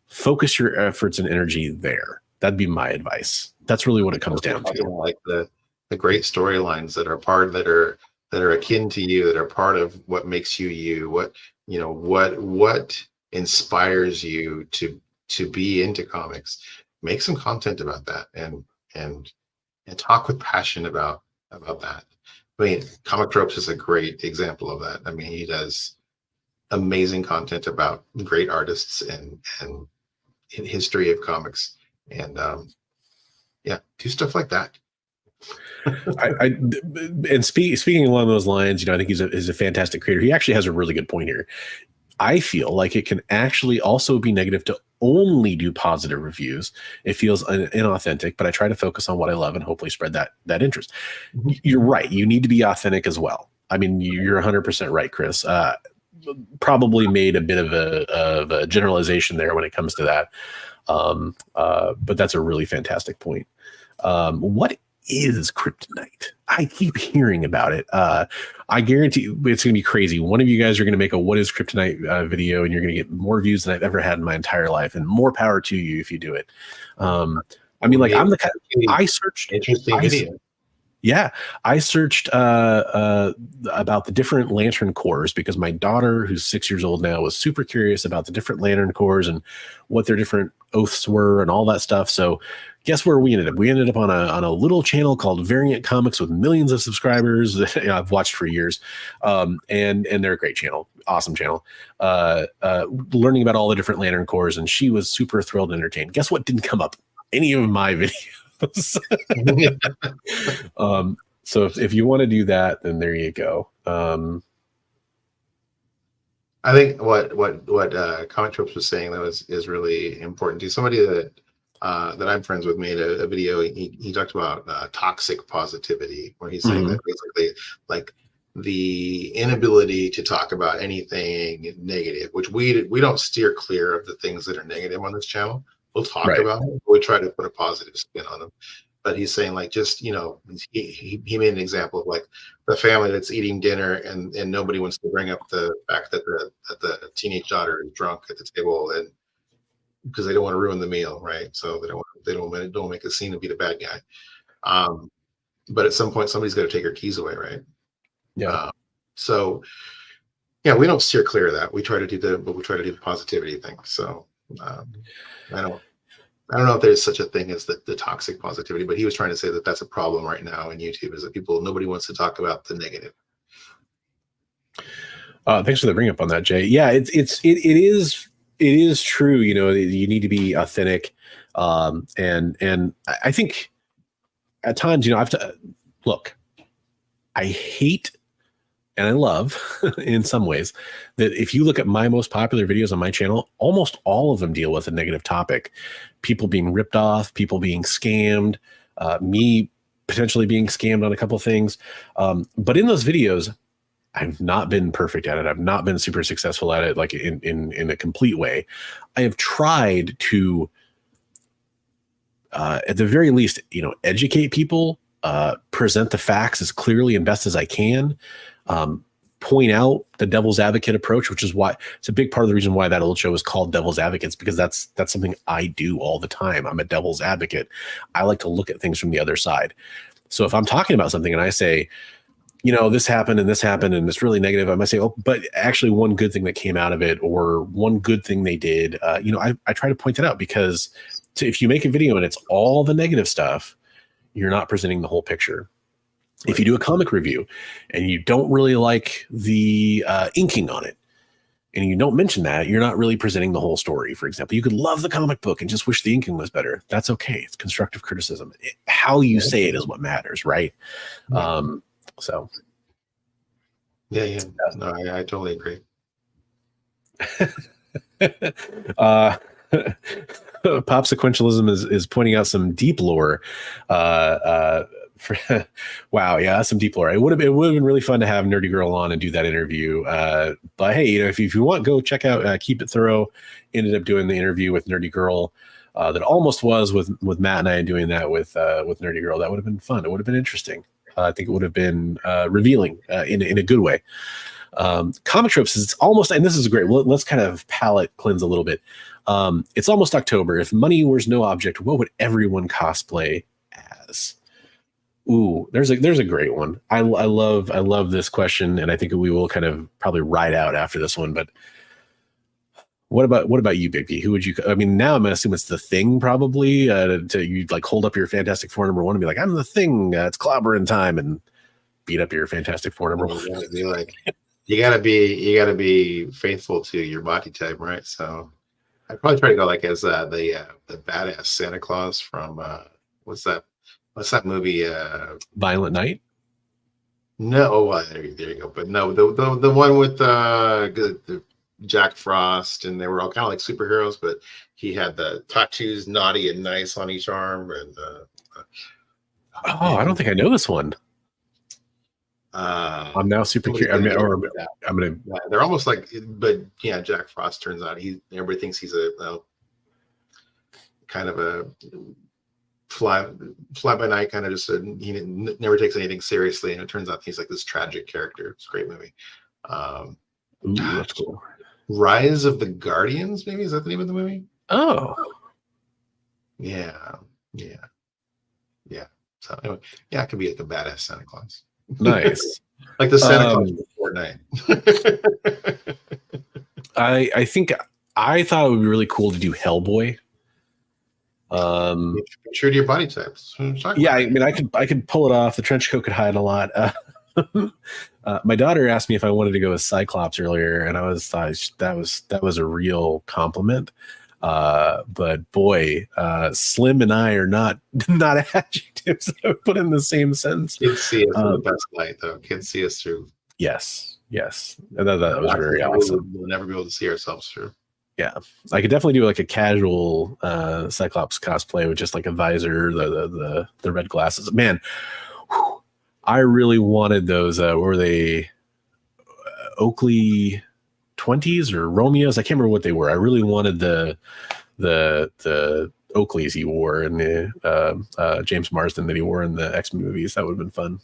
Speaker 3: focus your efforts and energy there. That'd be my advice. That's really what it comes down to.
Speaker 4: Like the great storylines that are akin to you, that are part of what makes you, what inspires you to be into comics. Make some content about that and talk with passion about that. I mean, Comic Tropes is a great example of that. I mean, he does amazing content about great artists and in history of comics, and do stuff like that.
Speaker 3: Speaking along those lines, I think he's a fantastic creator. He actually has a really good point here. I feel like it can actually also be negative to only do positive reviews. It feels inauthentic, but I try to focus on what I love and hopefully spread that interest. Mm-hmm. You're right. You need to be authentic as well. I mean, you're 100% right, Chris. Probably made a bit of a generalization there when it comes to that. But that's a really fantastic point. What is kryptonite? I keep hearing about it. I guarantee it's going to be crazy. One of you guys are going to make a what is kryptonite video, and you're going to get more views than I've ever had in my entire life, and more power to you if you do it. I mean, like, I'm the kind I searched
Speaker 4: interesting video.
Speaker 3: Yeah, I searched about the different lantern cores because my daughter, who's 6 years old now, was super curious about the different lantern cores and what their different oaths were and all that stuff. So guess where we ended up? We ended up on a little channel called Variant Comics with millions of subscribers that I've watched for years. And they're a great channel, awesome channel. Learning about all the different lantern cores, and she was super thrilled and entertained. Guess what didn't come up? Any of my videos. So if you want to do that, then there you go.
Speaker 4: I think what Comic Tropes was saying that is really important to somebody that I'm friends with made a video. He talked about toxic positivity, where he's saying that basically, like, the inability to talk about anything negative, which we don't steer clear of the things that are negative on this channel. We'll talk about it. We try to put a positive spin on them. But he's saying, like, just, you know, he made an example of like the family that's eating dinner and nobody wants to bring up the fact that the teenage daughter is drunk at the table, and because they don't want to ruin the meal, right? So they don't make a scene and be the bad guy. But at some point, somebody's got to take her keys away, right?
Speaker 3: Yeah.
Speaker 4: So yeah, we don't steer clear of that. We try to do the positivity thing. So I don't know if there's such a thing as the toxic positivity, but he was trying to say that that's a problem right now in YouTube, is that nobody wants to talk about the negative.
Speaker 3: Thanks for the bring up on that, Jay. Yeah, it is true. You know, you need to be authentic. And I think at times, you know, look, I hate and I love in some ways that if you look at my most popular videos on my channel, almost all of them deal with a negative topic. People being ripped off, people being scammed, me potentially being scammed on a couple of things. But in those videos, I've not been perfect at it. I've not been super successful at it, like in a complete way. I have tried to, at the very least, you know, educate people, present the facts as clearly and best as I can, point out the devil's advocate approach, which is why it's a big part of the reason why that old show is called Devil's Advocates, because that's something I do all the time. I'm a devil's advocate. I like to look at things from the other side. So if I'm talking about something and I say, you know, this happened and it's really negative, I might say, oh, but actually one good thing that came out of it, or one good thing they did, you know, I try to point that out, because if you make a video and it's all the negative stuff, you're not presenting the whole picture. If you do a comic review and you don't really like the inking on it, and you don't mention that, you're not really presenting the whole story. For example, you could love the comic book and just wish the inking was better. That's okay. It's constructive criticism. How you say it is what matters, right? So.
Speaker 4: Yeah. No, I totally agree.
Speaker 3: Pop sequentialism is pointing out some deep lore. Wow, yeah, that's some deep lore. It would have been really fun to have Nerdy Girl on and do that interview. But hey, you know, if you want, go check out Keep It Thorough. Ended up doing the interview with Nerdy Girl that almost was with Matt and I doing that with Nerdy Girl. That would have been fun. It would have been interesting. I think it would have been revealing in a good way. Comic tropes is almost, and this is great. Let's kind of palate cleanse a little bit. It's almost October. If money was no object, what would everyone cosplay as? Ooh, there's a great one. I love this question, and I think we will kind of probably ride out after this one. But what about you, Bigby? Who would you? I mean, now I'm gonna assume it's the Thing, probably. You like hold up your Fantastic Four #1 and be like, "I'm the Thing. It's clobbering time," and beat up your Fantastic Four #1.
Speaker 4: You gotta be like, you gotta be faithful to your body type, right? So I'd probably try to go like as the badass Santa Claus from what's that movie?
Speaker 3: Violent Night?
Speaker 4: No, oh, well, there you go. But no, the one with the Jack Frost, and they were all kind of like superheroes, but he had the tattoos, naughty and nice, on each arm. And
Speaker 3: I don't think I know this one. I'm now super curious. I'm gonna.
Speaker 4: Yeah, they're almost like, but yeah, Jack Frost turns out everybody thinks he's a kind of a fly by night, kind of just he never takes anything seriously, and it turns out he's like this tragic character. It's a great movie.
Speaker 3: Ooh, that's cool.
Speaker 4: Rise of the Guardians, maybe, is that the name of the movie?
Speaker 3: Oh,
Speaker 4: yeah. So anyway, yeah, it could be like a badass Santa Claus.
Speaker 3: Nice.
Speaker 4: Like the Santa Claus for Fortnite.
Speaker 3: I think I thought it would be really cool to do Hellboy.
Speaker 4: True to your body types.
Speaker 3: Yeah, I mean, I could pull it off. The trench coat could hide a lot. My daughter asked me if I wanted to go with Cyclops earlier, and I thought that was a real compliment. But boy, Slim and I are not adjectives that I put in the same sentence.
Speaker 4: Kids see us in the best light, though. Kids see us through.
Speaker 3: Yes. And that was very awesome.
Speaker 4: We'll never be able to see ourselves through.
Speaker 3: Yeah, I could definitely do like a casual Cyclops cosplay with just like a visor, the red glasses. Man, I really wanted those. Were they Oakley 20s or Romeos? I can't remember what they were. I really wanted the Oakleys he wore in the James Marsden that he wore in the X-Men movies. That would have been fun.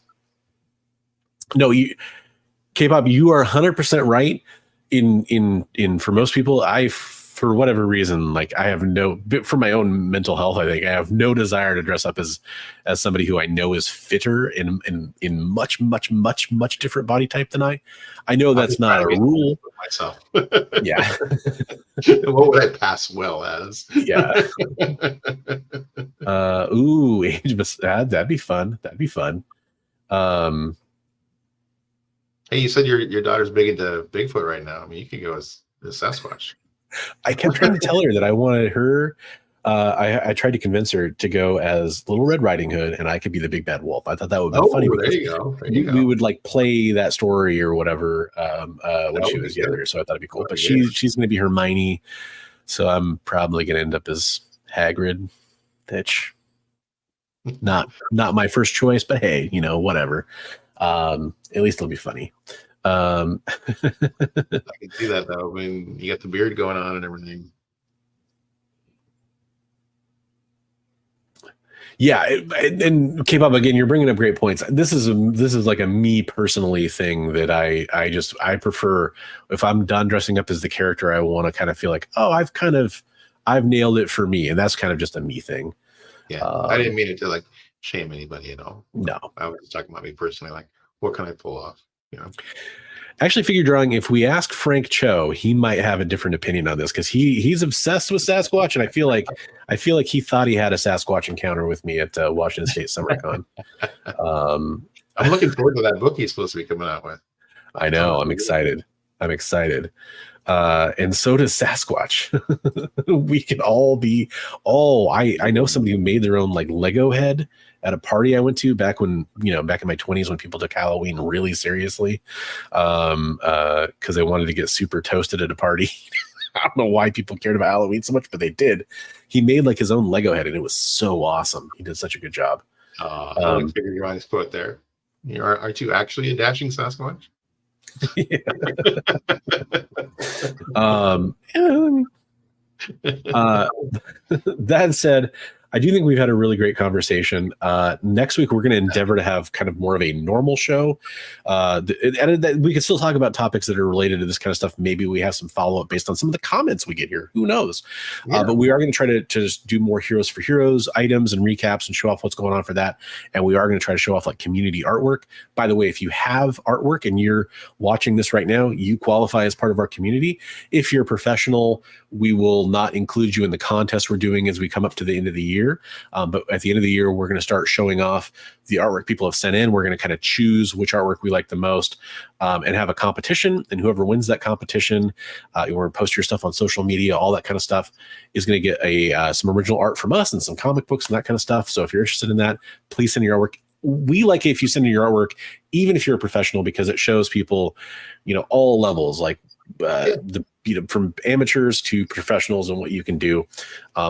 Speaker 3: No, K-pop, you are 100% right. In for most people, for whatever reason, like I have for my own mental health, I think I have no desire to dress up as somebody who I know is fitter in much different body type than I. I know that's not a rule.
Speaker 4: Myself.
Speaker 3: Yeah.
Speaker 4: What would I pass well as?
Speaker 3: Yeah. Ooh, age of that'd be fun. That'd be fun.
Speaker 4: Hey, you said your daughter's big into Bigfoot right now. I mean, you could go as Sasquatch.
Speaker 3: I kept trying to tell her that I wanted her. I tried to convince her to go as Little Red Riding Hood, and I could be the big bad wolf. I thought that would be funny.
Speaker 4: There you go.
Speaker 3: We would like play that story or whatever when she was younger. So I thought it'd be cool. But she's going to be Hermione, so I'm probably going to end up as Hagrid. Which not my first choice, but hey, whatever. At least it'll be funny. I
Speaker 4: can see that though. I mean, you got the beard going on and everything.
Speaker 3: Yeah, and K-pop, again, you're bringing up great points. This is like a me personally thing that I prefer. If I'm done dressing up as the character, I want to kind of feel like, oh, I've nailed it for me, and that's kind of just a me thing.
Speaker 4: Yeah, I didn't mean it to like shame anybody at all.
Speaker 3: No,
Speaker 4: I was talking about me personally. Like, what can I pull off?
Speaker 3: Actually, figure drawing. If we ask Frank Cho, he might have a different opinion on this because he's obsessed with Sasquatch, and I feel like he thought he had a Sasquatch encounter with me at Washington State SummerCon.
Speaker 4: I'm looking forward to that book he's supposed to be coming out with.
Speaker 3: I know. I'm excited. And so does Sasquatch. We can all be. Oh, I know somebody who made their own like Lego head at a party I went to back in my 20s when people took Halloween really seriously, because they wanted to get super toasted at a party. I don't know why people cared about Halloween so much, but they did. He made like his own Lego head, and it was so awesome. He did such a good job.
Speaker 4: I figure your eyes put there. Aren't you actually a dashing Sasquatch?
Speaker 3: That said, I do think we've had a really great conversation. Next week, we're going to endeavor to have kind of more of a normal show. And we can still talk about topics that are related to this kind of stuff. Maybe we have some follow-up based on some of the comments we get here. Who knows? Yeah. But we are going to try to just do more Heroes for Heroes items and recaps and show off what's going on for that. And we are going to try to show off like community artwork. By the way, if you have artwork and you're watching this right now, you qualify as part of our community. If you're a professional, we will not include you in the contest we're doing as we come up to the end of the year. But at the end of the year, we're going to start showing off the artwork people have sent in. We're going to kind of choose which artwork we like the most, and have a competition. And whoever wins that competition, you want to post your stuff on social media, all that kind of stuff, is going to get some original art from us and some comic books and that kind of stuff. So if you're interested in that, please send your artwork. We like it if you send in your artwork, even if you're a professional, because it shows people, all levels, like from amateurs to professionals and what you can do.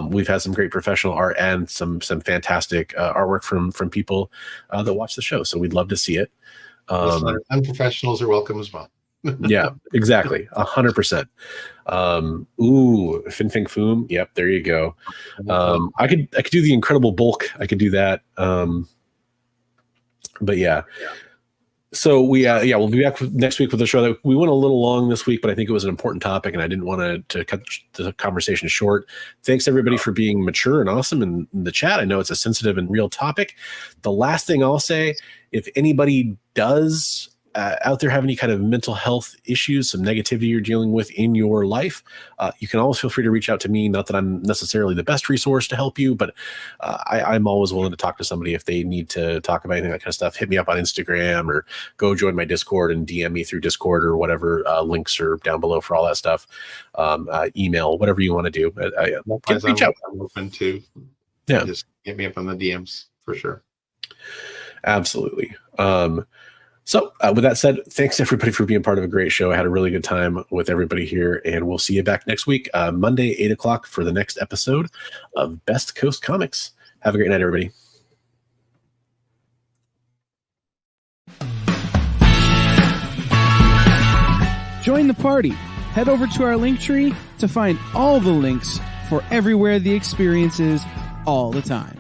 Speaker 3: We've had some great professional art and some fantastic artwork from people that watch the show. So we'd love to see it.
Speaker 4: Unprofessionals are welcome as well.
Speaker 3: Yeah, exactly. 100%. Ooh, Fin Fing Foom. Yep. There you go. I could do the Incredible Bulk. I could do that. But yeah. So we'll be back next week with a show that we went a little long this week, but I think it was an important topic and I didn't want to cut the conversation short. Thanks everybody for being mature and awesome in the chat. I know it's a sensitive and real topic. The last thing I'll say, if anybody does out there have any kind of mental health issues, some negativity you're dealing with in your life, you can always feel free to reach out to me. Not that I'm necessarily the best resource to help you, but I'm always willing to talk to somebody if they need to talk about anything, that kind of stuff. Hit me up on Instagram or go join my Discord and DM me through Discord or whatever. Links are down below for all that stuff. Email, whatever you want to do. Reach out.
Speaker 4: I'm open to.
Speaker 3: Yeah.
Speaker 4: Just hit me up on the DMs for sure.
Speaker 3: Absolutely. So with that said, thanks everybody for being part of a great show. I had a really good time with everybody here, and we'll see you back next week, Monday, 8:00 for the next episode of Best Coast Comics. Have a great night, everybody.
Speaker 5: Join the party. Head over to our Linktree to find all the links for everywhere the experience is all the time.